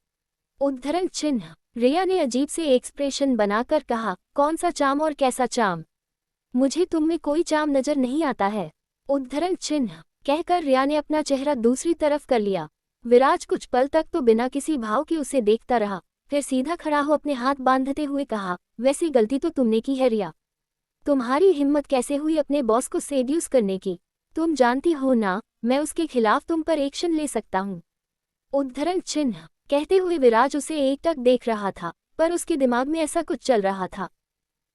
उद्धरण चिन्ह। रिया ने अजीब से एक्सप्रेशन बनाकर कहा, कौन सा चाम और कैसा चाम? मुझे तुम में कोई चाम नजर नहीं आता है। उद्धरण चिन्ह कहकर रिया ने अपना चेहरा दूसरी तरफ कर लिया। विराज कुछ पल तक तो बिना किसी भाव के उसे देखता रहा, फिर सीधा खड़ा हो अपने हाथ बांधते हुए कहा, वैसी गलती तो तुमने की है रिया। तुम्हारी हिम्मत कैसे हुई अपने बॉस को सेड्यूस करने की? तुम जानती हो ना मैं उसके खिलाफ तुम पर एक्शन ले सकता हूँ। उद्धरण चिन्ह कहते हुए विराज उसे एकटक देख रहा था, पर उसके दिमाग में ऐसा कुछ चल रहा था।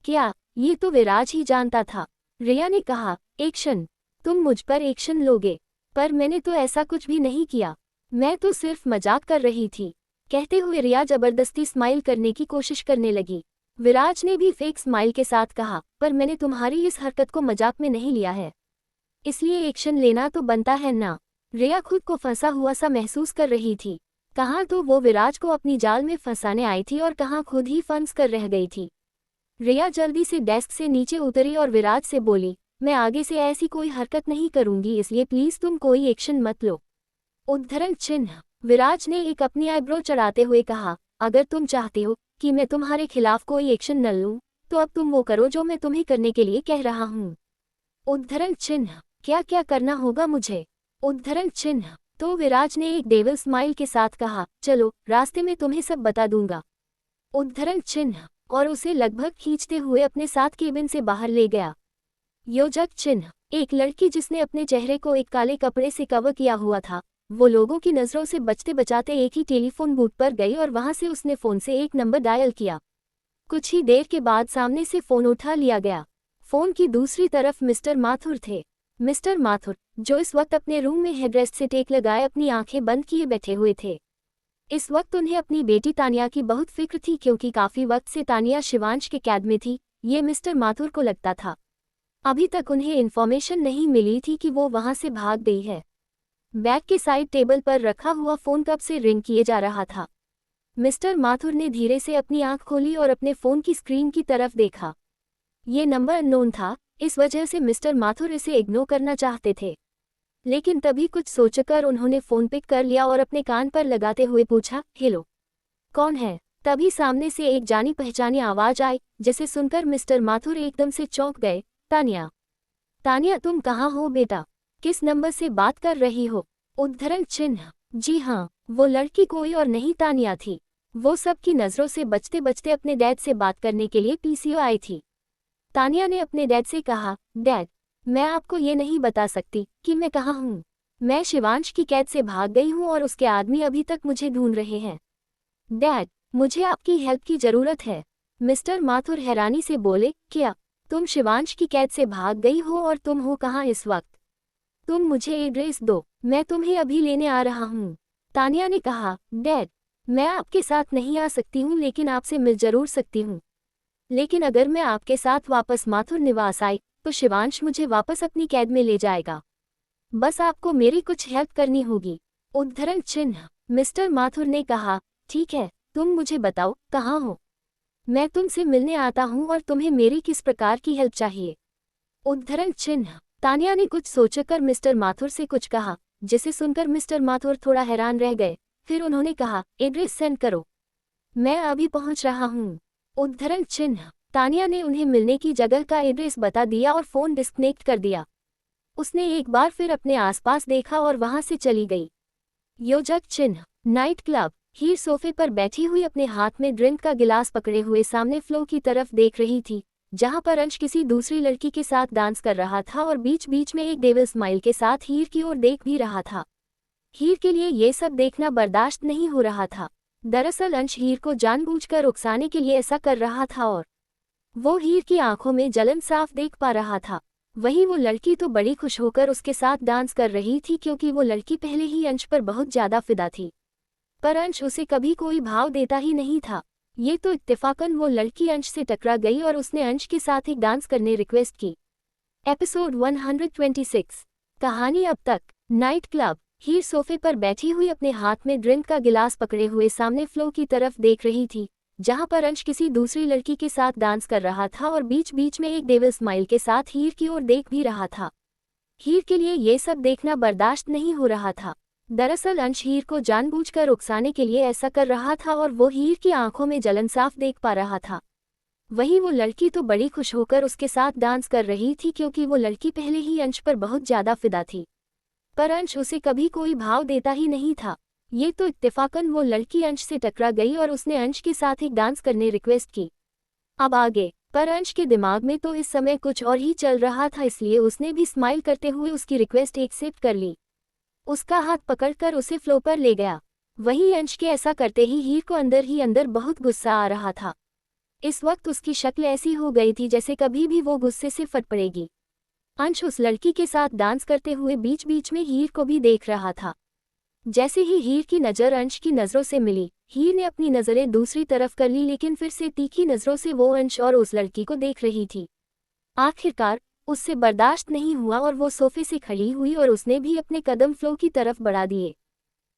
क्या ये तो विराज ही जानता था। रिया ने कहा, एक्शन? तुम मुझ पर एक्शन लोगे? पर मैंने तो ऐसा कुछ भी नहीं किया, मैं तो सिर्फ मजाक कर रही थी। कहते हुए रिया जबरदस्ती स्माइल करने की कोशिश करने लगी। विराज ने भी फेक स्माइल के साथ कहा, पर मैंने तुम्हारी इस हरकत को मजाक में नहीं लिया है, इसलिए एक्शन लेना तो बनता है ना। रिया खुद को फंसा हुआ सा महसूस कर रही थी। कहाँ तो वो विराज को अपनी जाल में फंसाने आई थी और कहाँ खुद ही फंस कर रह गई थी। रिया जल्दी से डेस्क से नीचे उतरी और विराज से बोली, मैं आगे से ऐसी कोई हरकत नहीं करूंगी, इसलिए प्लीज तुम कोई एक्शन मत लो। उद्धरण चिन्ह। विराज ने एक अपनी आईब्रो चढ़ाते हुए कहा, अगर तुम चाहते हो कि मैं तुम्हारे खिलाफ कोई एक्शन न लूं, तो अब तुम वो करो जो मैं तुम्हें करने के लिए कह रहा हूँ। उद्धरण चिन्ह। क्या क्या करना होगा मुझे? उद्धरण चिन्ह। तो विराज ने एक डेविल स्माइल के साथ कहा, चलो रास्ते में तुम्हें सब बता दूंगा। उद्धरण चिन्ह। और उसे लगभग खींचते हुए अपने साथ केबिन से बाहर ले गया। योजक चिन्ह। एक लड़की जिसने अपने चेहरे को एक काले कपड़े से कवर किया हुआ था, वो लोगों की नजरों से बचते बचाते एक ही टेलीफोन बूथ पर गई और वहां से उसने फोन से एक नंबर डायल किया। कुछ ही देर के बाद सामने से फोन उठा लिया गया। फोन की दूसरी तरफ मिस्टर माथुर थे। मिस्टर माथुर, जो इस वक्त अपने रूम में हेडरेस्ट से टेक लगाए अपनी आंखें बंद किए बैठे हुए थे। इस वक्त उन्हें अपनी बेटी तानिया की बहुत फिक्र थी, क्योंकि काफी वक्त से तानिया शिवांश के कैद में थी, ये मिस्टर माथुर को लगता था। अभी तक उन्हें इन्फॉर्मेशन नहीं मिली थी कि वो वहां से भाग गई है। बैग के साइड टेबल पर रखा हुआ फोन कब से रिंग किए जा रहा था। मिस्टर माथुर ने धीरे से अपनी आंख खोली और अपने फोन की स्क्रीन की तरफ देखा। ये नंबर अननोन था, इस वजह से मिस्टर माथुर इसे इग्नोर करना चाहते थे। लेकिन तभी कुछ सोचकर उन्होंने फ़ोन पिक कर लिया और अपने कान पर लगाते हुए पूछा, हेलो, कौन है? तभी सामने से एक जानी पहचानी आवाज़ आई, जिसे सुनकर मिस्टर माथुर एकदम से चौंक गए। तानिया, तानिया तुम कहाँ हो बेटा? किस नंबर से बात कर रही हो? उद्धरण चिन्ह। जी हाँ, वो लड़की कोई और नहीं तानिया थी। वो सबकी नज़रों से बचते बचते अपने डैड से बात करने के लिए पीसीओ आई थी। तानिया ने अपने डैड से कहा, डैड, मैं आपको ये नहीं बता सकती कि मैं कहाँ हूँ। मैं शिवांश की कैद से भाग गई हूँ और उसके आदमी अभी तक मुझे ढूंढ रहे हैं। डैड, मुझे आपकी हेल्प की ज़रूरत है। मिस्टर माथुर हैरानी से बोले, क्या तुम शिवांश की कैद से भाग गई हो और तुम हो कहाँ इस वक्त? तुम मुझे एड्रेस दो, मैं तुम्हें अभी लेने आ रहा हूँ। तानिया ने कहा, डैड, मैं आपके साथ नहीं आ सकती हूँ लेकिन आपसे मिल जरूर सकती हूँ। लेकिन अगर मैं आपके साथ वापस माथुर निवास आई तो शिवांश मुझे वापस अपनी कैद में ले जाएगा। बस आपको मेरी कुछ हेल्प करनी होगी। उद्धरण चिन्ह। मिस्टर माथुर ने कहा, ठीक है, तुम मुझे बताओ कहाँ हो। मैं तुमसे मिलने आता हूँ और तुम्हें मेरी किस प्रकार की हेल्प चाहिए? उद्धरण चिन्ह। तानिया ने कुछ सोचकर मिस्टर माथुर से कुछ कहा, जिसे सुनकर मिस्टर माथुर थोड़ा हैरान रह गए। फिर उन्होंने कहा, एड्रेस सेंड करो, मैं अभी पहुंच रहा हूँ। उद्धरण चिन्ह। तानिया ने उन्हें मिलने की जगह का एड्रेस बता दिया और फ़ोन डिस्कनेक्ट कर दिया। उसने एक बार फिर अपने आसपास देखा और वहां से चली गई। योजक चिन्ह। Night club. हीर सोफे पर बैठी हुई अपने हाथ में ड्रिंक का गिलास पकड़े हुए सामने फ्लो की तरफ देख रही थी, जहां पर अंश किसी दूसरी लड़की के साथ डांस कर रहा था और बीच बीच में एक डेविल स्माइल के साथ हीर की ओर देख भी रहा था। हीर के लिए ये सब देखना बर्दाश्त नहीं हो रहा था। दरअसल अंश हीर को जानबूझकर उकसाने के लिए ऐसा कर रहा था और वो हीर की आंखों में जलन साफ देख पा रहा था। वहीं वो लड़की तो बड़ी खुश होकर उसके साथ डांस कर रही थी क्योंकि वो लड़की पहले ही अंश पर बहुत ज्यादा फिदा थी। पर अंश उसे कभी कोई भाव देता ही नहीं था। ये तो इत्तेफाकन वो लड़की अंश से टकरा गई और उसने अंश के साथ एक डांस करने रिक्वेस्ट की। एपिसोड 126। कहानी अब तक। Night club. हीर सोफे पर बैठी हुई अपने हाथ में ड्रिंक का गिलास पकड़े हुए सामने फ्लो की तरफ देख रही थी, जहां पर अंश किसी दूसरी लड़की के साथ डांस कर रहा था और बीच बीच में एक डेविल स्माइल के साथ हीर की ओर देख भी रहा था। हीर के लिए ये सब देखना बर्दाश्त नहीं हो रहा था। दरअसल अंश हीर को जानबूझकर उकसाने के लिए ऐसा कर रहा था और वो हीर की आंखों में जलन साफ देख पा रहा था। वहीं वो लड़की तो बड़ी खुश होकर उसके साथ डांस कर रही थी क्योंकि वो लड़की पहले ही अंश पर बहुत ज्यादा फिदा थी। पर अंश उसे कभी कोई भाव देता ही नहीं था। ये तो इत्तेफाकन वो लड़की अंश से टकरा गई और उसने अंश के साथ एक डांस करने रिक्वेस्ट की। अब आगे। पर अंश के दिमाग में तो इस समय कुछ और ही चल रहा था, इसलिए उसने भी स्माइल करते हुए उसकी रिक्वेस्ट एक्सेप्ट कर ली। उसका हाथ पकड़कर उसे फ्लो पर ले गया। वहीं अंश के ऐसा करते ही हीर को अंदर ही अंदर बहुत गुस्सा आ रहा था। इस वक्त उसकी शक्ल ऐसी हो गई थी जैसे कभी भी वो गुस्से से फट पड़ेगी। अंश उस लड़की के साथ डांस करते हुए बीच बीच में हीर को भी देख रहा था। जैसे ही हीर की नज़र अंश की नज़रों से मिली, हीर ने अपनी नज़रें दूसरी तरफ कर ली, लेकिन फिर से तीखी नज़रों से वो अंश और उस लड़की को देख रही थी। आखिरकार उससे बर्दाश्त नहीं हुआ और वो सोफे से खड़ी हुई और उसने भी अपने कदम फ्लो की तरफ बढ़ा दिए।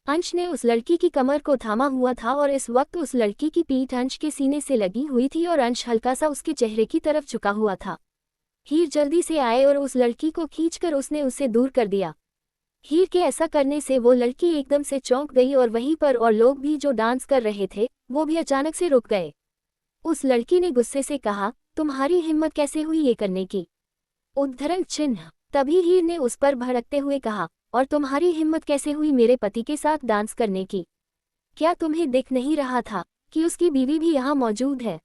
अंश ने उस लड़की की कमर को थामा हुआ था और इस वक्त उस लड़की की पीठ अंश के सीने से लगी हुई थी और अंश हल्का सा उसके चेहरे की तरफ झुका हुआ था। हीर जल्दी से आए और उस लड़की को खींचकर उसने उससे दूर कर दिया। हीर के ऐसा करने से वो लड़की एकदम से चौंक गई और वहीं पर और लोग भी जो डांस कर रहे थे वो भी अचानक से रुक गए। उस लड़की ने गुस्से से कहा, तुम्हारी हिम्मत कैसे हुई ये करने की? उद्धरण चिन्ह। तभी हीर ने उस पर भड़कते हुए कहा, और तुम्हारी हिम्मत कैसे हुई मेरे पति के साथ डांस करने की? क्या तुम्हें दिख नहीं रहा था कि उसकी बीवी भी यहाँ मौजूद है?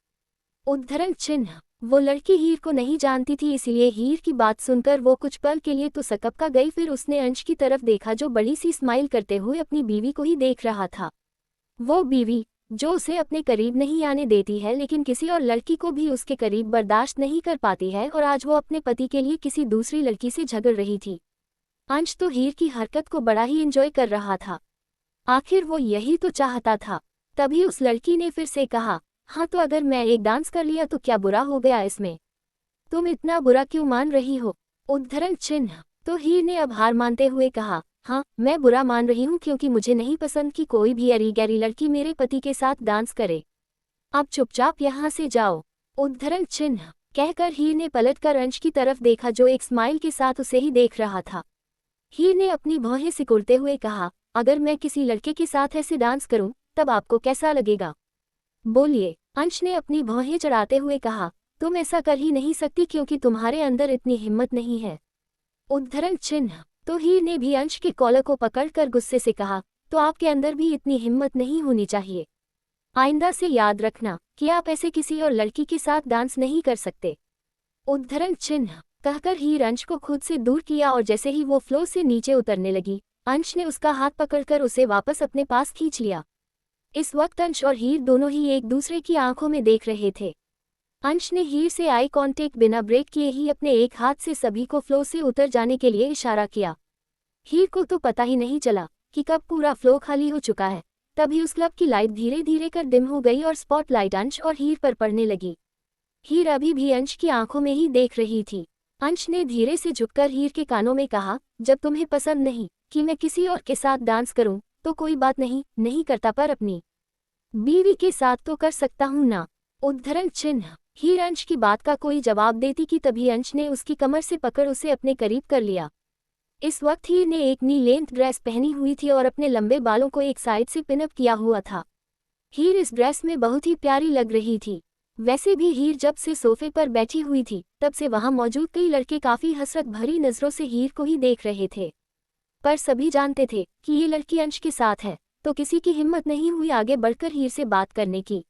उद्धरण चिन्ह। वो लड़की हीर को नहीं जानती थी, इसीलिए हीर की बात सुनकर वो कुछ पल के लिए तो सकपका गई। फिर उसने अंश की तरफ देखा जो बड़ी सी स्माइल करते हुए अपनी बीवी को ही देख रहा था। वो बीवी जो उसे अपने करीब नहीं आने देती है लेकिन किसी और लड़की को भी उसके करीब बर्दाश्त नहीं कर पाती है, और आज वो अपने पति के लिए किसी दूसरी लड़की से झगड़ रही थी। अंश तो हीर की हरकत को बड़ा ही एंजॉय कर रहा था। आखिर वो यही तो चाहता था। तभी उस लड़की ने फिर से कहा, हाँ तो अगर मैं एक डांस कर लिया तो क्या बुरा हो गया इसमें? तुम इतना बुरा क्यों मान रही हो? उद्धरण चिन्ह। तो हीर ने अब हार मानते हुए कहा, हाँ मैं बुरा मान रही हूँ क्योंकि मुझे नहीं पसंद कि कोई भी अरी गैरी लड़की मेरे पति के साथ डांस करे। अब चुपचाप यहाँ से जाओ। उद्धरण चिन्ह। कहकर हीर ने पलटकर अंश की तरफ देखा जो एक स्माइल के साथ उसे ही देख रहा था। हीर ने अपनी भौहें सिकुड़ते हुए कहा, अगर मैं किसी लड़के के साथ ऐसे डांस करूं, तब आपको कैसा लगेगा? बोलिए। अंश ने अपनी भौहें चढ़ाते हुए कहा, तुम ऐसा कर ही नहीं सकती क्योंकि तुम्हारे अंदर इतनी हिम्मत नहीं है। उद्धरण चिन्ह। तो हीर ने भी अंश के कॉलर को पकड़कर गुस्से से कहा, तो आपके अंदर भी इतनी हिम्मत नहीं होनी चाहिए। आइंदा से याद रखना कि आप ऐसे किसी और लड़की के साथ डांस नहीं कर सकते। उद्धरण चिन्ह। कहकर हीर अंश को खुद से दूर किया और जैसे ही वो फ्लो से नीचे उतरने लगी, अंश ने उसका हाथ पकड़कर उसे वापस अपने पास खींच लिया। इस वक्त अंश और हीर दोनों ही एक दूसरे की आंखों में देख रहे थे। अंश ने हीर से आई कांटेक्ट बिना ब्रेक किए ही अपने एक हाथ से सभी को फ्लो से उतर जाने के लिए इशारा किया। हीर को तो पता ही नहीं चला कि कब पूरा फ्लो खाली हो चुका है। तभी उस क्लब की लाइट धीरे धीरे कर डिम हो गई और स्पॉटलाइट अंश और हीर पर पड़ने लगी। हीर अभी भी अंश की आंखों में ही देख रही थी। अंश ने धीरे से झुककर हीर के कानों में कहा, जब तुम्हें पसंद नहीं कि मैं किसी और के साथ डांस करूं, तो कोई बात नहीं करता, पर अपनी बीवी के साथ तो कर सकता हूं ना। उद्धरण चिन्ह। हीर अंश की बात का कोई जवाब देती कि तभी अंश ने उसकी कमर से पकड़ उसे अपने करीब कर लिया। इस वक्त हीर ने एक नी लेंथ ड्रेस पहनी हुई थी और अपने लंबे बालों को एक साइड से पिनअप किया हुआ था। हीर इस ड्रेस में बहुत ही प्यारी लग रही थी। वैसे भी हीर जब से सोफे पर बैठी हुई थी, तब से वहां मौजूद कई लड़के काफी हसरत भरी नजरों से हीर को ही देख रहे थे। पर सभी जानते थे कि ये लड़की अंश के साथ है, तो किसी की हिम्मत नहीं हुई आगे बढ़कर हीर से बात करने की।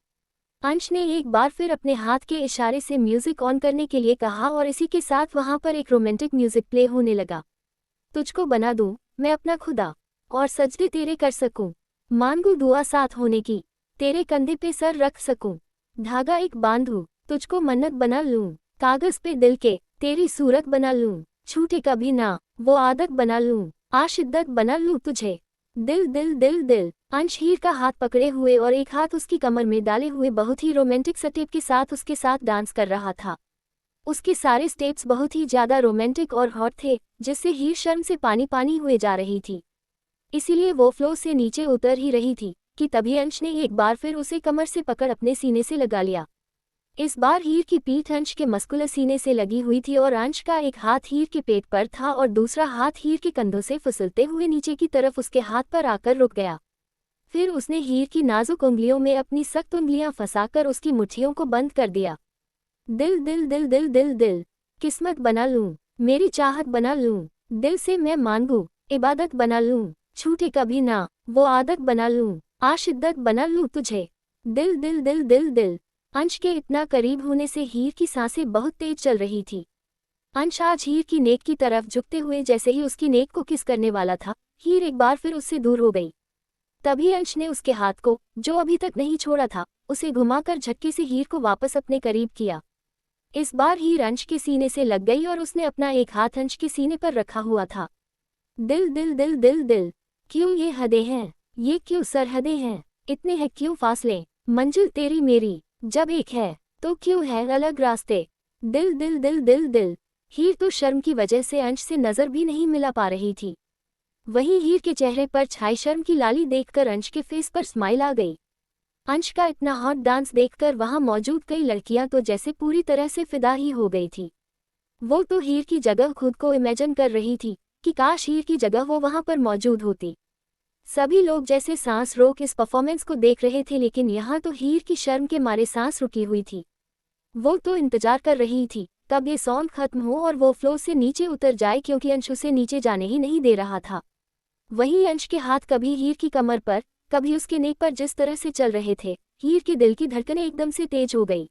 अंश ने एक बार फिर अपने हाथ के इशारे से म्यूजिक ऑन करने के लिए कहा और इसी के साथ वहां पर एक रोमांटिक म्यूजिक प्ले होने लगा। तुझको बना दूं मैं अपना खुदा, और सजदे तेरे कर सकूं, मांगू दुआ साथ होने की, तेरे कंधे पे सर रख सकूं, धागा एक बांधूं, तुझको मन्नत बना लूं, कागज पे दिल के तेरी सूरत बना लूं, छूटे कभी ना वो आदत बना लूं, आशिद्दत बना लूं तुझे, दिल दिल दिल दिल। अंश हीर का हाथ पकड़े हुए और एक हाथ उसकी कमर में डाले हुए बहुत ही रोमांटिक स्टेप के साथ उसके साथ डांस कर रहा था। उसके सारे स्टेप्स बहुत ही ज्यादा रोमांटिक और हॉट थे, जिससे हीर शर्म से पानी पानी हुए जा रही थी। इसीलिए वो फ्लो से नीचे उतर ही रही थी कि तभी अंश ने एक बार फिर उसे कमर से पकड़ अपने सीने से लगा लिया। इस बार हीर की पीठ अंश के मस्कुलर सीने से लगी हुई थी और अंश का एक हाथ हीर के पेट पर था और दूसरा हाथ हीर के कंधों से फिसलते हुए नीचे की तरफ उसके हाथ पर आकर रुक गया। फिर उसने हीर की नाजुक उंगलियों में अपनी सख्त उंगलियां फंसाकर उसकी मुट्ठियों को बंद कर दिया। दिल दिल दिल दिल दिल दिल, किस्मत बना लूं, मेरी चाहत बना लूं, दिल से मैं मांगू, इबादत बना लूं, छूटे कभी ना वो आदत बना लूं, आशिद्दत बना लूं तुझे, दिल दिल दिल दिल दिल। अंश के इतना करीब होने से हीर की सांसें बहुत तेज चल रही थी। अंश आज हीर की नेक की तरफ झुकते हुए जैसे ही उसकी नेक को किस करने वाला था, हीर एक बार फिर उससे दूर हो गई। तभी अंश ने उसके हाथ को, जो अभी तक नहीं छोड़ा था, उसे घुमाकर झटके से हीर को वापस अपने करीब किया। इस बार हीर अंश के सीने से लग गई और उसने अपना एक हाथ अंश के सीने पर रखा हुआ था। दिल दिल दिल दिल दिल, क्यों ये हदें हैं, ये क्यों सरहदें हैं, इतने हैं क्यों फासले, मंजिल तेरी मेरी जब एक है तो क्यों है अलग रास्ते, दिल दिल दिल दिल दिल। हीर तो शर्म की वजह से अंश से नजर भी नहीं मिला पा रही थी। वहीं हीर के चेहरे पर छाई शर्म की लाली देखकर अंश के फेस पर स्माइल आ गई। अंश का इतना हॉट डांस देखकर वहां मौजूद कई लड़कियां तो जैसे पूरी तरह से फिदा ही हो गई थी। वो तो हीर की जगह खुद को इमेजिन कर रही थी कि काश हीर की जगह वो वहां पर मौजूद होती। सभी लोग जैसे सांस रोक इस परफॉर्मेंस को देख रहे थे, लेकिन यहाँ तो हीर की शर्म के मारे सांस रुकी हुई थी। वो तो इंतजार कर रही थी कब ये सॉन्ग खत्म हो और वो फ्लो से नीचे उतर जाए, क्योंकि अंश उसे नीचे जाने ही नहीं दे रहा था। वहीं अंश के हाथ कभी हीर की कमर पर, कभी उसके नेक पर जिस तरह से चल रहे थे, हीर के दिल की धड़कनें एकदम से तेज हो गई।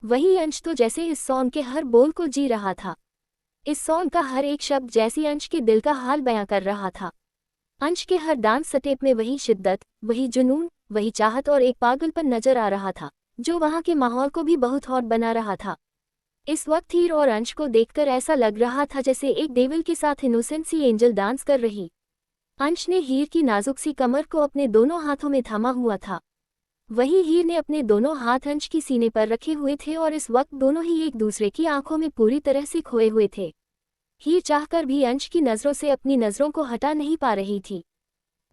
वहीं अंश तो जैसे इस सॉन्ग के हर बोल को जी रहा था। इस सॉन्ग का हर एक शब्द जैसे अंश के दिल का हाल बयां कर रहा था। अंश के हर डांस स्टेप में वही शिद्दत, वही जुनून, वही चाहत और एक पागलपन नजर आ रहा था, जो वहां के माहौल को भी बहुत हॉट बना रहा था। इस वक्त हीर और अंश को देखकर ऐसा लग रहा था जैसे एक डेविल के साथ इनोसेंट सी एंजल डांस कर रही। अंश ने हीर की नाजुक सी कमर को अपने दोनों हाथों में थामा हुआ था। वहीं हीर ने अपने दोनों हाथ अंश की सीने पर रखे हुए थे और इस वक्त दोनों ही एक दूसरे की आंखों में पूरी तरह से खोए हुए थे। हीर चाहकर भी अंश की नजरों से अपनी नजरों को हटा नहीं पा रही थी।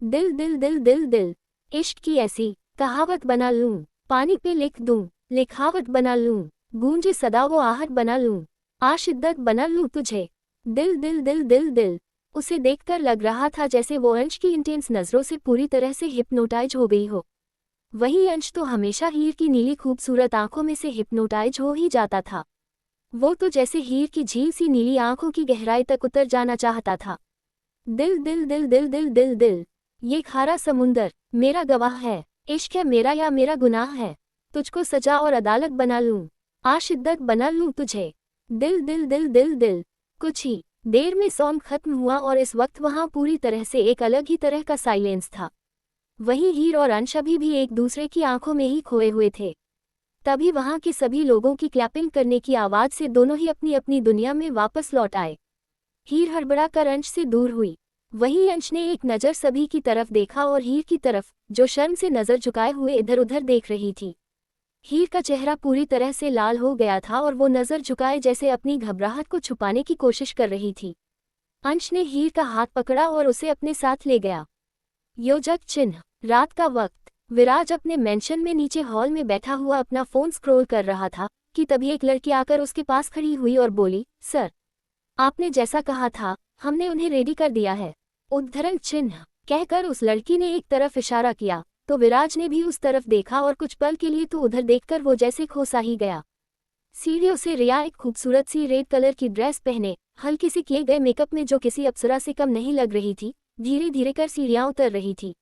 दिल दिल दिल दिल दिल, इश्क की ऐसी कहावत बना लूं, पानी पे लिख दूं, लिखावट बना लूं, गूंजे सदा वो आहट बना लूं, आ शिद्दत बना लूं तुझे, दिल दिल दिल दिल दिल। उसे देखकर लग रहा था जैसे वो अंश की इंटेंस नजरों से पूरी तरह से हिप्नोटाइज हो गई हो। वही अंश तो हमेशा हीर की नीली खूबसूरत आंखों में से हिप्नोटाइज हो ही जाता था। वो तो जैसे हीर की झील सी नीली आंखों की गहराई तक उतर जाना चाहता था। दिल दिल दिल दिल दिल दिल दिल, ये खारा समुंदर मेरा गवाह है, इश्क है मेरा या मेरा गुनाह है, तुझको सजा और अदालत बना लूं, आ शिद्दत बना लूं तुझे, दिल दिल दिल दिल दिल। कुछ ही देर में सॉन्ग खत्म हुआ और इस वक्त वहां पूरी तरह से एक अलग ही तरह का साइलेंस था। वहीं हीर और अंश अभी भी एक दूसरे की आंखों में ही खोए हुए थे। तभी वहां के सभी लोगों की क्लैपिंग करने की आवाज से दोनों ही अपनी अपनी दुनिया में वापस लौट आए। हीर हड़बड़ा कर अंश से दूर हुई। वहीं अंश ने एक नज़र सभी की तरफ देखा और हीर की तरफ, जो शर्म से नज़र झुकाए हुए इधर उधर देख रही थी। हीर का चेहरा पूरी तरह से लाल हो गया था और वो नज़र झुकाए जैसे अपनी घबराहट को छुपाने की कोशिश कर रही थी। अंश ने हीर का हाथ पकड़ा और उसे अपने साथ ले गया। योजक चिन्ह। रात का वक्त। विराज अपने मेंशन में नीचे हॉल में बैठा हुआ अपना फोन स्क्रॉल कर रहा था कि तभी एक लड़की आकर उसके पास खड़ी हुई और बोली, सर, आपने जैसा कहा था हमने उन्हें रेडी कर दिया है। उद्धरण चिन्ह कहकर उस लड़की ने एक तरफ इशारा किया तो विराज ने भी उस तरफ देखा और कुछ पल के लिए तो उधर देखकर वो जैसे खोसा ही गया। सीढ़ियों से रिया एक खूबसूरत सी रेड कलर की ड्रेस पहने, हल्की सी किए गए मेकअप में जो किसी अप्सरा से कम नहीं लग रही थी, धीरे धीरे कर सीढ़ियां उतर रही थी।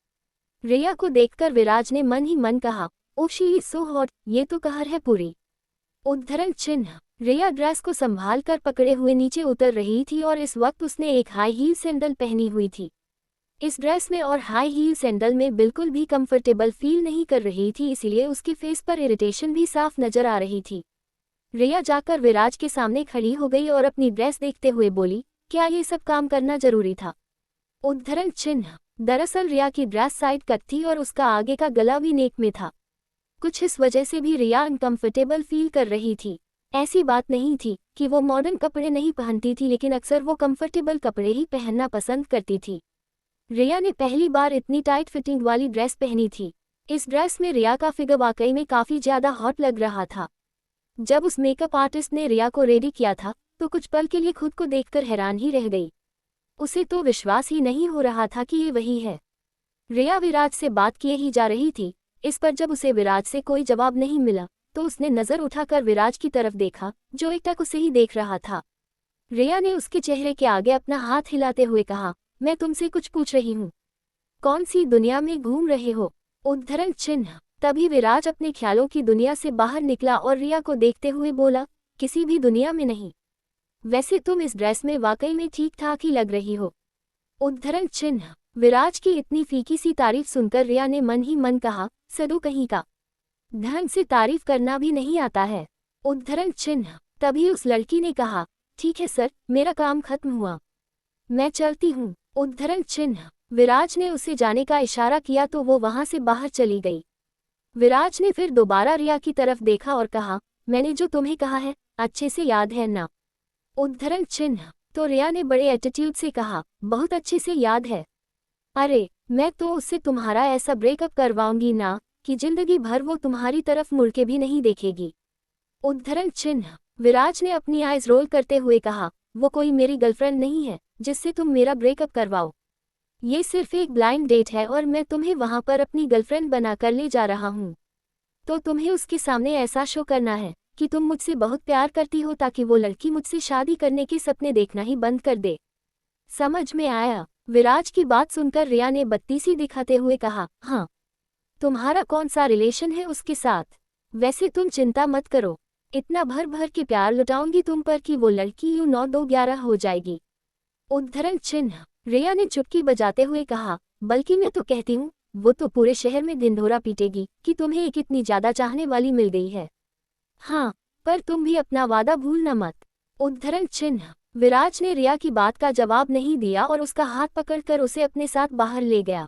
रिया को देखकर विराज ने मन ही मन कहा, ओह शी इज सो हॉट, ये तो कहर है पूरी। उद्धरण चिन्ह रिया ड्रेस को संभाल कर पकड़े हुए नीचे उतर रही थी और इस वक्त उसने एक हाई हील सैंडल पहनी हुई थी। इस ड्रेस में और हाई हील सैंडल में बिल्कुल भी कंफर्टेबल फील नहीं कर रही थी, इसीलिए उसके फेस पर इरिटेशन भी साफ नजर आ रही थी। रिया जाकर विराज के सामने खड़ी हो गई और अपनी ड्रेस देखते हुए बोली, क्या ये सब काम करना जरूरी था? उद्धरण चिन्ह दरअसल रिया की ड्रेस साइड कट थी और उसका आगे का गला भी नेक में था। कुछ इस वजह से भी रिया अनकंफर्टेबल फील कर रही थी। ऐसी बात नहीं थी कि वो मॉडर्न कपड़े नहीं पहनती थी, लेकिन अक्सर वो कंफर्टेबल कपड़े ही पहनना पसंद करती थी। रिया ने पहली बार इतनी टाइट फिटिंग वाली ड्रेस पहनी थी। इस ड्रेस में रिया का फिगर वाकई में काफ़ी ज़्यादा हॉट लग रहा था। जब उस मेकअप आर्टिस्ट ने रिया को रेडी किया था तो कुछ पल के लिए खुद को देखकर हैरान ही रह गई। उसे तो विश्वास ही नहीं हो रहा था कि ये वही है। रिया विराज से बात किए ही जा रही थी। इस पर जब उसे विराज से कोई जवाब नहीं मिला तो उसने नज़र उठाकर विराज की तरफ देखा, जो एकटक उसे ही देख रहा था। रिया ने उसके चेहरे के आगे अपना हाथ हिलाते हुए कहा, मैं तुमसे कुछ पूछ रही हूँ, कौन सी दुनिया में घूम रहे हो? उद्धरण चिन्ह तभी विराज अपने ख्यालों की दुनिया से बाहर निकला और रिया को देखते हुए बोला, किसी भी दुनिया में नहीं। वैसे तुम इस ड्रेस में वाकई में ठीक ठाक ही लग रही हो। उद्धरण चिन्ह विराज की इतनी फीकी सी तारीफ सुनकर रिया ने मन ही मन कहा, सदू कहीं का, ढंग से तारीफ करना भी नहीं आता है। उद्धरण चिन्ह तभी उस लड़की ने कहा, ठीक है सर, मेरा काम खत्म हुआ, मैं चलती हूँ। उद्धरण चिन्ह विराज ने उसे जाने का इशारा किया तो वो वहां से बाहर चली गई। विराज ने फिर दोबारा रिया की तरफ देखा और कहा, मैंने जो तुम्हें कहा है अच्छे से याद है ना? उद्धरण चिन्ह तो रिया ने बड़े एटीट्यूड से कहा, बहुत अच्छे से याद है। अरे मैं तो उससे तुम्हारा ऐसा ब्रेकअप करवाऊंगी ना कि जिंदगी भर वो तुम्हारी तरफ मुड़ के भी नहीं देखेगी। उद्धरण चिन्ह विराज ने अपनी आइज रोल करते हुए कहा, वो कोई मेरी गर्लफ्रेंड नहीं है जिससे तुम मेरा ब्रेकअप करवाओ। ये सिर्फ एक ब्लाइंड डेट है और मैं तुम्हें वहां पर अपनी गर्लफ्रेंड बनाकर ले जा रहा हूँ। तो तुम्हें उसके सामने ऐसा शो करना है कि तुम मुझसे बहुत प्यार करती हो ताकि वो लड़की मुझसे शादी करने के सपने देखना ही बंद कर दे। समझ में आया? विराज की बात सुनकर रिया ने बत्तीसी दिखाते हुए कहा, हाँ। तुम्हारा कौन सा रिलेशन है उसके साथ? वैसे तुम चिंता मत करो, इतना भर भर के प्यार लुटाऊंगी तुम पर कि वो लड़की यूं 9-2-11 हो जाएगी। उद्धरण चिन्ह रिया ने चुटकी बजाते हुए कहा, बल्कि मैं तो कहती हूँ वो तो पूरे शहर में ढिंढोरा पीटेगी कि तुम्हें एक इतनी ज्यादा चाहने वाली मिल गई है। हाँ, पर तुम भी अपना वादा भूलना मत। उद्धरण चिन्ह विराज ने रिया की बात का जवाब नहीं दिया और उसका हाथ पकड़कर उसे अपने साथ बाहर ले गया।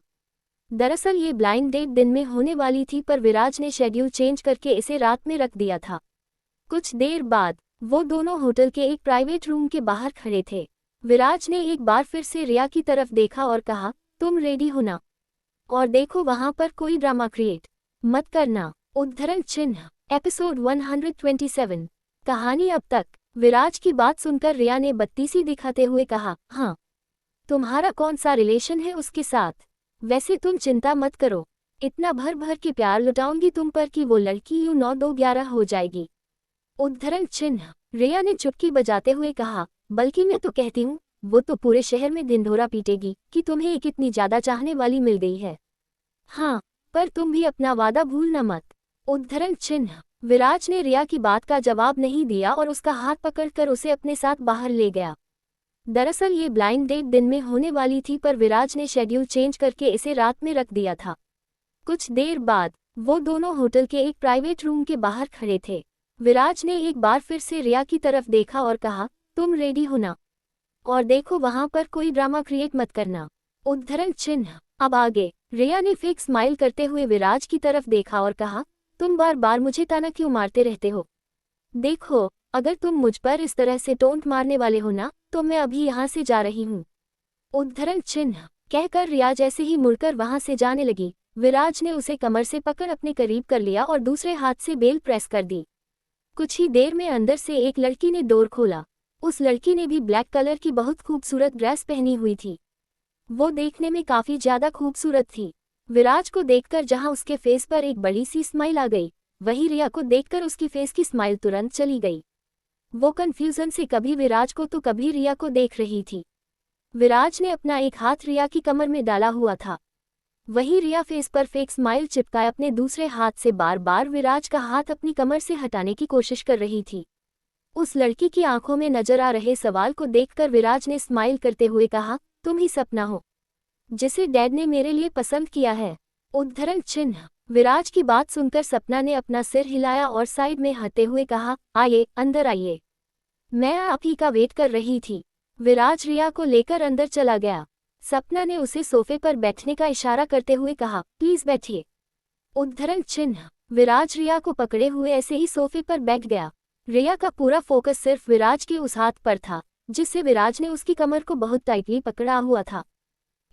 दरअसल ये ब्लाइंड डेट दिन में होने वाली थी, पर विराज ने शेड्यूल चेंज करके इसे रात में रख दिया था। कुछ देर बाद वो दोनों होटल के एक प्राइवेट रूम के बाहर खड़े थे। विराज ने एक बार फिर से रिया की तरफ देखा और कहा, तुम रेडी हो ना? और देखो वहां पर कोई ड्रामा क्रिएट मत करना। उद्धरण चिन्ह एपिसोड 127। कहानी अब तक। विराज की बात सुनकर रिया ने बत्तीसी दिखाते हुए कहा, हाँ, तुम्हारा कौन सा रिलेशन है उसके साथ? वैसे तुम चिंता मत करो, इतना भर भर के प्यार लुटाऊंगी तुम पर कि वो लड़की यूं 9-2-11 हो जाएगी। उद्धरण चिन्ह। रिया ने चुटकी बजाते हुए कहा, बल्कि मैं तो कहती हूँ वो तो पूरे शहर में ढिंढोरा पीटेगी कि तुम्हें एक इतनी ज्यादा चाहने वाली मिल गई है। हाँ, पर तुम भी अपना वादा भूलना मत। उद्धरण चिन्ह। विराज ने रिया की बात का जवाब नहीं दिया और उसका हाथ पकड़कर उसे अपने साथ बाहर ले गया। दरअसल ये ब्लाइंड डेट दिन में होने वाली थी, पर विराज ने शेड्यूल चेंज करके इसे रात में रख दिया था। कुछ देर बाद वो दोनों होटल के एक प्राइवेट रूम के बाहर खड़े थे। विराज ने एक बार फिर से रिया की तरफ देखा और कहा, तुम रेडी हो ना? और देखो वहां पर कोई ड्रामा क्रिएट मत करना। उद्धरण चिन्ह। अब आगे। रिया ने फेक स्माइल करते हुए विराज की तरफ देखा और कहा, तुम बार बार मुझे ताना क्यों मारते रहते हो? देखो, अगर तुम मुझ पर इस तरह से टोंट मारने वाले हो ना, तो मैं अभी यहाँ से जा रही हूँ। उद्धरण चिन्ह। कहकर रिया जैसे ही मुड़कर वहां से जाने लगी, विराज ने उसे कमर से पकड़ अपने करीब कर लिया और दूसरे हाथ से बेल प्रेस कर दी। कुछ ही देर में अंदर से एक लड़की ने डोर खोला। उस लड़की ने भी ब्लैक कलर की बहुत खूबसूरत ड्रेस पहनी हुई थी। वो देखने में काफी ज्यादा खूबसूरत थी। विराज को देखकर जहां उसके फेस पर एक बड़ी सी स्माइल आ गई, वहीं रिया को देखकर उसकी फेस की स्माइल तुरंत चली गई। वो कंफ्यूजन से कभी विराज को तो कभी रिया को देख रही थी। विराज ने अपना एक हाथ रिया की कमर में डाला हुआ था, वहीं रिया फेस पर फेक स्माइल चिपकाए अपने दूसरे हाथ से बार बार विराज का हाथ अपनी कमर से हटाने की कोशिश कर रही थी। उस लड़की की आंखों में नजर आ रहे सवाल को देखकर विराज ने स्माइल करते हुए कहा, तुम ही सपना हो जिसे डैड ने मेरे लिए पसंद किया है। उद्धरण चिन्ह। विराज की बात सुनकर सपना ने अपना सिर हिलाया और साइड में हटते हुए कहा, आइए, अंदर आइए, मैं आप ही का वेट कर रही थी। विराज रिया को लेकर अंदर चला गया। सपना ने उसे सोफे पर बैठने का इशारा करते हुए कहा, प्लीज बैठिए। उद्धरण चिन्ह। विराज रिया को पकड़े हुए ऐसे ही सोफे पर बैठ गया। रिया का पूरा फोकस सिर्फ विराज के उस हाथ पर था, जिससे विराज ने उसकी कमर को बहुत टाइटली पकड़ा हुआ था।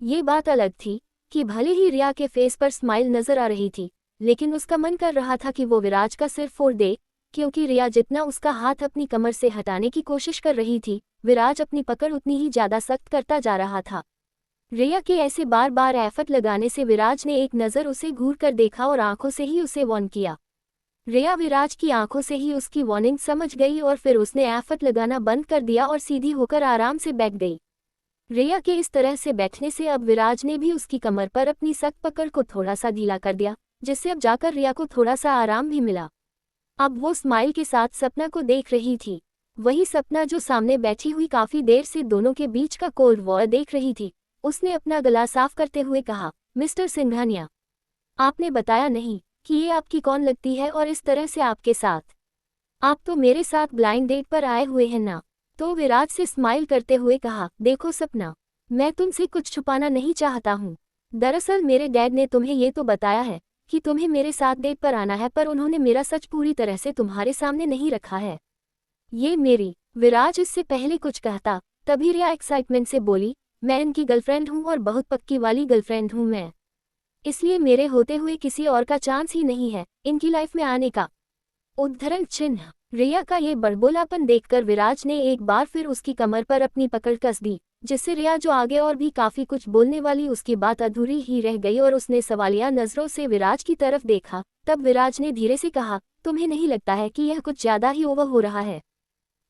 ये बात अलग थी कि भले ही रिया के फेस पर स्माइल नजर आ रही थी, लेकिन उसका मन कर रहा था कि वो विराज का सिर फोड़ दे, क्योंकि रिया जितना उसका हाथ अपनी कमर से हटाने की कोशिश कर रही थी, विराज अपनी पकड़ उतनी ही ज्यादा सख्त करता जा रहा था। रिया के ऐसे बार बार एफर्ट लगाने से विराज ने एक नज़र उसे घूर कर देखा और आंखों से ही उसे वार्न किया। रिया विराज की आंखों से ही उसकी वार्निंग समझ गई और फिर उसने एफर्ट लगाना बंद कर दिया और सीधी होकर आराम से बैठ गई। रिया के इस तरह से बैठने से अब विराज ने भी उसकी कमर पर अपनी सख्त पकड़ को थोड़ा सा ढीला कर दिया, जिससे अब जाकर रिया को थोड़ा सा आराम भी मिला। अब वो स्माइल के साथ सपना को देख रही थी। वही सपना जो सामने बैठी हुई काफी देर से दोनों के बीच का कोल्ड वॉर देख रही थी। उसने अपना गला साफ करते हुए कहा, मिस्टर सिंघानिया, आपने बताया नहीं कि ये आपकी कौन लगती है और इस तरह से आपके साथ। आप तो मेरे साथ ब्लाइंड डेट पर आए हुए हैं ना? तो विराज से स्माइल करते हुए कहा, देखो सपना, मैं तुमसे कुछ छुपाना नहीं चाहता हूँ। दरअसल मेरे डैड ने तुम्हें ये तो बताया है कि तुम्हें मेरे साथ डेट पर आना है, पर उन्होंने मेरा सच पूरी तरह से तुम्हारे सामने नहीं रखा है। ये मेरी। विराज इससे पहले कुछ कहता, तभी रिया एक्साइटमेंट से बोली, मैं इनकी गर्लफ्रेंड हूँ और बहुत पक्की वाली गर्लफ्रेंड हूँ मैं, इसलिए मेरे होते हुए किसी और का चांस ही नहीं है इनकी लाइफ में आने का। उद्धरण चिन्ह। रिया का ये बड़बोलापन देखकर विराज ने एक बार फिर उसकी कमर पर अपनी पकड़ कस दी, जिससे रिया जो आगे और भी काफी कुछ बोलने वाली उसकी बात अधूरी ही रह गई और उसने सवालिया नजरों से विराज की तरफ देखा। तब विराज ने धीरे से कहा, तुम्हें नहीं लगता है कि यह कुछ ज्यादा ही ओवर हो रहा है?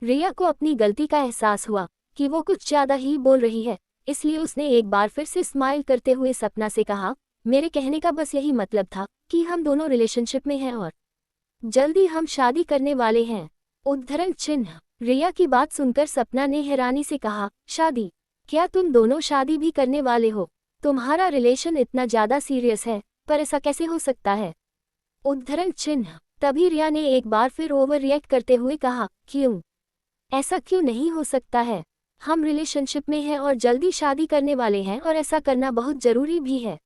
रिया को अपनी गलती का एहसास हुआ कि वो कुछ ज्यादा ही बोल रही है, इसलिए उसने एक बार फिर से स्माइल करते हुए सपना से कहा, मेरे कहने का बस यही मतलब था कि हम दोनों रिलेशनशिप में हैं और जल्दी हम शादी करने वाले हैं। उद्धरण चिन्ह। रिया की बात सुनकर सपना ने हैरानी से कहा, शादी? क्या तुम दोनों शादी भी करने वाले हो? तुम्हारा रिलेशन इतना ज्यादा सीरियस है, पर ऐसा कैसे हो सकता है? उद्धरण चिन्ह। तभी रिया ने एक बार फिर ओवर रिएक्ट करते हुए कहा, क्यों? ऐसा क्यों नहीं हो सकता है? हम रिलेशनशिप में हैं और जल्दी शादी करने वाले हैं और ऐसा करना बहुत जरूरी भी है।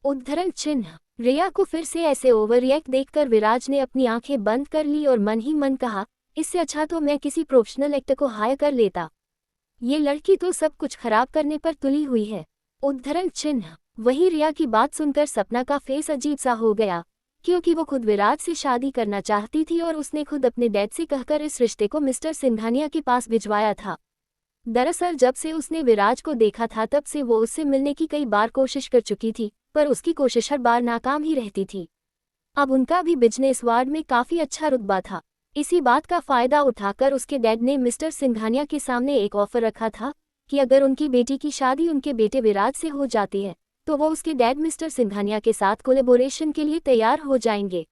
उद्धरण चिन्ह। रिया को फिर से ऐसे ओवर रिएक्ट देखकर विराज ने अपनी आंखें बंद कर ली और मन ही मन कहा, इससे अच्छा तो मैं किसी प्रोफेशनल एक्टर को हायर कर लेता। ये लड़की तो सब कुछ खराब करने पर तुली हुई है। उद्धरण चिन्ह। वही रिया की बात सुनकर सपना का फेस अजीब सा हो गया, क्योंकि वो खुद विराज से शादी करना चाहती थी और उसने खुद अपने डैड से कहकर इस रिश्ते को मिस्टर सिंघानिया के पास भिजवाया था। दरअसल जब से उसने विराज को देखा था तब से वो उससे मिलने की कई बार कोशिश कर चुकी थी, पर उसकी कोशिश हर बार नाकाम ही रहती थी। अब उनका भी बिजनेस वार्ड में काफ़ी अच्छा रुतबा था। इसी बात का फ़ायदा उठाकर उसके डैड ने मिस्टर सिंघानिया के सामने एक ऑफ़र रखा था कि अगर उनकी बेटी की शादी उनके बेटे विराज से हो जाती है तो वो उसके डैड मिस्टर सिंघानिया के साथ कोलैबोरेशन के लिए तैयार हो जाएंगे।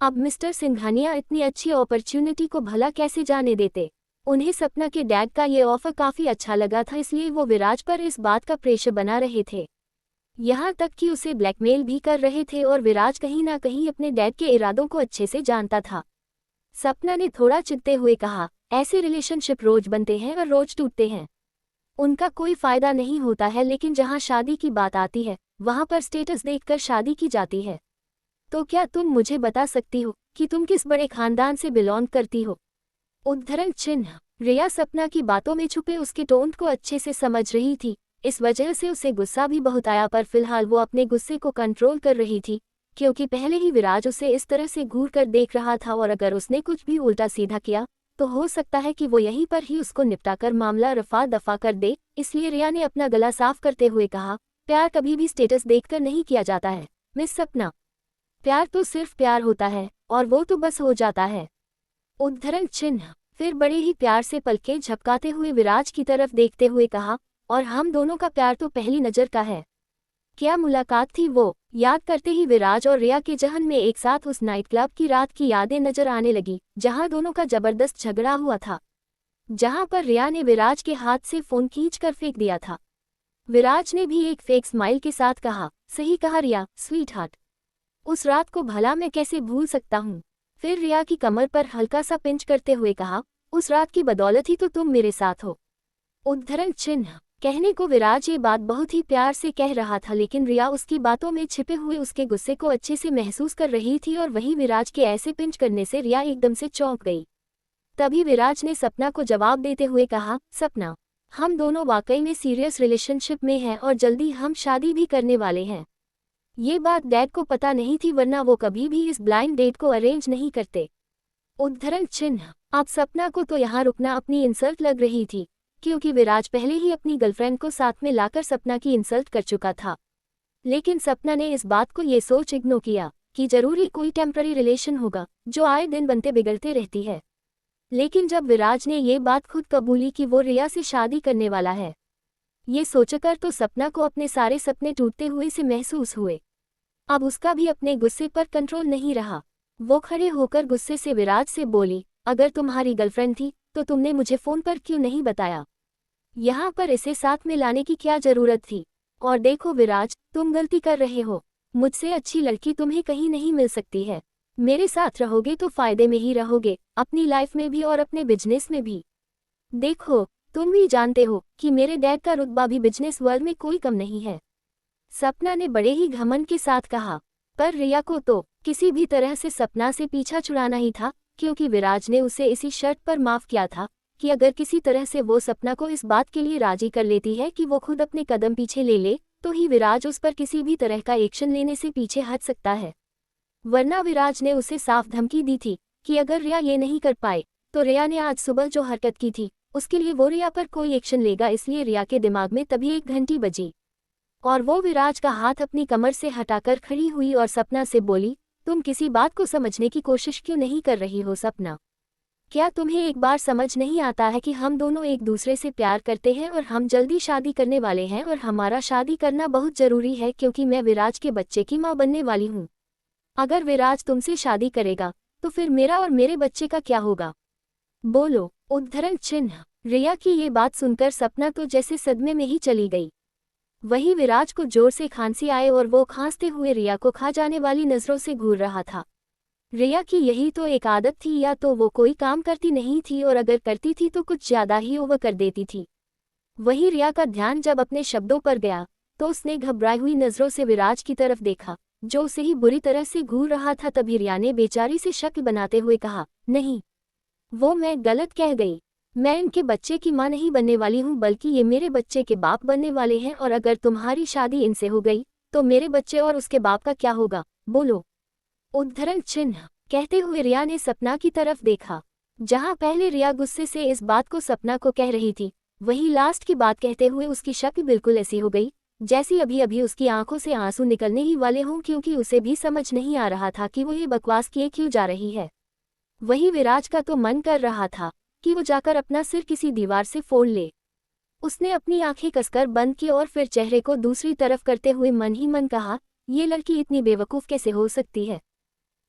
अब मिस्टर सिंघानिया इतनी अच्छी अपॉर्चुनिटी को भला कैसे जाने देते। उन्हें सपना के डैड का ये ऑफ़र काफ़ी अच्छा लगा था, इसलिए वो विराज पर इस बात का प्रेशर बना रहे थे। यहाँ तक कि उसे ब्लैकमेल भी कर रहे थे और विराज कहीं ना कहीं अपने डैड के इरादों को अच्छे से जानता था। सपना ने थोड़ा चिढ़ते हुए कहा, ऐसे रिलेशनशिप रोज बनते हैं और रोज टूटते हैं, उनका कोई फायदा नहीं होता है, लेकिन जहाँ शादी की बात आती है वहाँ पर स्टेटस देखकर शादी की जाती है। तो क्या तुम मुझे बता सकती हो कि तुम किस बड़े खानदान से बिलोंग करती हो? उद्धरण चिन्ह। रिया सपना की बातों में छुपे उसके टोन को अच्छे से समझ रही थी, इस वजह से उसे गुस्सा भी बहुत आया, पर फिलहाल वो अपने गुस्से को कंट्रोल कर रही थी, क्योंकि पहले ही विराज उसे इस तरह से घूर कर देख रहा था और अगर उसने कुछ भी उल्टा सीधा किया तो हो सकता है कि वो यहीं पर ही उसको निपटाकर मामला रफा दफा कर दे। इसलिए रिया ने अपना गला साफ करते हुए कहा, प्यार कभी भी स्टेटस देखकर नहीं किया जाता है मिस सपना। प्यार तो सिर्फ प्यार होता है और वो तो बस हो जाता है। उद्धरण चिन्ह। फिर बड़े ही प्यार से पलकें झपकाते हुए विराज की तरफ देखते हुए कहा, और हम दोनों का प्यार तो पहली नज़र का है। क्या मुलाकात थी वो। याद करते ही विराज और रिया के जहन में एक साथ उस नाइट क्लब की रात की यादें नजर आने लगी जहां दोनों का जबरदस्त झगड़ा हुआ था, जहां पर रिया ने विराज के हाथ से फोन खींचकर फेंक दिया था। विराज ने भी एक फेक स्माइल के साथ कहा, सही कहा रिया, स्वीट हार्ट, उस रात को भला मैं कैसे भूल सकता हूँ। फिर रिया की कमर पर हल्का सा पिंच करते हुए कहा, उस रात की बदौलत ही तो तुम मेरे साथ हो। उद्धरण चिन्ह। कहने को विराज ये बात बहुत ही प्यार से कह रहा था, लेकिन रिया उसकी बातों में छिपे हुए उसके गुस्से को अच्छे से महसूस कर रही थी और वहीं विराज के ऐसे पिंच करने से रिया एकदम से चौंक गई। तभी विराज ने सपना को जवाब देते हुए कहा, सपना, हम दोनों वाकई में सीरियस रिलेशनशिप में हैं और जल्दी हम शादी भी करने वाले हैं। ये बात डैड को पता नहीं थी, वरना वो कभी भी इस ब्लाइंड डेट को अरेंज नहीं करते। उद्धरण चिन्ह। अब सपना को तो यहाँ रुकना अपनी इंसल्ट लग रही थी, क्योंकि विराज पहले ही अपनी गर्लफ्रेंड को साथ में लाकर सपना की इंसल्ट कर चुका था। लेकिन सपना ने इस बात को ये सोच इग्नोर किया कि जरूरी कोई टेम्पररी रिलेशन होगा जो आए दिन बनते बिगड़ते रहती है। लेकिन जब विराज ने ये बात खुद कबूली कि वो रिया से शादी करने वाला है, ये सोचकर तो सपना को अपने सारे सपने टूटते हुए से महसूस हुए। अब उसका भी अपने गुस्से पर कंट्रोल नहीं रहा। वो खड़े होकर गुस्से से विराज से बोली, अगर तुम्हारी गर्लफ्रेंड थी तो तुमने मुझे फ़ोन पर क्यों नहीं बताया? यहाँ पर इसे साथ में लाने की क्या ज़रूरत थी? और देखो विराज, तुम गलती कर रहे हो। मुझसे अच्छी लड़की तुम्हें कहीं नहीं मिल सकती है। मेरे साथ रहोगे तो फ़ायदे में ही रहोगे, अपनी लाइफ में भी और अपने बिजनेस में भी। देखो, तुम भी जानते हो कि मेरे डैड का रुतबा भी बिजनेस वर्ल्ड में कोई कम नहीं है। सपना ने बड़े ही घमंड के साथ कहा। पर रिया को तो किसी भी तरह से सपना से पीछा छुड़ाना ही था, क्योंकि विराज ने उसे इसी शर्त पर माफ़ किया था कि अगर किसी तरह से वो सपना को इस बात के लिए राजी कर लेती है कि वो खुद अपने कदम पीछे ले ले, तो ही विराज उस पर किसी भी तरह का एक्शन लेने से पीछे हट सकता है। वरना विराज ने उसे साफ धमकी दी थी कि अगर रिया ये नहीं कर पाए तो रिया ने आज सुबह जो हरकत की थी उसके लिए वो रिया पर कोई एक्शन लेगा। इसलिए रिया के दिमाग में तभी एक घंटी बजी और वो विराज का हाथ अपनी कमर से हटाकर खड़ी हुई और सपना से बोली, तुम किसी बात को समझने की कोशिश क्यों नहीं कर रही हो सपना? क्या तुम्हें एक बार समझ नहीं आता है कि हम दोनों एक दूसरे से प्यार करते हैं और हम जल्दी शादी करने वाले हैं और हमारा शादी करना बहुत ज़रूरी है, क्योंकि मैं विराज के बच्चे की माँ बनने वाली हूँ। अगर विराज तुमसे शादी करेगा तो फिर मेरा और मेरे बच्चे का क्या होगा? बोलो। उद्धरण चिन्ह। रिया की ये बात सुनकर सपना तो जैसे सदमे में ही चली गई। वहीं विराज को जोर से खांसी आए और वो खांसते हुए रिया को खा जाने वाली नज़रों से घूर रहा था। रिया की यही तो एक आदत थी, या तो वो कोई काम करती नहीं थी और अगर करती थी तो कुछ ज़्यादा ही ओवर कर देती थी। वहीं रिया का ध्यान जब अपने शब्दों पर गया तो उसने घबराई हुई नज़रों से विराज की तरफ देखा जो उसे ही बुरी तरह से घूर रहा था। तभी रिया ने बेचारी से शक्ल बनाते हुए कहा, नहीं, वो मैं गलत कह गई। मैं इनके बच्चे की माँ नहीं बनने वाली हूँ, बल्कि ये मेरे बच्चे के बाप बनने वाले हैं, और अगर तुम्हारी शादी इनसे हो गई तो मेरे बच्चे और उसके बाप का क्या होगा? बोलो। उद्धरण चिन्ह कहते हुए रिया ने सपना की तरफ देखा। जहां पहले रिया गुस्से से इस बात को सपना को कह रही थी, वहीं लास्ट की बात कहते हुए उसकी शक्ल बिल्कुल ऐसी हो गई जैसी अभी अभी उसकी आंखों से आंसू निकलने ही वाले हों, क्योंकि उसे भी समझ नहीं आ रहा था कि वो ये बकवास किए क्यों जा रही है। वहीं विराज का तो मन कर रहा था कि वो जाकर अपना सिर किसी दीवार से फोड़ ले। उसने अपनी आंखें कसकर बंद की और फिर चेहरे को दूसरी तरफ करते हुए मन ही मन कहा, ये लड़की इतनी बेवकूफ़ कैसे हो सकती है।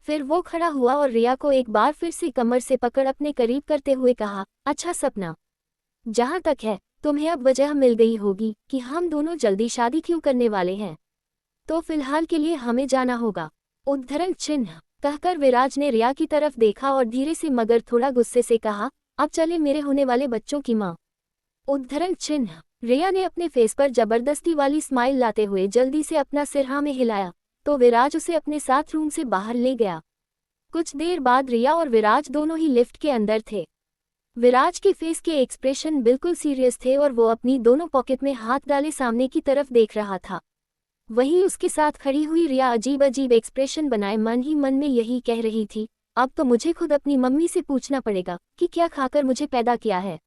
फिर वो खड़ा हुआ और रिया को एक बार फिर से कमर से पकड़ अपने करीब करते हुए कहा, अच्छा सपना, जहां तक है तुम्हें अब वजह मिल गई होगी कि हम दोनों जल्दी शादी क्यों करने वाले हैं, तो फिलहाल के लिए हमें जाना होगा। उद्धरण चिन्ह कहकर विराज ने रिया की तरफ देखा और धीरे से मगर थोड़ा गुस्से से कहा, अब चले मेरे होने वाले बच्चों की माँ। उद्धरण चिन्ह रिया ने अपने फेस पर जबरदस्ती वाली स्माइल लाते हुए जल्दी से अपना सिर हाँ में हिलाया तो विराज उसे अपने साथ रूम से बाहर ले गया। कुछ देर बाद रिया और विराज दोनों ही लिफ्ट के अंदर थे। विराज के फेस के एक्सप्रेशन बिल्कुल सीरियस थे और वो अपनी दोनों पॉकेट में हाथ डाले सामने की तरफ देख रहा था। वहीं उसके साथ खड़ी हुई रिया अजीब अजीब एक्सप्रेशन बनाए मन ही मन में यही कह रही थी, अब तो मुझे खुद अपनी मम्मी से पूछना पड़ेगा कि क्या खाकर मुझे पैदा किया है।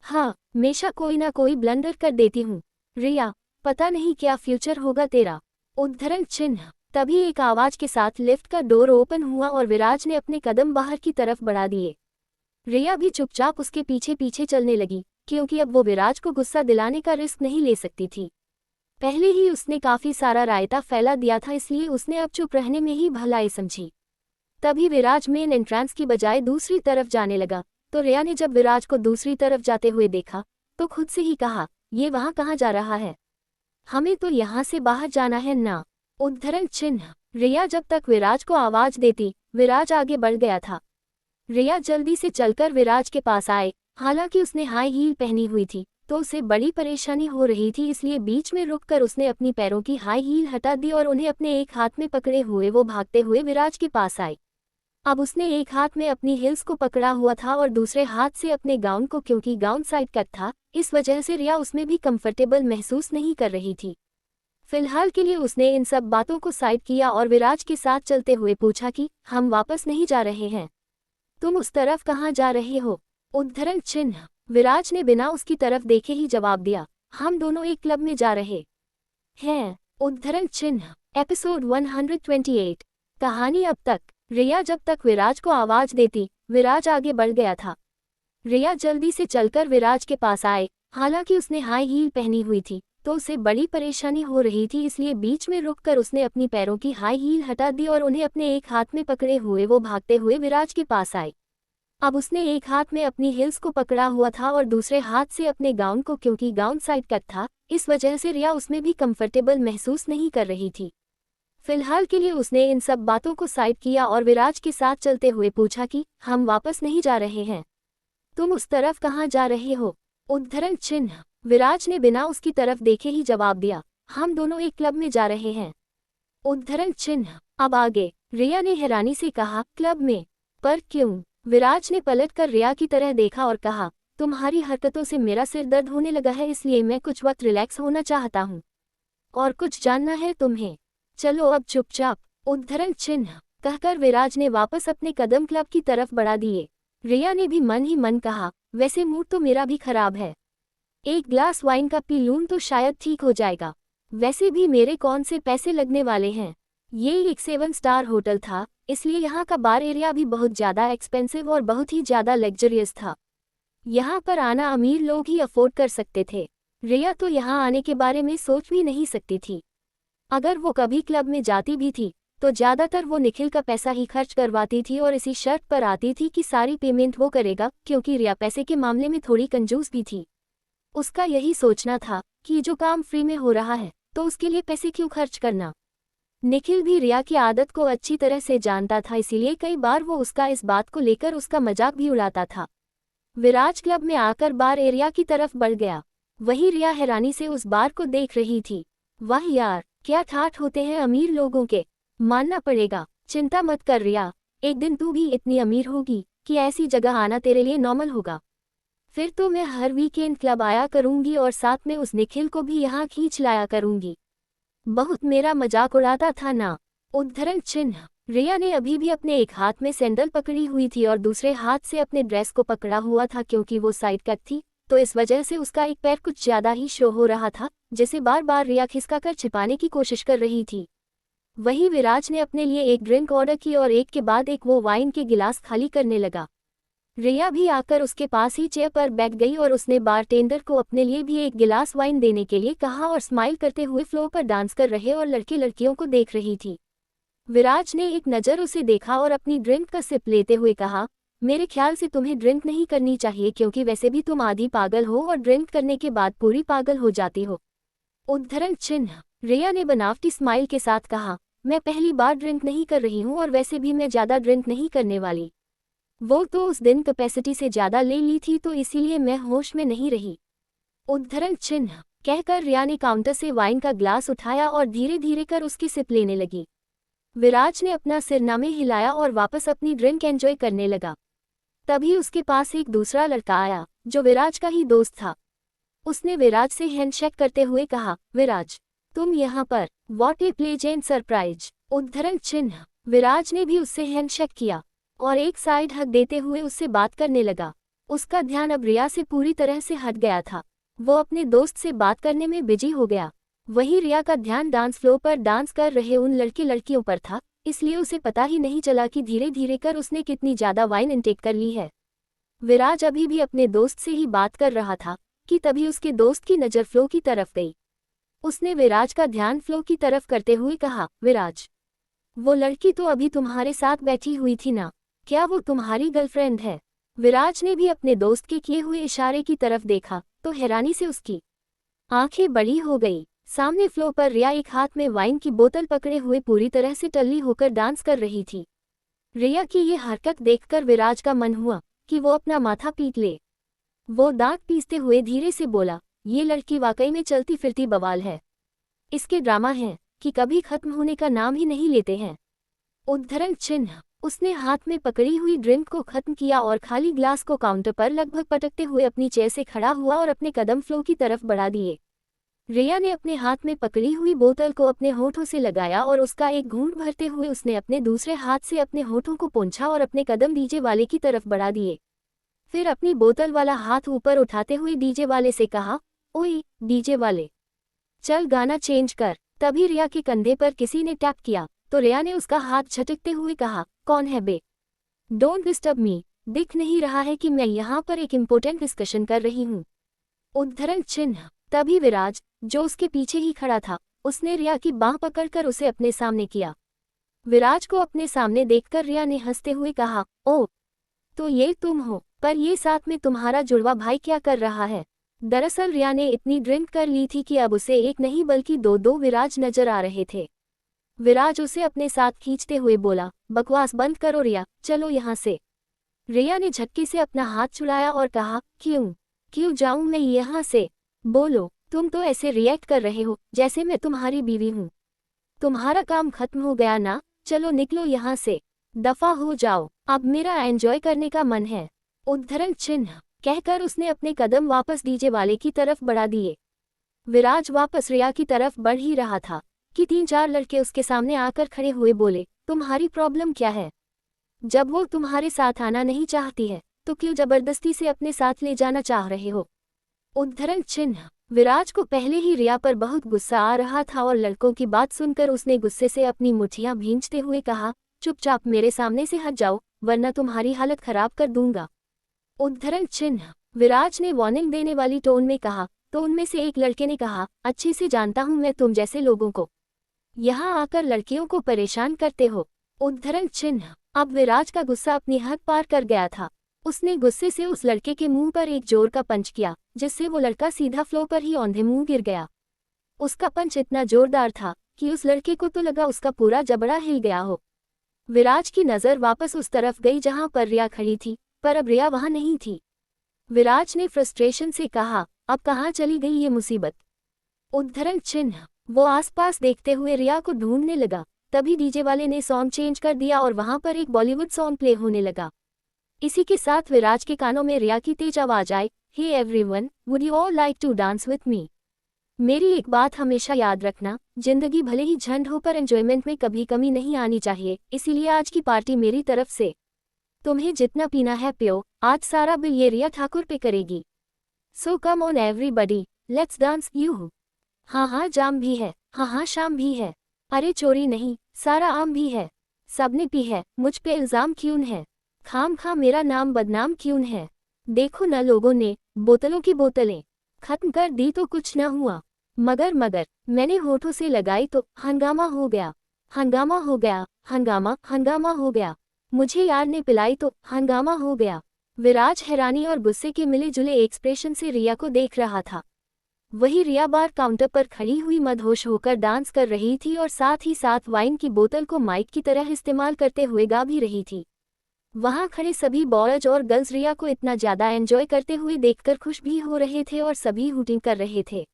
हाँ, हमेशा कोई ना कोई ब्लंडर कर देती हूँ। रिया, पता नहीं क्या फ्यूचर होगा तेरा। उद्धरण चिन्ह तभी एक आवाज के साथ लिफ्ट का डोर ओपन हुआ और विराज ने अपने कदम बाहर की तरफ बढ़ा दिए। रिया भी चुपचाप उसके पीछे पीछे चलने लगी, क्योंकि अब वो विराज को गुस्सा दिलाने का रिस्क नहीं ले सकती थी। पहले ही उसने काफी सारा रायता फैला दिया था, इसलिए उसने अब चुप रहने में ही भलाई समझी। तभी विराज मेन एंट्रेंस की बजाय दूसरी तरफ जाने लगा, तो रिया ने जब विराज को दूसरी तरफ जाते हुए देखा तो खुद से ही कहा, ये वहां कहाँ जा रहा है, हमें तो यहाँ से बाहर जाना है ना। उद्धरण चिन्ह रिया जब तक विराज को आवाज देती, विराज आगे बढ़ गया था। रिया जल्दी से चलकर विराज के पास आए, हालांकि उसने हाई हील पहनी हुई थी तो उसे बड़ी परेशानी हो रही थी, इसलिए बीच में रुककर उसने अपनी पैरों की हाई हील हटा दी और उन्हें अपने एक हाथ में पकड़े हुए वो भागते हुए विराज के पास आई। अब उसने एक हाथ में अपनी हिल्स को पकड़ा हुआ था और दूसरे हाथ से अपने गाउन को, क्योंकि गाउन साइड कट था, इस वजह से रिया उसमें भी कंफर्टेबल महसूस नहीं कर रही थी। फिलहाल के लिए उसने इन सब बातों को साइड किया और विराज के साथ चलते हुए पूछा कि हम वापस नहीं जा रहे हैं, तुम उस तरफ कहाँ जा रहे हो। उद्धरण चिन्ह विराज ने बिना उसकी तरफ देखे ही जवाब दिया, हम दोनों एक क्लब में जा रहे हैं। उद्धरण चिन्ह एपिसोड 128 कहानी अब तक। रिया जब तक विराज को आवाज देती, विराज आगे बढ़ गया था। रिया जल्दी से चलकर विराज के पास आए, हालांकि उसने हाई हील पहनी हुई थी तो उसे बड़ी परेशानी हो रही थी, इसलिए बीच में रुककर उसने अपनी पैरों की हाई हील हटा दी और उन्हें अपने एक हाथ में पकड़े हुए वो भागते हुए विराज के पास आई। अब उसने एक हाथ में अपनी हिल्स को पकड़ा हुआ था और दूसरे हाथ से अपने गाउन को, क्योंकि गाउन साइड कट था, इस वजह से रिया उसमें भी कंफर्टेबल महसूस नहीं कर रही थी। फिलहाल के लिए उसने इन सब बातों को साइड किया और विराज के साथ चलते हुए पूछा कि हम वापस नहीं जा रहे हैं, तुम उस तरफ कहाँ जा रहे हो। उद्धरण चिन्ह विराज ने बिना उसकी तरफ देखे ही जवाब दिया, हम दोनों एक क्लब में जा रहे हैं। उद्धरण चिन्ह अब आगे। रिया ने हैरानी से कहा, क्लब में? पर क्यों? विराज ने पलटकर रिया की तरह देखा और कहा, तुम्हारी हरकतों से मेरा सिर दर्द होने लगा है, इसलिए मैं कुछ वक्त रिलैक्स होना चाहता हूँ और कुछ जानना है तुम्हें, चलो अब चुपचाप। उद्धरण चिन्ह कहकर विराज ने वापस अपने कदम क्लब की तरफ बढ़ा दिए। रिया ने भी मन ही मन कहा, वैसे मूड तो मेरा भी खराब है, एक ग्लास वाइन का पी लूं तो शायद ठीक हो जाएगा, वैसे भी मेरे कौन से पैसे लगने वाले हैं। ये एक 7 स्टार होटल था, इसलिए यहाँ का बार एरिया भी बहुत ज़्यादा एक्सपेंसिव और बहुत ही ज़्यादा लग्जरियस था। यहाँ पर आना अमीर लोग ही अफोर्ड कर सकते थे। रिया तो यहाँ आने के बारे में सोच भी नहीं सकती थी। अगर वो कभी क्लब में जाती भी थी तो ज़्यादातर वो निखिल का पैसा ही खर्च करवाती थी और इसी शर्त पर आती थी कि सारी पेमेंट वो करेगा, क्योंकि रिया पैसे के मामले में थोड़ी कंजूस भी थी। उसका यही सोचना था कि जो काम फ्री में हो रहा है तो उसके लिए पैसे क्यों खर्च करना। निखिल भी रिया की आदत को अच्छी तरह से जानता था, इसीलिए कई बार वो उसका इस बात को लेकर उसका मजाक भी उड़ाता था। विराज क्लब में आकर बार एरिया की तरफ बढ़ गया। वहीं रिया हैरानी से उस बार को देख रही थी। वाह यार, क्या ठाठ होते हैं अमीर लोगों के, मानना पड़ेगा। चिंता मत कर रिया, एक दिन तू भी इतनी अमीर होगी कि ऐसी जगह आना तेरे लिए नॉर्मल होगा। फिर तो मैं हर वीकेंड क्लब आया करूंगी और साथ में उस निखिल को भी यहाँ खींच लाया करूंगी। बहुत मेरा मजाक उड़ाता था ना। उद्धरण चिन्ह रिया ने अभी भी अपने एक हाथ में सैंडल पकड़ी हुई थी और दूसरे हाथ से अपने ड्रेस को पकड़ा हुआ था। क्योंकि वो साइड कट थी तो इस वजह से उसका एक पैर कुछ ज्यादा ही शो हो रहा था, जिसे बार बार रिया खिसकाकर छिपाने की कोशिश कर रही थी। वहीं विराज ने अपने लिए एक ड्रिंक ऑर्डर की और एक के बाद एक वो वाइन के गिलास खाली करने लगा। रिया भी आकर उसके पास ही चेयर पर बैठ गई और उसने बारटेंडर को अपने लिए भी एक गिलास वाइन देने के लिए कहा और स्माइल करते हुए फ्लोर पर डांस कर रहे और लड़के लड़कियों को देख रही थी। विराज ने एक नज़र उसे देखा और अपनी ड्रिंक का सिप लेते हुए कहा, मेरे ख्याल से तुम्हें ड्रिंक नहीं करनी चाहिए क्योंकि वैसे भी तुम आधी पागल हो और ड्रिंक करने के बाद पूरी पागल हो जाती हो। उद्धरण चिन्ह। रिया ने बनावटी स्माइल के साथ कहा, मैं पहली बार ड्रिंक नहीं कर रही हूँ और वैसे भी मैं ज़्यादा ड्रिंक नहीं करने वाली। वो तो उस दिन कैपेसिटी से ज़्यादा ले ली थी तो इसीलिए मैं होश में नहीं रही। उद्धरण चिन्ह। कहकर रिया ने काउंटर से वाइन का ग्लास उठाया और धीरे धीरे कर उसकी सिप लेने लगी। विराज ने अपना सिरनामे हिलाया और वापस अपनी ड्रिंक एंजॉय करने लगा। तभी उसके पास एक दूसरा लड़का आया जो विराज का ही दोस्त था। उसने विराज से हैंडशेक करते हुए कहा, विराज तुम यहाँ पर, व्हाट ए प्लेजेंट सरप्राइज। उद्धरण चिन्ह। विराज ने भी उससे हैंडशेक किया और एक साइड हक देते हुए उससे बात करने लगा। उसका ध्यान अब रिया से पूरी तरह से हट गया था। वो अपने दोस्त से बात करने में बिजी हो गया। वहीं रिया का ध्यान डांस फ्लोर पर डांस कर रहे उन लड़के लड़कियों पर था, इसलिए उसे पता ही नहीं चला कि धीरे धीरे कर उसने कितनी ज़्यादा वाइन इनटेक कर ली है। विराज अभी भी अपने दोस्त से ही बात कर रहा था कि तभी उसके दोस्त की नज़र फ्लो की तरफ गई। उसने विराज का ध्यान फ्लो की तरफ करते हुए कहा, विराज वो लड़की तो अभी तुम्हारे साथ बैठी हुई थी ना, क्या वो तुम्हारी गर्लफ्रेंड है? विराज ने भी अपने दोस्त के किए हुए इशारे की तरफ देखा तो हैरानी से उसकी आंखें बड़ी हो गई। सामने फ्लोर पर रिया एक हाथ में वाइन की बोतल पकड़े हुए पूरी तरह से टल्ली होकर डांस कर रही थी। रिया की ये हरकत देखकर विराज का मन हुआ कि वो अपना माथा पीट ले। वो दांत पीसते हुए धीरे से बोला, ये लड़की वाकई में चलती फिरती बवाल है। इसके ड्रामा हैं कि कभी खत्म होने का नाम ही नहीं लेते हैं। उद्धरण चिन्ह। उसने हाथ में पकड़ी हुई ड्रिंक को खत्म किया और खाली ग्लास को काउंटर पर लगभग पटकते हुए अपनी चेयर से खड़ा हुआ और अपने कदम फ्लो की तरफ बढ़ा दिए। रिया ने अपने हाथ में पकड़ी हुई बोतल को अपने होठों से लगाया और उसका एक घूंट भरते हुए उसने अपने दूसरे हाथ से अपने होठों को पोंछा और अपने कदम डीजे वाले की तरफ बढ़ा दिए। फिर अपनी बोतल वाला हाथ ऊपर उठाते हुए डीजे वाले से कहा, ओए डीजे वाले, चल गाना चेंज कर। तभी रिया के कंधे पर किसी ने टैप किया तो रिया ने उसका हाथ झटकते हुए कहा, कौन है बे? डोंट डिस्टर्ब मी, दिख नहीं रहा है कि मैं यहाँ पर एक इम्पोर्टेंट डिस्कशन कर रही हूँ। उद्धरण चिन्ह। तभी विराज जो उसके पीछे ही खड़ा था, उसने रिया की बांह पकड़कर उसे अपने सामने किया। विराज को अपने सामने देखकर रिया ने हंसते हुए कहा, ओह तो ये तुम हो, पर ये साथ में तुम्हारा जुड़वा भाई क्या कर रहा है? दरअसल रिया ने इतनी ड्रिंक कर ली थी कि अब उसे एक नहीं बल्कि दो दो विराज नजर आ रहे थे। विराज उसे अपने साथ खींचते हुए बोला, बकवास बंद करो रिया, चलो यहाँ से। रिया ने झटके से अपना हाथ छुड़ाया और कहा, क्यों जाऊं मैं यहाँ से? बोलो, तुम तो ऐसे रिएक्ट कर रहे हो जैसे मैं तुम्हारी बीवी हूँ। तुम्हारा काम खत्म हो गया ना, चलो निकलो यहाँ से, दफा हो जाओ, अब मेरा एंजॉय करने का मन है। उद्धरण चिन्ह। कहकर उसने अपने कदम वापस डीजे वाले की तरफ बढ़ा दिए। विराज वापस रिया की तरफ बढ़ ही रहा था कि 3-4 लड़के उसके सामने आकर खड़े हुए बोले, तुम्हारी प्रॉब्लम क्या है? जब वो तुम्हारे साथ आना नहीं चाहती है तो क्यों जबरदस्ती से अपने साथ ले जाना चाह रहे हो? उद्धरण चिन्ह। विराज को पहले ही रिया पर बहुत गुस्सा आ रहा था और लड़कों की बात सुनकर उसने गुस्से से अपनी मुठ्ठियां भींचते हुए कहा, चुपचाप मेरे सामने से हट जाओ वरना तुम्हारी हालत खराब कर दूंगा। उद्धरण चिन्ह। विराज ने वार्निंग देने वाली टोन में कहा तो उनमें से एक लड़के ने कहा, अच्छे से जानता हूं मैं तुम जैसे लोगों को, यहाँ आकर लड़कियों को परेशान करते हो। उद्धरण चिन्ह। अब विराज का गुस्सा अपनी हद पार कर गया था। उसने गुस्से से उस लड़के के मुंह पर एक जोर का पंच किया जिससे वो लड़का सीधा फ्लोर पर ही औंधे मुंह गिर गया। उसका पंच इतना जोरदार था कि उस लड़के को तो लगा उसका पूरा जबड़ा हिल गया हो। विराज की नज़र वापस उस तरफ गई जहां पर रिया खड़ी थी, पर अब रिया वहां नहीं थी। विराज ने फ्रस्ट्रेशन से कहा, अब कहाँ चली गई ये मुसीबत? उद्धरण चिन्ह। वो आसपास देखते हुए रिया को ढूंढने लगा। तभी डीजे वाले ने सॉन्ग चेंज कर दिया और वहां पर एक बॉलीवुड सॉन्ग प्ले होने लगा। इसी के साथ विराज के कानों में रिया की तेज आवाज आई, hey everyone, would you all like to dance with me? मेरी एक बात हमेशा याद रखना, जिंदगी भले ही झंड हो पर एंजॉयमेंट में कभी कमी नहीं आनी चाहिए, इसीलिए आज की पार्टी मेरी तरफ से। तुम्हें जितना पीना है पियो, आज सारा बिल ये रिया ठाकुर पे करेगी। So come on everybody, let's dance you. हाँ हाँ जाम भी है, हाँ हाँ शाम भी है। अरे चोरी नहीं, सारा आम भी है। सबने पी है, मुझ पे इल्जाम क्यों है? खाम खा मेरा नाम बदनाम क्यों है? देखो न लोगों ने बोतलों की बोतलें खत्म कर दी तो कुछ न हुआ, मगर मैंने होठों से लगाई तो हंगामा हो गया, हंगामा हो गया, हंगामा हंगामा हो गया। मुझे यार ने पिलाई तो हंगामा हो गया। विराज हैरानी और गुस्से के मिले जुले एक्सप्रेशन से रिया को देख रहा था। वही रिया बार काउंटर पर खड़ी हुई मदहोश होकर डांस कर रही थी और साथ ही साथ वाइन की बोतल को माइक की तरह इस्तेमाल करते हुए गा भी रही थी। वहां खड़े सभी बॉयज और गर्ल्स रिया को इतना ज्यादा एंजॉय करते हुए देखकर खुश भी हो रहे थे और सभी हूटिंग कर रहे थे।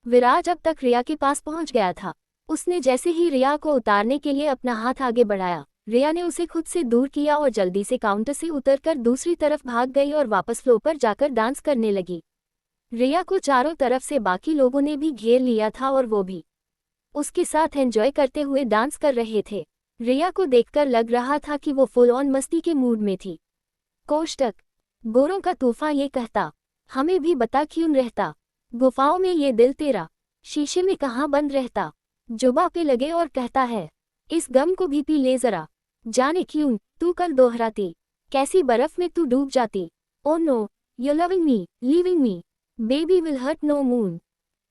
विराज अब तक रिया के पास पहुंच गया था। उसने जैसे ही रिया को उतारने के लिए अपना हाथ आगे बढ़ाया, रिया ने उसे खुद से दूर किया और जल्दी से काउंटर से उतरकर दूसरी तरफ भाग गई और वापस फ्लो पर जाकर डांस करने लगी। रिया को चारों तरफ से बाकी लोगों ने भी घेर लिया था और वो भी उसके साथ एंजॉय करते हुए डांस कर रहे थे। रिया को देखकर लग रहा था कि वो फुल ऑन मस्ती के मूड में थी। कोष्टक गोरों का तूफान ये कहता, हमें भी बता क्यों रहता, गुफाओं में ये दिल तेरा शीशे में कहाँ बंद रहता। जुबा पे लगे और कहता है, इस गम को भी पी ले जरा, जाने क्यों तू कल दोहराती, कैसी बर्फ में तू डूब जाती। Oh no you loving me leaving me, baby will hurt no moon.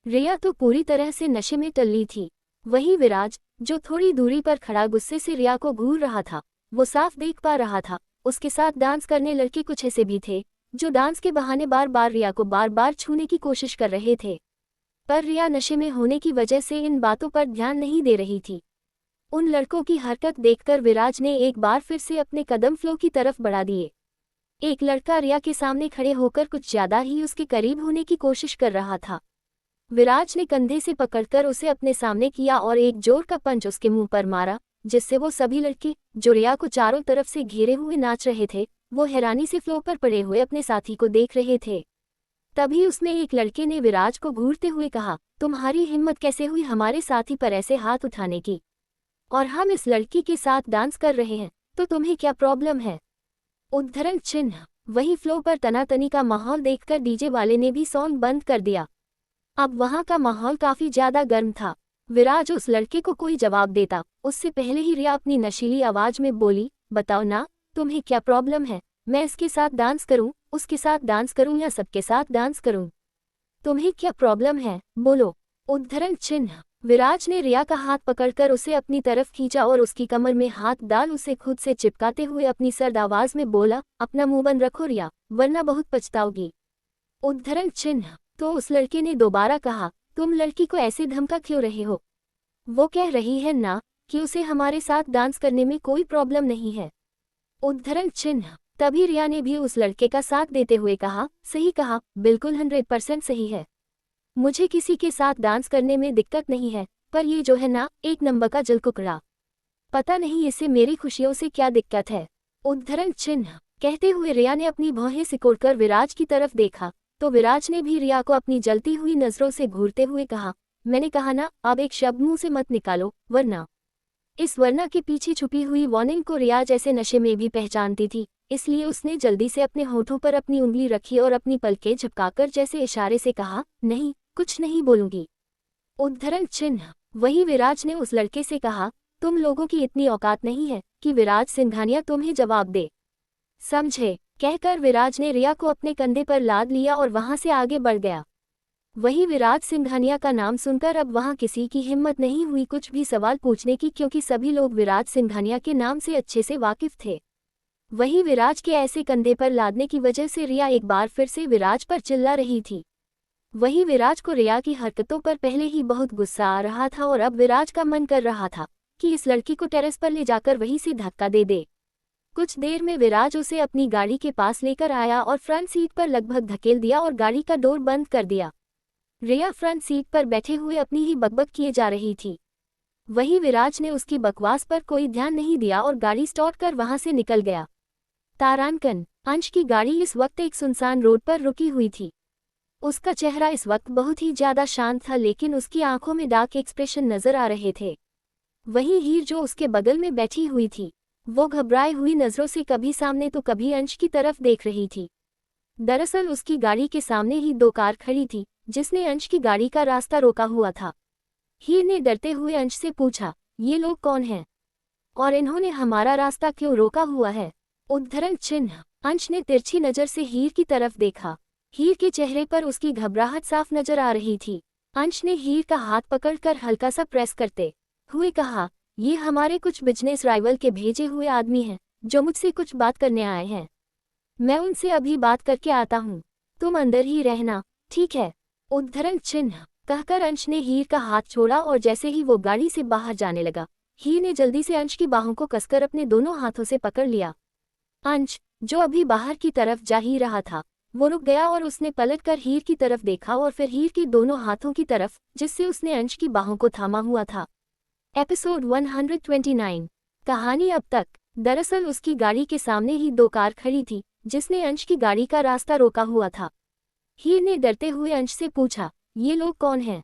Riya तो पूरी तरह से नशे में टल्ली थी। वही विराज, जो थोड़ी दूरी पर खड़ा गुस्से से रिया को घूर रहा था, वो साफ देख पा रहा था उसके साथ डांस करने लड़के कुछ ऐसे भी थे जो डांस के बहाने बार बार रिया को बार बार छूने की कोशिश कर रहे थे। पर रिया नशे में होने की वजह से इन बातों पर ध्यान नहीं दे रही थी। उन लड़कों की हरकत देखकर विराज ने एक बार फिर से अपने कदम फ्लो की तरफ बढ़ा दिए। एक लड़का रिया के सामने खड़े होकर कुछ ज्यादा ही उसके करीब होने की कोशिश कर रहा था। विराज ने कंधे से पकड़कर उसे अपने सामने किया और एक जोर का पंच उसके मुंह पर मारा, जिससे वो सभी लड़के जो रिया को चारों तरफ से घेरे हुए नाच रहे थे, वो हैरानी से फ्लो पर पड़े हुए अपने साथी को देख रहे थे। तभी उसमें एक लड़के ने विराज को घूरते हुए कहा, तुम्हारी हिम्मत कैसे हुई हमारे साथी पर ऐसे हाथ उठाने की, और हम इस लड़की के साथ डांस कर रहे हैं तो तुम्हें क्या प्रॉब्लम है? उद्धरण चिन्ह। वही फ्लो पर तनातनी का माहौल देखकर डीजे वाले ने भी सॉन्ग बंद कर दिया। अब वहां का माहौल काफी ज्यादा गर्म था। विराज उस लड़के को कोई जवाब देता उससे पहले ही रिया अपनी नशीली आवाज में बोली, बताओ ना तुम्हें क्या प्रॉब्लम है, मैं इसके साथ डांस करूं, उसके साथ डांस करूं या सबके साथ डांस करूं? तुम्हें क्या प्रॉब्लम है, बोलो। उद्धरण चिन्ह। विराज ने रिया का हाथ पकड़कर उसे अपनी तरफ खींचा और उसकी कमर में हाथ डाल उसे खुद से चिपकाते हुए अपनी सर्द आवाज में बोला, अपना मुंह बंद रखो रिया, वरना बहुत पछताओगी। उद्धरण चिन्ह। तो उस लड़के ने दोबारा कहा, तुम लड़की को ऐसे धमका क्यों रहे हो? वो कह रही है ना कि उसे हमारे साथ डांस करने में कोई प्रॉब्लम नहीं है। उद्धरण चिन्ह। तभी रिया ने भी उस लड़के का साथ देते हुए कहा, सही कहा, बिल्कुल 100% सही है, मुझे किसी के साथ डांस करने में दिक्कत नहीं है, पर ये जो है ना एक नंबर का जलकुकड़ा, पता नहीं इसे मेरी खुशियों से क्या दिक्कत है। उद्धरण चिन्ह। कहते हुए रिया ने अपनी भौहें सिकोड़कर विराज की तरफ देखा तो विराज ने भी रिया को अपनी जलती हुई नजरों से घूरते हुए कहा, मैंने कहा ना अब एक शब्द मुंह से मत निकालो वरना। इस वरना के पीछे छुपी हुई वार्निंग को रिया जैसे नशे में भी पहचानती थी, इसलिए उसने जल्दी से अपने होठों पर अपनी उंगली रखी और अपनी पलकें झपकाकर जैसे इशारे से कहा, नहीं कुछ नहीं बोलूंगी। उद्धरण चिन्ह। वही विराज ने उस लड़के से कहा, तुम लोगों की इतनी औकात नहीं है कि विराज सिंघानिया तुम्हें जवाब दे, समझे? कहकर विराज ने रिया को अपने कंधे पर लाद लिया और वहां से आगे बढ़ गया। वही विराज सिंघानिया का नाम सुनकर अब वहां किसी की हिम्मत नहीं हुई कुछ भी सवाल पूछने की, क्योंकि सभी लोग विराज सिंघानिया के नाम से अच्छे से वाकिफ थे। वही विराज के ऐसे कंधे पर लादने की वजह से रिया एक बार फिर से विराज पर चिल्ला रही थी। वही विराज को रिया की हरकतों पर पहले ही बहुत गुस्सा आ रहा था और अब विराज का मन कर रहा था कि इस लड़की को टेरेस पर ले जाकर वहीं से धक्का दे दे। कुछ देर में विराज उसे अपनी गाड़ी के पास लेकर आया और फ्रंट सीट पर लगभग धकेल दिया और गाड़ी का डोर बंद कर दिया। रिया फ्रंट सीट पर बैठे हुए अपनी ही बकबक किए जा रही थी। वही विराज ने उसकी बकवास पर कोई ध्यान नहीं दिया और गाड़ी स्टार्ट कर वहां से निकल गया। तारांकन। अंश की गाड़ी इस वक्त एक सुनसान रोड पर रुकी हुई थी। उसका चेहरा इस वक्त बहुत ही ज्यादा शांत था, लेकिन उसकी आंखों में डार्क एक्सप्रेशन नजर आ रहे थे। वहीं हीर जो उसके बगल में बैठी हुई थी, वो घबराई हुई नजरों से कभी सामने तो कभी अंश की तरफ देख रही थी। दरअसल उसकी गाड़ी के सामने ही दो कार खड़ी थी, जिसने अंश की गाड़ी का रास्ता रोका हुआ था। हीर ने डरते हुए अंश से पूछा, ये लोग कौन हैं और इन्होंने हमारा रास्ता क्यों रोका हुआ है? उद्धरण चिन्ह। अंश ने तिरछी नजर से हीर की तरफ देखा। हीर के चेहरे पर उसकी घबराहट साफ नजर आ रही थी। अंश ने हीर का हाथ पकड़कर हल्का सा प्रेस करते हुए कहा, ये हमारे कुछ बिजनेस राइवल के भेजे हुए आदमी हैं, जो मुझसे कुछ बात करने आए हैं। मैं उनसे अभी बात करके आता हूँ, तुम अंदर ही रहना, ठीक है? उद्धरण चिन्ह कहकर अंश ने हीर का हाथ छोड़ा और जैसे ही वो गाड़ी से बाहर जाने लगा, हीर ने जल्दी से अंश की बाहों को कसकर अपने दोनों हाथों से पकड़ लिया। अंश, जो अभी बाहर की तरफ जा ही रहा था, वो रुक गया और उसने पलटकर हीर की तरफ देखा और फिर हीर के दोनों हाथों की तरफ, जिससे उसने अंश की बाहों को थामा हुआ था। एपिसोड 129। कहानी अब तक। दरअसल उसकी गाड़ी के सामने ही दो कार खड़ी थी, जिसने अंश की गाड़ी का रास्ता रोका हुआ था। हीर ने डरते हुए अंश से पूछा, ये लोग कौन हैं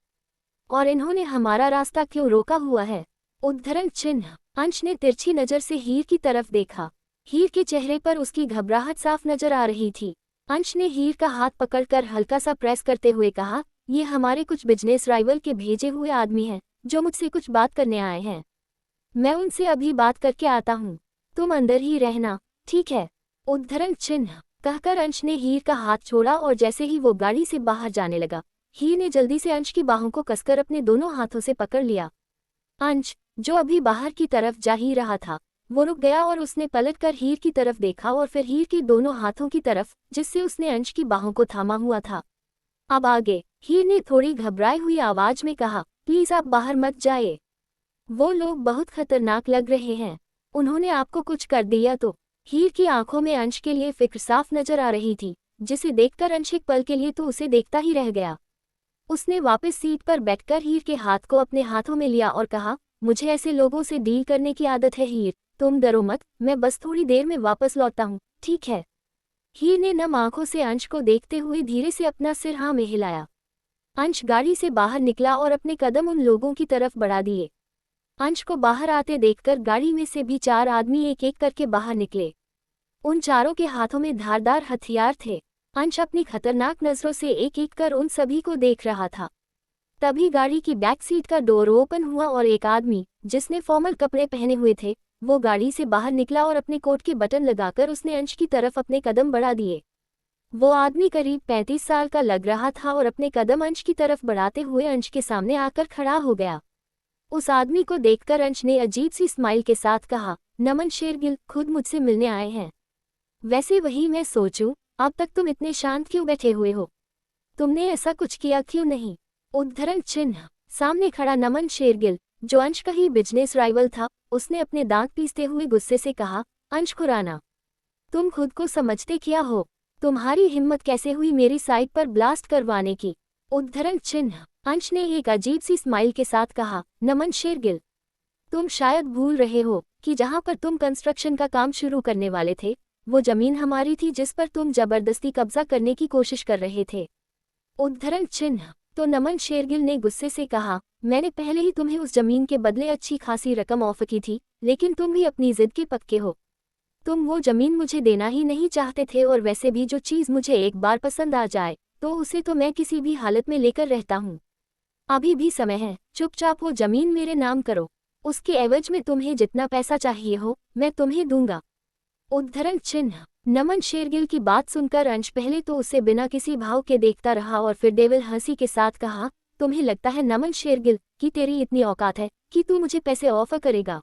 और इन्होंने हमारा रास्ता क्यों रोका हुआ है? उद्धरण चिन्ह। अंश ने तिरछी नजर से हीर की तरफ देखा। हीर के चेहरे पर उसकी घबराहट साफ नजर आ रही थी। अंश ने हीर का हाथ पकड़कर हल्का सा प्रेस करते हुए कहा, ये हमारे कुछ बिजनेस राइवल के भेजे हुए आदमी हैं, जो मुझसे कुछ बात करने आए हैं। मैं उनसे अभी बात करके आता हूँ, तुम अंदर ही रहना, ठीक है? उद्धरण चिन्ह कहकर अंश ने हीर का हाथ छोड़ा और जैसे ही वो गाड़ी से बाहर जाने लगा, हीर ने जल्दी से अंश की बाहों को कसकर अपने दोनों हाथों से पकड़ लिया। अंश, जो अभी बाहर की तरफ जा ही रहा था, वो रुक गया और उसने पलटकर हीर की तरफ देखा और फिर हीर के दोनों हाथों की तरफ, जिससे उसने अंश की बाहों को थामा हुआ था। अब आगे। हीर ने थोड़ी घबराई हुई आवाज में कहा, प्लीज आप बाहर मत जाइए, वो लोग बहुत खतरनाक लग रहे हैं, उन्होंने आपको कुछ कर दिया तो? हीर की आंखों में अंश के लिए फिक्र साफ नजर आ रही थी, जिसे देखकर अंश एक पल के लिए तो उसे देखता ही रह गया। उसने वापस सीट पर बैठकर हीर के हाथ को अपने हाथों में लिया और कहा, मुझे ऐसे लोगों से डील करने की आदत है हीर, तुम डरो मत, मैं बस थोड़ी देर में वापस लौटता हूँ, ठीक है? हीर ने नम आंखों से अंश को देखते हुए धीरे से अपना सिर हाँ में हिलाया। अंश गाड़ी से बाहर निकला और अपने कदम उन लोगों की तरफ बढ़ा दिए। अंश को बाहर आते देखकर गाड़ी में से भी चार आदमी एक एक करके बाहर निकले। उन चारों के हाथों में धारदार हथियार थे। अंश अपनी खतरनाक नजरों से एक एक कर उन सभी को देख रहा था। तभी गाड़ी की बैक सीट का डोर ओपन हुआ और एक आदमी, जिसने फॉर्मल कपड़े पहने हुए थे, वो गाड़ी से बाहर निकला और अपने कोट के बटन लगाकर उसने अंश की तरफ अपने कदम बढ़ा दिए। वो आदमी करीब 35 साल का लग रहा था और अपने कदम अंश की तरफ बढ़ाते हुए अंश के सामने आकर खड़ा हो गया। उस आदमी को देखकर अंश ने अजीब सी स्माइल के साथ कहा, नमन शेरगिल, खुद मुझसे मिलने आए हैं? वैसे वही मैं सोचूं, अब तक तुम इतने शांत क्यों बैठे हुए हो? तुमने ऐसा कुछ किया क्यों नहीं? उद्धरण चिन्ह। सामने खड़ा नमन शेरगिल, जो अंश का ही बिजनेस राइवल था, उसने अपने दांत पीसते हुए गुस्से से कहा, अंश खुराना, तुम खुद को समझते क्या हो? तुम्हारी हिम्मत कैसे हुई मेरी साइड पर ब्लास्ट करवाने की? उद्धरण चिन्ह। अंश ने एक अजीब सी स्माइल के साथ कहा, नमन शेरगिल, तुम शायद भूल रहे हो कि जहां पर तुम कंस्ट्रक्शन का काम शुरू करने वाले थे, वो जमीन हमारी थी जिस पर तुम जबरदस्ती कब्जा करने की कोशिश कर रहे थे। उद्धरण चिन्ह। तो नमन शेरगिल ने गुस्से से कहा, मैंने पहले ही तुम्हें उस जमीन के बदले अच्छी खासी रकम ऑफर की थी, लेकिन तुम भी अपनी जिद के पक्के हो। तुम वो जमीन मुझे देना ही नहीं चाहते थे और वैसे भी जो चीज़ मुझे एक बार पसंद आ जाए, तो उसे तो मैं किसी भी हालत में लेकर रहता हूँ। अभी भी समय है, चुपचाप वो जमीन मेरे नाम करो, उसके एवज में तुम्हें जितना पैसा चाहिए हो, मैं तुम्हें दूंगा। उद्धरण चिन्ह। नमन शेरगिल की बात सुनकर अंश पहले तो उसे बिना किसी भाव के देखता रहा और फिर डेविल हंसी के साथ कहा, तुम्हें लगता है नमन शेरगिल कि तेरी इतनी औकात है कि तू मुझे पैसे ऑफर करेगा?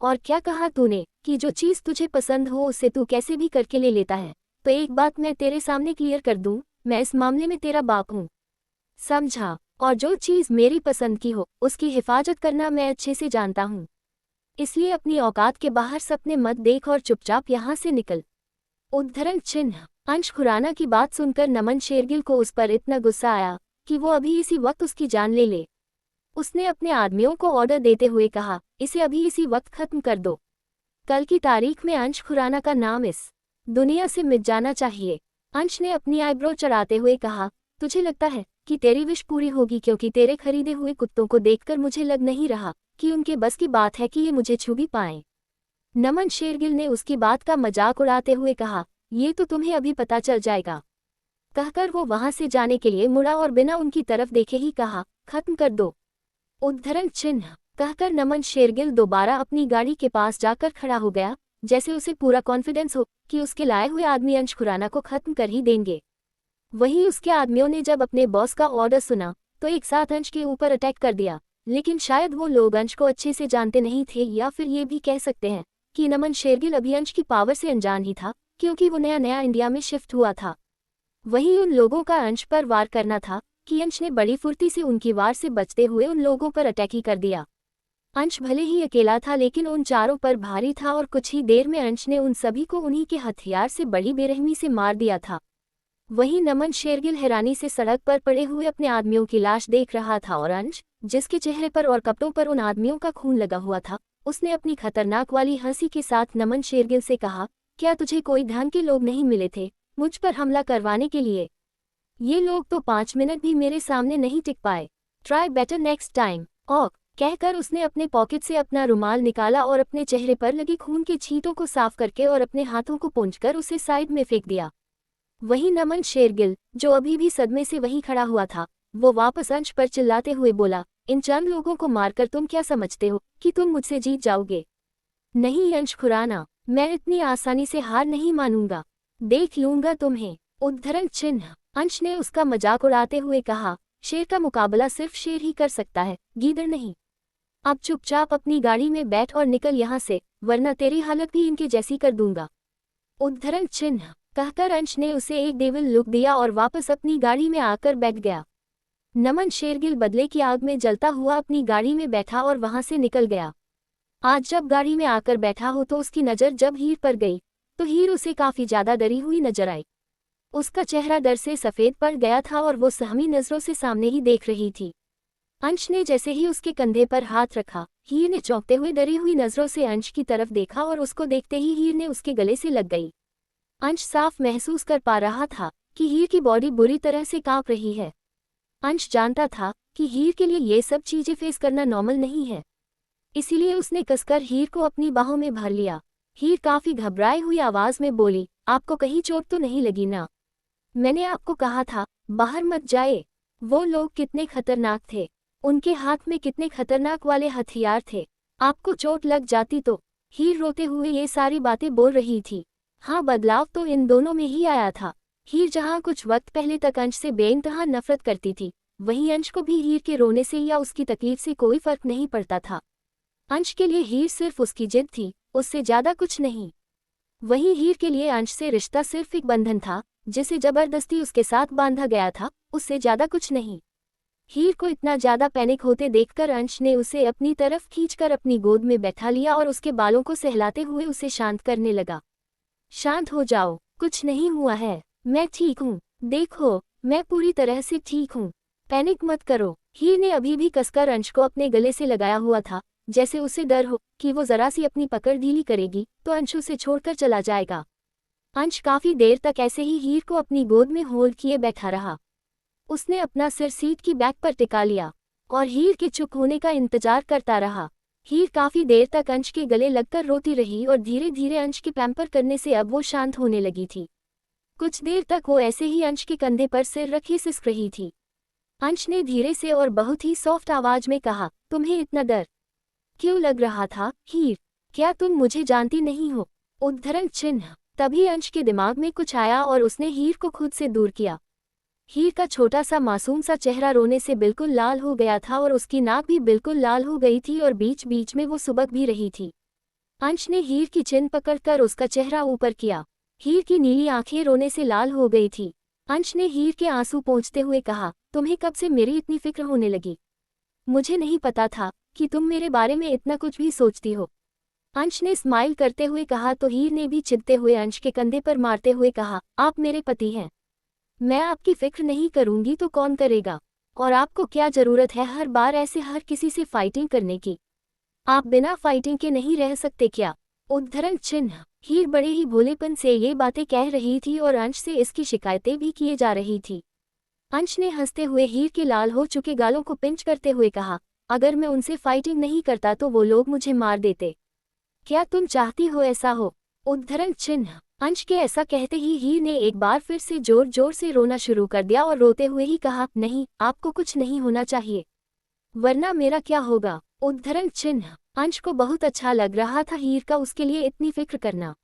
और क्या कहा तूने कि जो चीज़ तुझे पसंद हो उसे तू कैसे भी करके ले लेता है? तो एक बात मैं तेरे सामने क्लियर कर दूं, मैं इस मामले में तेरा बाप हूँ, समझा? और जो चीज़ मेरी पसंद की हो उसकी हिफाजत करना मैं अच्छे से जानता हूँ, इसलिए अपनी औकात के बाहर सपने मत देख और चुपचाप यहाँ से निकल। उद्धरण चिन्ह। अंश खुराना की बात सुनकर नमन शेरगिल को उस पर इतना गुस्सा आया कि वो अभी इसी वक्त उसकी जान ले ले। उसने अपने आदमियों को ऑर्डर देते हुए कहा, इसे अभी इसी वक्त खत्म कर दो। कल की तारीख में अंश खुराना का नाम इस दुनिया से मिट जाना चाहिए। अंश ने अपनी आईब्रो चढ़ाते हुए कहा, तुझे लगता है कि तेरी विश पूरी होगी, क्योंकि तेरे खरीदे हुए कुत्तों को देखकर मुझे लग नहीं रहा कि उनके बस की बात है कि ये मुझे छू भी पाएं। नमन शेरगिल ने उसकी बात का मजाक उड़ाते हुए कहा, ये तो तुम्हें अभी पता चल जाएगा। कहकर वो वहां से जाने के लिए मुड़ा और बिना उनकी तरफ देखे ही कहा, खत्म कर दो। उद्धरण चिन्ह कहकर नमन शेरगिल दोबारा अपनी गाड़ी के पास जाकर खड़ा हो गया, जैसे उसे पूरा कॉन्फिडेंस हो कि उसके लाए हुए आदमी अंश खुराना को खत्म कर ही देंगे। वहीं उसके आदमियों ने जब अपने बॉस का ऑर्डर सुना तो एक साथ अंश के ऊपर अटैक कर दिया, लेकिन शायद वो लोग अंश को अच्छे से जानते नहीं थे, या फिर ये भी कह सकते हैं कि नमन शेरगिल अभी अंश की पावर से अनजान ही था, क्योंकि वो नया नया इंडिया में शिफ्ट हुआ था। वहीं उन लोगों का अंश पर वार करना था कि अंश ने बड़ी फुर्ती से उनकी वार से बचते हुए उन लोगों पर अटैक ही कर दिया। अंश भले ही अकेला था, लेकिन उन चारों पर भारी था और कुछ ही देर में अंश ने उन सभी को उन्हीं के हथियार से बड़ी बेरहमी से मार दिया था। वहीं नमन शेरगिल हैरानी से सड़क पर पड़े हुए अपने आदमियों की लाश देख रहा था, और अंश, जिसके चेहरे पर और कपड़ों पर उन आदमियों का खून लगा हुआ था, उसने अपनी खतरनाक वाली हंसी के साथ नमन शेरगिल से कहा, क्या तुझे कोई ढंग के लोग नहीं मिले थे मुझ पर हमला करवाने के लिए? ये लोग तो 5 मिनट भी मेरे सामने नहीं टिक पाए। Try better next time. ऑक कहकर उसने अपने पॉकेट से अपना रुमाल निकाला और अपने चेहरे पर लगी खून के छींटों को साफ करके और अपने हाथों को पोंछकर उसे साइड में फेंक दिया। वहीं नमन शेरगिल, जो अभी भी सदमे से वहीं खड़ा हुआ था, वो वापस अंश पर चिल्लाते हुए बोला, इन चंद लोगों को मारकर तुम क्या समझते हो कि तुम मुझसे जीत जाओगे? नहीं अंश खुराना, मैं इतनी आसानी से हार नहीं मानूंगा, देख लूंगा तुम्हें। उद्धरण चिन्ह अंश ने उसका मजाक उड़ाते हुए कहा, शेर का मुकाबला सिर्फ शेर ही कर सकता है, गीदड़ नहीं। अब चुपचाप अपनी गाड़ी में बैठ और निकल यहाँ से, वरना तेरी हालत भी इनके जैसी कर दूंगा। उद्धरण चिन्ह कहकर अंश ने उसे एक डेविल लुक दिया और वापस अपनी गाड़ी में आकर बैठ गया। नमन शेरगिल बदले की आग में जलता हुआ अपनी गाड़ी में बैठा और वहां से निकल गया। आज जब गाड़ी में आकर बैठा हो तो उसकी नज़र जब हीर पर गई तो हीर उसे काफी ज्यादा डरी हुई नजर आई। उसका चेहरा डर से सफेद पड़ गया था और वो सहमी नजरों से सामने ही देख रही थी। अंश ने जैसे ही उसके कंधे पर हाथ रखा, हीर ने चौंकते हुए डरी हुई नजरों से अंश की तरफ देखा और उसको देखते ही हीर ने उसके गले से लग गई। अंश साफ महसूस कर पा रहा था कि हीर की बॉडी बुरी तरह से कांप रही है। अंश जानता था कि हीर के लिए ये सब चीजें फेस करना नॉर्मल नहीं है, इसीलिए उसने कसकर हीर को अपनी बाहों में भर लिया। हीर काफी घबराई हुई आवाज में बोली, आपको कहीं चोट तो नहीं लगी ना? मैंने आपको कहा था बाहर मत जाए। वो लोग कितने खतरनाक थे, उनके हाथ में कितने खतरनाक वाले हथियार थे, आपको चोट लग जाती तो? हीर रोते हुए ये सारी बातें बोल रही थी। हाँ, बदलाव तो इन दोनों में ही आया था। हीर जहाँ कुछ वक्त पहले तक अंश से बेइंतहा नफरत करती थी, वहीं अंश को भी हीर के रोने से या उसकी तकलीफ से कोई फर्क नहीं पड़ता था। अंश के लिए हीर सिर्फ उसकी जिद थी, उससे ज्यादा कुछ नहीं। वहीं हीर के लिए अंश से रिश्ता सिर्फ एक बंधन था जिसे जबरदस्ती उसके साथ बांधा गया था, उससे ज्यादा कुछ नहीं। हीर को इतना ज्यादा पैनिक होते देखकर अंश ने उसे अपनी तरफ खींचकर अपनी गोद में बैठा लिया और उसके बालों को सहलाते हुए उसे शांत करने लगा। शांत हो जाओ, कुछ नहीं हुआ है, मैं ठीक हूँ, देखो मैं पूरी तरह से ठीक हूँ, पैनिक मत करो। हीर ने अभी भी कसकर अंश को अपने गले से लगाया हुआ था, जैसे उसे डर हो कि वो जरा सी अपनी पकड़ ढीली करेगी तो अंश उसे छोड़कर चला जाएगा। अंश काफी देर तक ऐसे ही हीर को अपनी गोद में होल्ड किए बैठा रहा। उसने अपना सिर सीट की बैक पर टिका लिया और हीर के चुप होने का इंतजार करता रहा। हीर काफी देर तक अंश के गले लगकर रोती रही और धीरे धीरे अंश के पैम्पर करने से अब वो शांत होने लगी थी। कुछ देर तक वो ऐसे ही अंश के कंधे पर सिर रखी सिसक रही थी। अंश ने धीरे से और बहुत ही सॉफ्ट आवाज में कहा, तुम्हें इतना डर क्यों लग रहा था हीर? क्या तुम मुझे जानती नहीं हो? उद्धरण चिन्ह तभी अंश के दिमाग में कुछ आया और उसने हीर को खुद से दूर किया। हीर का छोटा सा मासूम सा चेहरा रोने से बिल्कुल लाल हो गया था और उसकी नाक भी बिल्कुल लाल हो गई थी और बीच बीच में वो सुबक भी रही थी। अंश ने हीर की चिन पकड़कर उसका चेहरा ऊपर किया। हीर की नीली आंखें रोने से लाल हो गई थी। अंश ने हीर के आंसू पोंछते हुए कहा, तुम्हें कब से मेरी इतनी फिक्र होने लगी? मुझे नहीं पता था कि तुम मेरे बारे में इतना कुछ भी सोचती हो। अंश ने स्माइल करते हुए कहा तो हीर ने भी चिढ़ते हुए अंश के कंधे पर मारते हुए कहा, आप मेरे पति हैं, मैं आपकी फिक्र नहीं करूंगी तो कौन करेगा? और आपको क्या जरूरत है हर बार ऐसे हर किसी से फाइटिंग करने की? आप बिना फाइटिंग के नहीं रह सकते क्या? उद्धरण चिन्ह हीर बड़े ही भोलेपन से ये बातें कह रही थी और अंश से इसकी शिकायतें भी किए जा रही थी। अंश ने हंसते हुए हीर के लाल हो चुके गालों को पिंच करते हुए कहा, अगर मैं उनसे फाइटिंग नहीं करता तो वो लोग मुझे मार देते। क्या तुम चाहती हो ऐसा हो? उद्धरण चिन्ह। अंश के ऐसा कहते ही हीर ने एक बार फिर से जोर जोर से रोना शुरू कर दिया और रोते हुए ही कहा, नहीं, आपको कुछ नहीं होना चाहिए, वरना मेरा क्या होगा? उद्धरण चिन्ह। अंश को बहुत अच्छा लग रहा था हीर का उसके लिए इतनी फिक्र करना।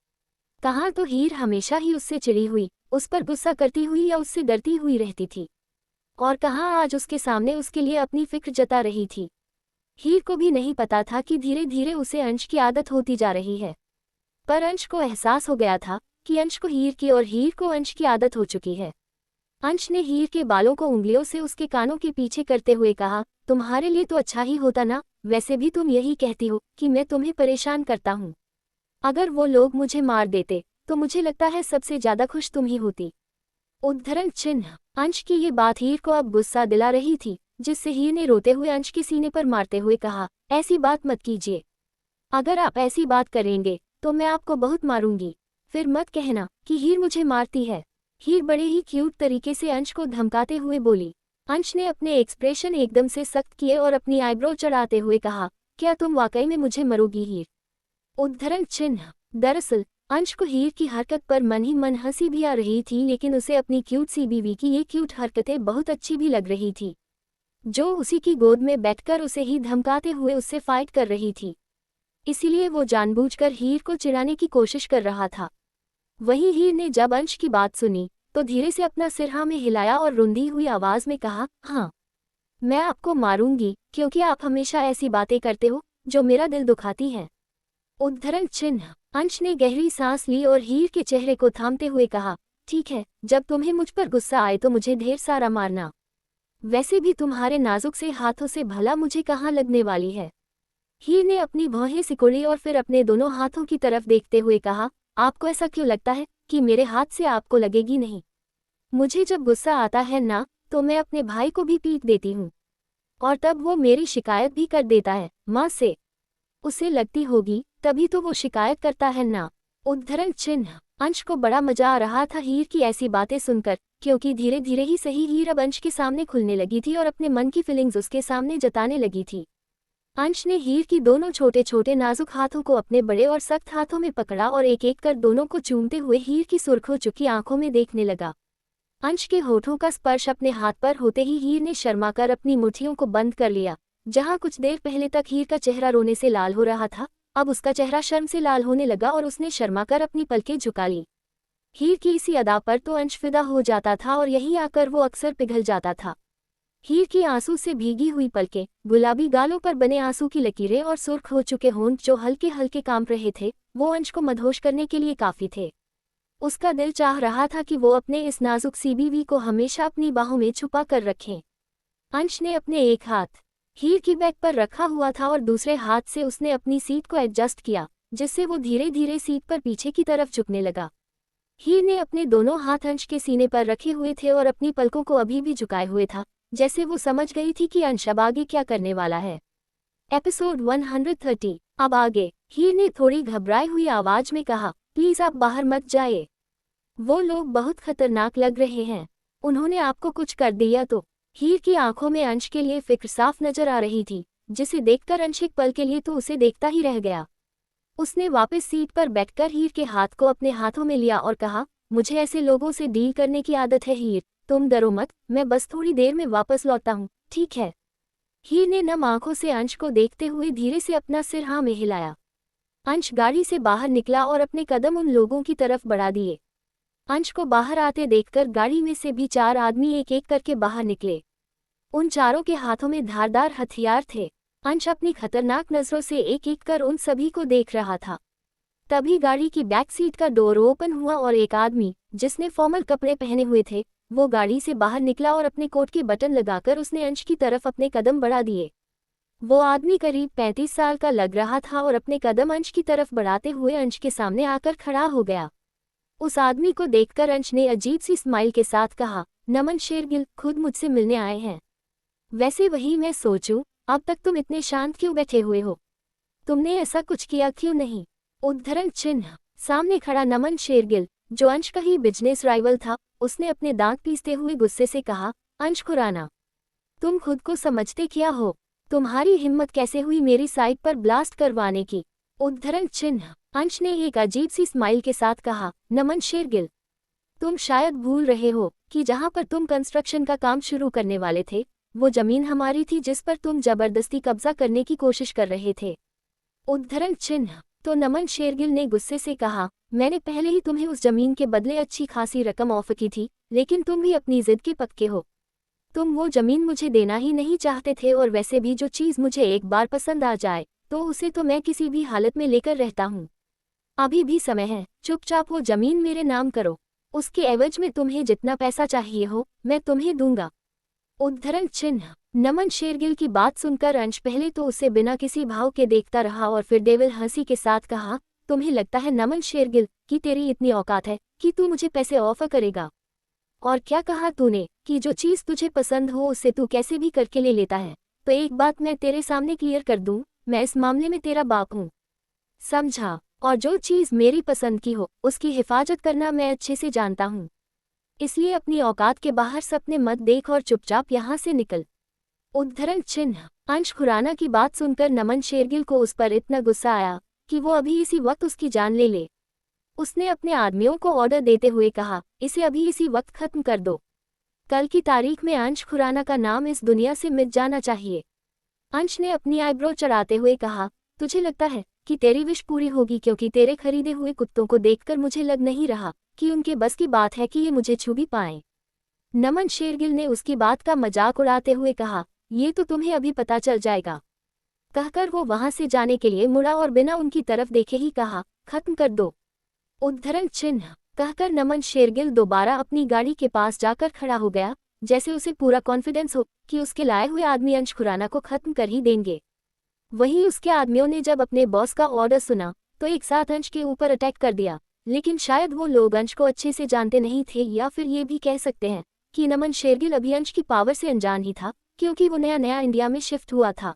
कहाँ तो हीर हमेशा ही उससे चिड़ी हुई, उस पर गुस्सा करती हुई या उससे डरती हुई रहती थी, और कहाँ आज उसके सामने उसके लिए अपनी फिक्र जता रही थी। हीर को भी नहीं पता था कि धीरे धीरे उसे अंश की आदत होती जा रही है, पर अंश को एहसास हो गया था कि अंश को हीर की और हीर को अंश की आदत हो चुकी है। अंश ने हीर के बालों को उंगलियों से उसके कानों के पीछे करते हुए कहा, तुम्हारे लिए तो अच्छा ही होता ना, वैसे भी तुम यही कहती हो कि मैं तुम्हें परेशान करता हूँ। अगर वो लोग मुझे मार देते तो मुझे लगता है सबसे ज्यादा खुश तुम ही होती। उद्धरण चिन्ह। अंश की ये बात हीर को अब गुस्सा दिला रही थी, जिससे हीर ने रोते हुए अंश के सीने पर मारते हुए कहा, ऐसी बात मत कीजिए। अगर आप ऐसी बात करेंगे तो मैं आपको बहुत मारूंगी, फिर मत कहना कि हीर मुझे मारती है। हीर बड़े ही क्यूट तरीके से अंश को धमकाते हुए बोली। अंश ने अपने एक्सप्रेशन एकदम से सख्त किए और अपनी आईब्रो चढ़ाते हुए कहा, क्या तुम वाकई में मुझे मरोगी हीर? उद्धरण चिन्ह। दरअसल अंश को हीर की हरकत पर मन ही मन हंसी भी आ रही थी, लेकिन उसे अपनी क्यूट सी बीवी की ये क्यूट हरकतें बहुत अच्छी भी लग रही थी, जो उसी की गोद में बैठकर उसे ही धमकाते हुए उससे फाइट कर रही थी। इसीलिए वो जानबूझकर हीर को चिढ़ाने की कोशिश कर रहा था। वहीं हीर ने जब अंश की बात सुनी तो धीरे से अपना सिर हाँ में हिलाया और रुंधी हुई आवाज में कहा, हाँ, मैं आपको मारूंगी क्योंकि आप हमेशा ऐसी बातें करते हो जो मेरा दिल दुखाती हैं। उद्धरण चिन्ह। अंश ने गहरी सांस ली और हीर के चेहरे को थामते हुए कहा, ठीक है, जब तुम्हें मुझ पर गुस्सा आए तो मुझे ढेर सारा मारना, वैसे भी तुम्हारे नाजुक से हाथों से भला मुझे कहाँ लगने वाली है। हीर ने अपनी भौहें सिकुड़ी और फिर अपने दोनों हाथों की तरफ देखते हुए कहा, आपको ऐसा क्यों लगता है कि मेरे हाथ से आपको लगेगी नहीं? मुझे जब गुस्सा आता है ना तो मैं अपने भाई को भी पीट देती हूँ, और तब वो मेरी शिकायत भी कर देता है माँ से। उसे लगती होगी तभी तो वो शिकायत करता है ना। उद्धरण चिन्ह। अंश को बड़ा मजा आ रहा था हीर की ऐसी बातें सुनकर, क्योंकि धीरे धीरे ही सही हीर अब अंश के सामने खुलने लगी थी और अपने मन की फीलिंग्स उसके सामने जताने लगी थी। अंश ने हीर की दोनों छोटे छोटे नाजुक हाथों को अपने बड़े और सख्त हाथों में पकड़ा और एक एक कर दोनों को चूमते हुए हीर की सुर्ख हो चुकी आंखों में देखने लगा। अंश के होठों का स्पर्श अपने हाथ पर होते ही हीर ने शर्माकर अपनी मुट्ठियों को बंद कर लिया। जहां कुछ देर पहले तक हीर का चेहरा रोने से लाल हो रहा था, अब उसका चेहरा शर्म से लाल होने लगा और उसने शर्माकर अपनी पलकें झुका ली। हीर की इसी अदा पर तो अंश फिदा हो जाता था और यहीं आकर वो अक्सर पिघल जाता था। हीर की आंसू से भीगी हुई पलकें, गुलाबी गालों पर बने आंसू की लकीरें और सुर्ख हो चुके होंठ जो हल्के हल्के कांप रहे थे, वो अंश को मदहोश करने के लिए काफी थे। उसका दिल चाह रहा था कि वो अपने इस नाजुक सी बीवी को हमेशा अपनी बाहों में छुपा कर रखें। अंश ने अपने एक हाथ हीर की बैक पर रखा हुआ था और दूसरे हाथ से उसने अपनी सीट को एडजस्ट किया, जिससे वो धीरे धीरे सीट पर पीछे की तरफ झुकने लगा। हीर ने अपने दोनों हाथ अंश के सीने पर रखे हुए थे और अपनी पलकों को अभी भी झुकाए हुए था, जैसे वो समझ गई थी कि अंश अब आगे क्या करने वाला है। एपिसोड 130। अब आगे। हीर ने थोड़ी घबराई हुई आवाज में कहा, प्लीज आप बाहर मत जाइए, वो लोग बहुत खतरनाक लग रहे हैं, उन्होंने आपको कुछ कर दिया तो? हीर की आंखों में अंश के लिए फिक्र साफ नजर आ रही थी, जिसे देखकर अंश एक पल के लिए तो उसे देखता ही रह गया। उसने वापस सीट पर बैठकर हीर के हाथ को अपने हाथों में लिया और कहा, मुझे ऐसे लोगों से डील करने की आदत है हीर, तुम डरो मत, मैं बस थोड़ी देर में वापस लौटता हूँ, ठीक है? हीर ने नम आंखों से अंश को देखते हुए धीरे से अपना सिर हाँ में हिलाया। अंश गाड़ी से बाहर निकला और अपने कदम उन लोगों की तरफ बढ़ा दिए। अंश को बाहर आते देखकर गाड़ी में से भी 4 आदमी एक एक करके बाहर निकले। उन चारों के हाथों में धारदार हथियार थे। अंश अपनी खतरनाक नजरों से एक एक कर उन सभी को देख रहा था। तभी गाड़ी की बैक सीट का डोर ओपन हुआ और एक आदमी, जिसने फॉर्मल कपड़े पहने हुए थे, वो गाड़ी से बाहर निकला और अपने कोट के बटन लगाकर उसने अंश की तरफ अपने कदम बढ़ा दिए। वो आदमी करीब 35 साल का लग रहा था और अपने कदम अंश की तरफ बढ़ाते हुए अंश के सामने आकर खड़ा हो गया। उस आदमी को देखकर अंश ने अजीब सी स्माइल के साथ कहा, नमन शेरगिल खुद मुझसे मिलने आए हैं। वैसे वही मैं सोचूं, अब तक तुम इतने शांत क्यों बैठे हुए हो? तुमने ऐसा कुछ किया क्यों नहीं? उद्धरण चिन्ह। सामने खड़ा नमन शेरगिल, जो अंश का ही बिजनेस राइवल था, उसने अपने दांत पीसते हुए गुस्से से कहा, अंश खुराना, तुम खुद को समझते क्या हो? तुम्हारी हिम्मत कैसे हुई मेरी साइट पर ब्लास्ट करवाने की? उद्धरण चिन्ह। अंश ने एक अजीब सी स्माइल के साथ कहा, नमन शेरगिल, तुम शायद भूल रहे हो कि जहां पर तुम कंस्ट्रक्शन का काम शुरू करने वाले थे, वो जमीन हमारी थी जिस पर तुम जबरदस्ती कब्जा करने की कोशिश कर रहे थे। उद्धरण चिन्ह। तो नमन शेरगिल ने गुस्से से कहा, मैंने पहले ही तुम्हें उस जमीन के बदले अच्छी खासी रकम ऑफर की थी, लेकिन तुम भी अपनी जिद के पक्के हो। तुम वो जमीन मुझे देना ही नहीं चाहते थे, और वैसे भी जो चीज़ मुझे एक बार पसंद आ जाए तो उसे तो मैं किसी भी हालत में लेकर रहता हूँ। अभी भी समय है, चुपचाप वो जमीन मेरे नाम करो। उसके एवज में तुम्हें जितना पैसा चाहिए हो मैं तुम्हें दूंगा। उद्धरण चिन्ह। नमन शेरगिल की बात सुनकर अंश पहले तो उसे बिना किसी भाव के देखता रहा और फिर डेविल हंसी के साथ कहा, तुम्हें लगता है नमन शेरगिल कि तेरी इतनी औकात है कि तू मुझे पैसे ऑफर करेगा? और क्या कहा तूने कि जो चीज़ तुझे पसंद हो उसे तू कैसे भी करके ले लेता है? तो एक बात मैं तेरे सामने क्लियर कर दूं, मैं इस मामले में तेरा बाप हूँ, समझा? और जो चीज़ मेरी पसंद की हो उसकी हिफाजत करना मैं अच्छे से जानता हूँ। इसलिए अपनी औकात के बाहर सपने मत देख और चुपचाप यहाँ से निकल। उद्धरण चिन्ह। अंश खुराना की बात सुनकर नमन शेरगिल को उस पर इतना गुस्सा आया कि वो अभी इसी वक्त उसकी जान ले ले। उसने अपने आदमियों को ऑर्डर देते हुए कहा, इसे अभी इसी वक्त खत्म कर दो। कल की तारीख में अंश खुराना का नाम इस दुनिया से मिट जाना चाहिए। अंश ने अपनी आईब्रो चढ़ाते हुए कहा, तुझे लगता है कि तेरी विश पूरी होगी? क्योंकि तेरे खरीदे हुए कुत्तों को देखकर मुझे लग नहीं रहा कि उनके बस की बात है कि ये मुझे छू भी पाएं। नमन शेरगिल ने उसकी बात का मजाक उड़ाते हुए कहा, ये तो तुम्हें अभी पता चल जाएगा। कहकर वो वहां से जाने के लिए मुड़ा और बिना उनकी तरफ देखे ही कहा, खत्म कर दो। उद्धरण चिन्ह। कहकर नमन शेरगिल दोबारा अपनी गाड़ी के पास जाकर खड़ा हो गया, जैसे उसे पूरा कॉन्फिडेंस हो कि उसके लाए हुए आदमी अंश खुराना को खत्म कर ही देंगे। वहीं उसके आदमियों ने जब अपने बॉस का ऑर्डर सुना तो एक साथ अंश के ऊपर अटैक कर दिया। लेकिन शायद वो लोग अंश को अच्छे से जानते नहीं थे, या फिर ये भी कह सकते हैं कि नमन शेरगिल अभी अंश की पावर से अनजान ही था, क्योंकि वो नया नया इंडिया में शिफ्ट हुआ था।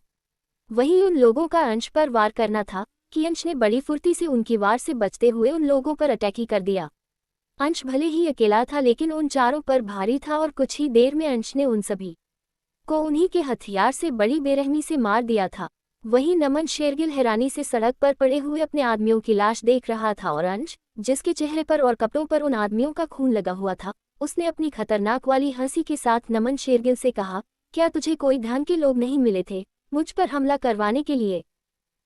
वहीं उन लोगों का अंश पर वार करना था कि अंश ने बड़ी फुर्ती से उनकी वार से बचते हुए उन लोगों पर अटैक ही कर दिया। अंश भले ही अकेला था लेकिन उन चारों पर भारी था, और कुछ ही देर में अंश ने उन सभी को उन्हीं के हथियार से बड़ी बेरहमी से मार दिया था। वहीं नमन शेरगिल हैरानी से सड़क पर पड़े हुए अपने आदमियों की लाश देख रहा था, और अंश, जिसके चेहरे पर और कपड़ों पर उन आदमियों का खून लगा हुआ था, उसने अपनी खतरनाक वाली हंसी के साथ नमन शेरगिल से कहा, क्या तुझे कोई ढंग के लोग नहीं मिले थे मुझ पर हमला करवाने के लिए?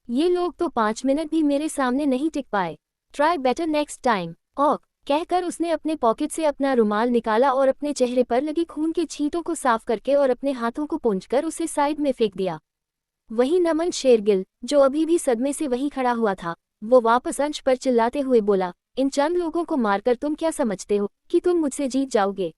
ये लोग तो 5 मिनट भी मेरे सामने नहीं टिक पाए। Try better next time. और कहकर उसने अपने पॉकेट से अपना रुमाल निकाला और अपने चेहरे पर लगी खून के छींटों को साफ करके और अपने हाथों को पोंछकर उसे साइड में फेंक दिया। वहीं नमन शेरगिल, जो अभी भी सदमे से वहीं खड़ा हुआ था, वो वापस अंश पर चिल्लाते हुए बोला, इन चंद लोगों को मारकर तुम क्या समझते हो कि तुम मुझसे जीत जाओगे?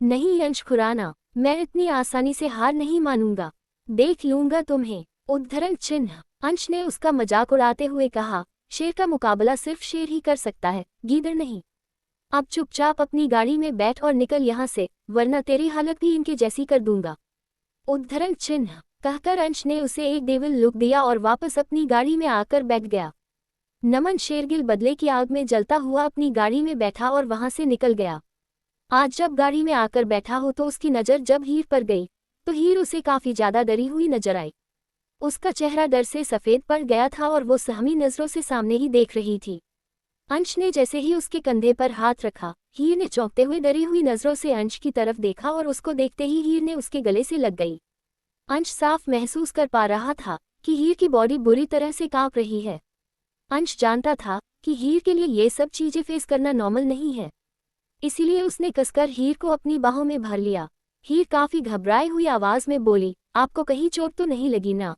नहीं अंश खुराना, मैं इतनी आसानी से हार नहीं मानूंगा, देख लूंगा तुम्हें। उद्धरण चिन्ह। अंश ने उसका मजाक उड़ाते हुए कहा, शेर का मुकाबला सिर्फ शेर ही कर सकता है, गीदड़ नहीं। अब चुपचाप अपनी गाड़ी में बैठ और निकल यहाँ से, वरना तेरी हालत भी इनके जैसी कर दूंगा। उद्धरण चिन्ह। कहकर अंश ने उसे एक डेविल लुक दिया और वापस अपनी गाड़ी में आकर बैठ गया। नमन शेरगिल बदले की आग में जलता हुआ अपनी गाड़ी में बैठा और वहां से निकल गया। आज जब गाड़ी में आकर बैठा हो तो उसकी नज़र जब हीर पर गई तो हीर उसे काफी ज्यादा डरी हुई नजर आई। उसका चेहरा डर से सफेद पड़ गया था और वो सहमी नजरों से सामने ही देख रही थी। अंश ने जैसे ही उसके कंधे पर हाथ रखा, हीर ने चौंकते हुए डरी हुई नजरों से अंश की तरफ देखा और उसको देखते ही हीर ने उसके गले से लग गई। अंश साफ महसूस कर पा रहा था कि हीर की बॉडी बुरी तरह से कांप रही है। अंश जानता था कि हीर के लिए ये सब चीजें फेस करना नॉर्मल नहीं है, इसीलिए उसने कसकर हीर को अपनी बाहों में भर लिया। हीर काफी घबराई हुई आवाज में बोली, आपको कहीं चोट तो नहीं लगी ना?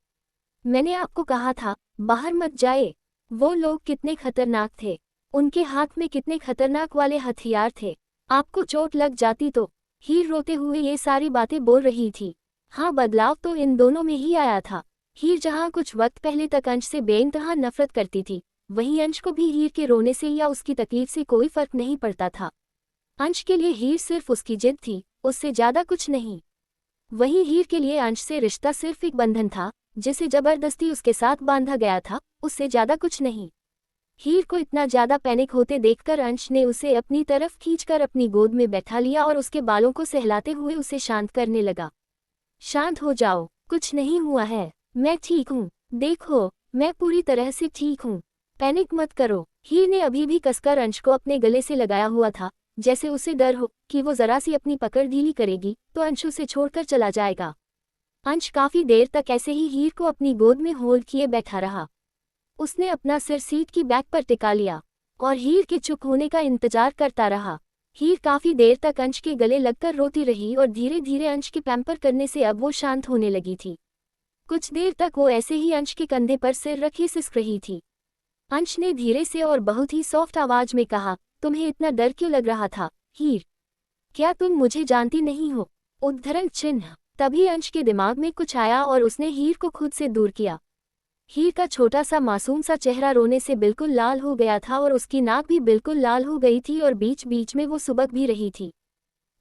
मैंने आपको कहा था बाहर मत जाए। वो लोग कितने खतरनाक थे, उनके हाथ में कितने खतरनाक वाले हथियार थे, आपको चोट लग जाती तो? हीर रोते हुए ये सारी बातें बोल रही थी। हाँ, बदलाव तो इन दोनों में ही आया था। हीर जहाँ कुछ वक्त पहले तक अंश से बेइंतहा नफरत करती थी, वहीं अंश को भी हीर के रोने से या उसकी तकलीफ से कोई फर्क नहीं पड़ता था। अंश के लिए हीर सिर्फ उसकी जिद थी, उससे ज्यादा कुछ नहीं। वहीं हीर के लिए अंश से रिश्ता सिर्फ एक बंधन था जिसे जबरदस्ती उसके साथ बांधा गया था, उससे ज्यादा कुछ नहीं। हीर को इतना ज्यादा पैनिक होते देखकर अंश ने उसे अपनी तरफ खींचकर अपनी गोद में बैठा लिया और उसके बालों को सहलाते हुए उसे शांत करने लगा। शांत हो जाओ, कुछ नहीं हुआ है, मैं ठीक हूँ, देखो मैं पूरी तरह से ठीक हूँ, पैनिक मत करो। हीर ने अभी भी कसकर अंश को अपने गले से लगाया हुआ था, जैसे उसे डर हो कि वो जरा सी अपनी पकड़ ढीली करेगी तो अंश उसे छोड़कर चला जाएगा। अंश काफी देर तक ऐसे ही हीर को अपनी गोद में होल्ड किए बैठा रहा। उसने अपना सिर सीट की बैक पर टिका लिया और हीर के चुप होने का इंतजार करता रहा। हीर काफी देर तक अंश के गले लगकर रोती रही और धीरे धीरे अंश के पैम्पर करने से अब वो शांत होने लगी थी। कुछ देर तक वो ऐसे ही अंश के कंधे पर सिर रखे सिसक रही थी। अंश ने धीरे से और बहुत ही सॉफ्ट आवाज में कहा, तुम्हें इतना डर क्यों लग रहा था हीर? क्या तुम मुझे जानती नहीं हो? उद्धरण चिन्ह। तभी अंश के दिमाग में कुछ आया और उसने हीर को खुद से दूर किया। हीर का छोटा सा मासूम सा चेहरा रोने से बिल्कुल लाल हो गया था और उसकी नाक भी बिल्कुल लाल हो गई थी और बीच बीच में वो सुबक भी रही थी।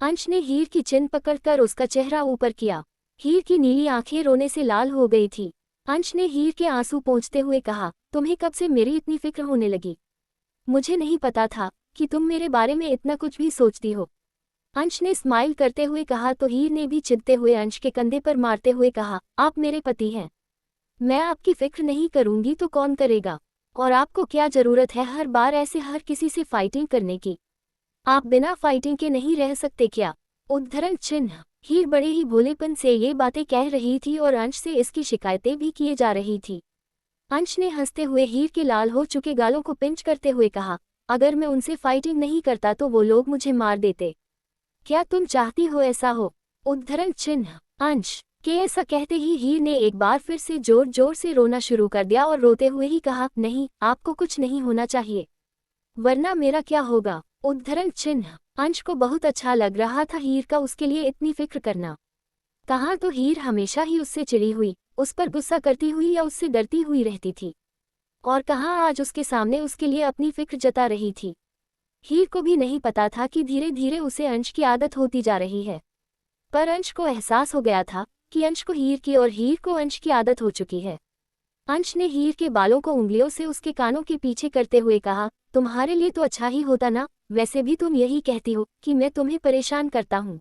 अंश ने हीर की चिन पकड़कर उसका चेहरा ऊपर किया। हीर की नीली आंखें रोने से लाल हो गई थी। अंश ने हीर के आंसू पोंछते हुए कहा, तुम्हें कब से मेरी इतनी फिक्र होने लगी? मुझे नहीं पता था कि तुम मेरे बारे में इतना कुछ भी सोचती हो। अंश ने स्माइल करते हुए कहा तो हीर ने भी चिढ़ते हुए अंश के कंधे पर मारते हुए कहा, आप मेरे पति हैं, मैं आपकी फिक्र नहीं करूंगी तो कौन करेगा? और आपको क्या जरूरत है हर बार ऐसे हर किसी से फाइटिंग करने की? आप बिना फाइटिंग के नहीं रह सकते क्या? उद्धरण चिन्ह। हीर बड़े ही भोलेपन से ये बातें कह रही थी और अंश से इसकी शिकायतें भी किए जा रही थी। अंश ने हंसते हुए हीर के लाल हो चुके गालों को पिंच करते हुए कहा, अगर मैं उनसे फाइटिंग नहीं करता तो वो लोग मुझे मार देते। क्या तुम चाहती हो ऐसा हो? उद्धरण चिन्ह। अंश के ऐसा कहते ही हीर ने एक बार फिर से जोर जोर से रोना शुरू कर दिया और रोते हुए ही कहा, नहीं, आपको कुछ नहीं होना चाहिए, वरना मेरा क्या होगा? उद्धरण चिन्ह। अंश को बहुत अच्छा लग रहा था हीर का उसके लिए इतनी फिक्र करना। कहाँ तो हीर हमेशा ही उससे चिढ़ी हुई, उस पर गुस्सा करती हुई या उससे डरती हुई रहती थी, और कहाँ आज उसके सामने उसके लिए अपनी फिक्र जता रही थी। हीर को भी नहीं पता था कि धीरे धीरे उसे अंश की आदत होती जा रही है, पर अंश को एहसास हो गया था कि अंश को हीर की और हीर को अंश की आदत हो चुकी है। अंश ने हीर के बालों को उंगलियों से उसके कानों के पीछे करते हुए कहा, तुम्हारे लिए तो अच्छा ही होता ना, वैसे भी तुम यही कहती हो कि मैं तुम्हें परेशान करता हूँ।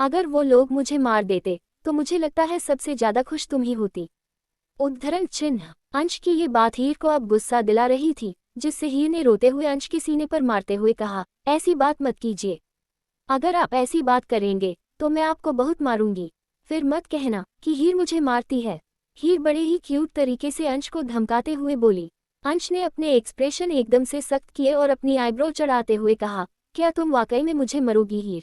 अगर वो लोग मुझे मार देते तो मुझे लगता है सबसे ज्यादा खुश तुम ही होती। उद्धरण चिन्ह। अंश की ये बात हीर को अब गुस्सा दिला रही थी, जिससे हीर ने रोते हुए अंश के सीने पर मारते हुए कहा, ऐसी बात मत कीजिए, अगर आप ऐसी बात करेंगे तो मैं आपको बहुत मारूंगी, फिर मत कहना कि हीर मुझे मारती है। हीर बड़े ही क्यूट तरीके से अंश को धमकाते हुए बोली। अंश ने अपने एक्सप्रेशन एकदम से सख्त किए और अपनी आईब्रो चढ़ाते हुए कहा, क्या तुम वाकई में मुझे मरोगी हीर?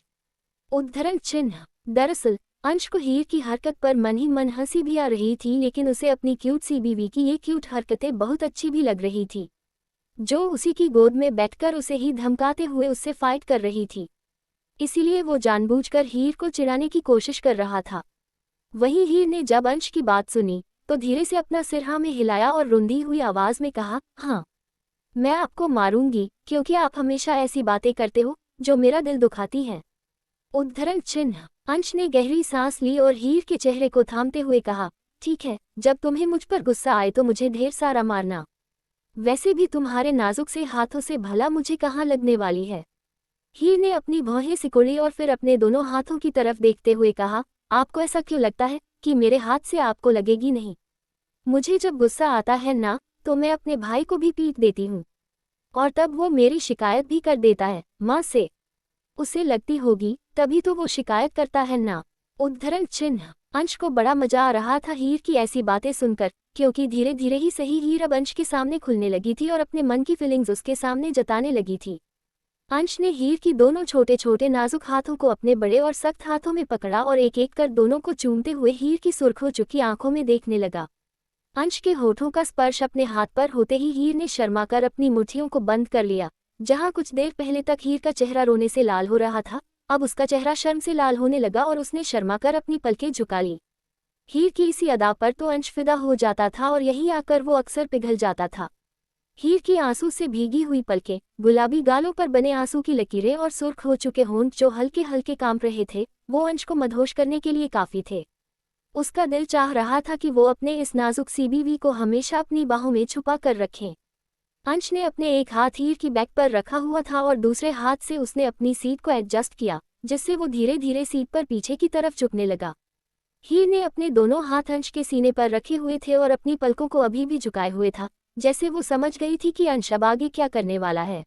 उद्धरण चिन्ह। दरअसल अंश को हीर की हरकत पर मन ही मन हंसी भी आ रही थी, लेकिन उसे अपनी क्यूट सी बीवी की ये क्यूट हरकतें बहुत अच्छी भी लग रही थी, जो उसी की गोद में बैठकर उसे ही धमकाते हुए उससे फाइट कर रही थी। इसीलिए वो जानबूझकर हीर को चिढ़ाने की कोशिश कर रहा था। वहीं हीर ने जब अंश की बात सुनी तो धीरे से अपना सिर हाँ में हिलाया और रुंधी हुई आवाज में कहा, हाँ, मैं आपको मारूंगी क्योंकि आप हमेशा ऐसी बातें करते हो जो मेरा दिल दुखाती हैं। उद्धरण चिन्ह। अंश ने गहरी सांस ली और हीर के चेहरे को थामते हुए कहा, ठीक है, जब तुम्हें मुझ पर गुस्सा आए तो मुझे ढेर सारा मारना, वैसे भी तुम्हारे नाजुक से हाथों से भला मुझे कहाँ लगने वाली है। हीर ने अपनी भौहें सिकुड़ी और फिर अपने दोनों हाथों की तरफ देखते हुए कहा, आपको ऐसा क्यों लगता है कि मेरे हाथ से आपको लगेगी नहीं? मुझे जब गुस्सा आता है ना तो मैं अपने भाई को भी पीट देती हूँ, और तब वो मेरी शिकायत भी कर देता है माँ से। उसे लगती होगी तभी तो वो शिकायत करता है ना। उद्धरण चिन्ह। अंश को बड़ा मजा आ रहा था हीर की ऐसी बातें सुनकर, क्योंकि धीरे धीरे ही सही हीर अब अंश के सामने खुलने लगी थी और अपने मन की फीलिंग्स उसके सामने जताने लगी थी। अंश ने हीर की दोनों छोटे छोटे नाजुक हाथों को अपने बड़े और सख्त हाथों में पकड़ा और एक एक कर दोनों को चूमते हुए हीर की सुर्ख हो चुकी आंखों में देखने लगा। अंश के होठों का स्पर्श अपने हाथ पर होते ही हीर ने शर्माकर अपनी मुट्ठियों को बंद कर लिया। जहां कुछ देर पहले तक हीर का चेहरा रोने से लाल हो रहा था, अब उसका चेहरा शर्म से लाल होने लगा और उसने शर्माकर अपनी पलकें झुका ली। हीर की इसी अदा पर तो अंश फिदा हो जाता था और यहीं आकर वो अक्सर पिघल जाता था। हीर की आंसू से भीगी हुई पलकें, गुलाबी गालों पर बने आंसू की लकीरें और सुर्ख हो चुके होंठ जो हल्के हल्के कांप रहे थे, वो अंश को मदहोश करने के लिए काफी थे। उसका दिल चाह रहा था कि वो अपने इस नाजुक सी बीवी को हमेशा अपनी बाहों में छुपा कर रखें। अंश ने अपने एक हाथ हीर की बैक पर रखा हुआ था और दूसरे हाथ से उसने अपनी सीट को एडजस्ट किया, जिससे वो धीरे धीरे सीट पर पीछे की तरफ झुकने लगा। हीर ने अपने दोनों हाथ अंश के सीने पर रखे हुए थे और अपनी पलकों को अभी भी झुकाए हुए था, जैसे वो समझ गई थी कि अंश अब आगे क्या करने वाला है।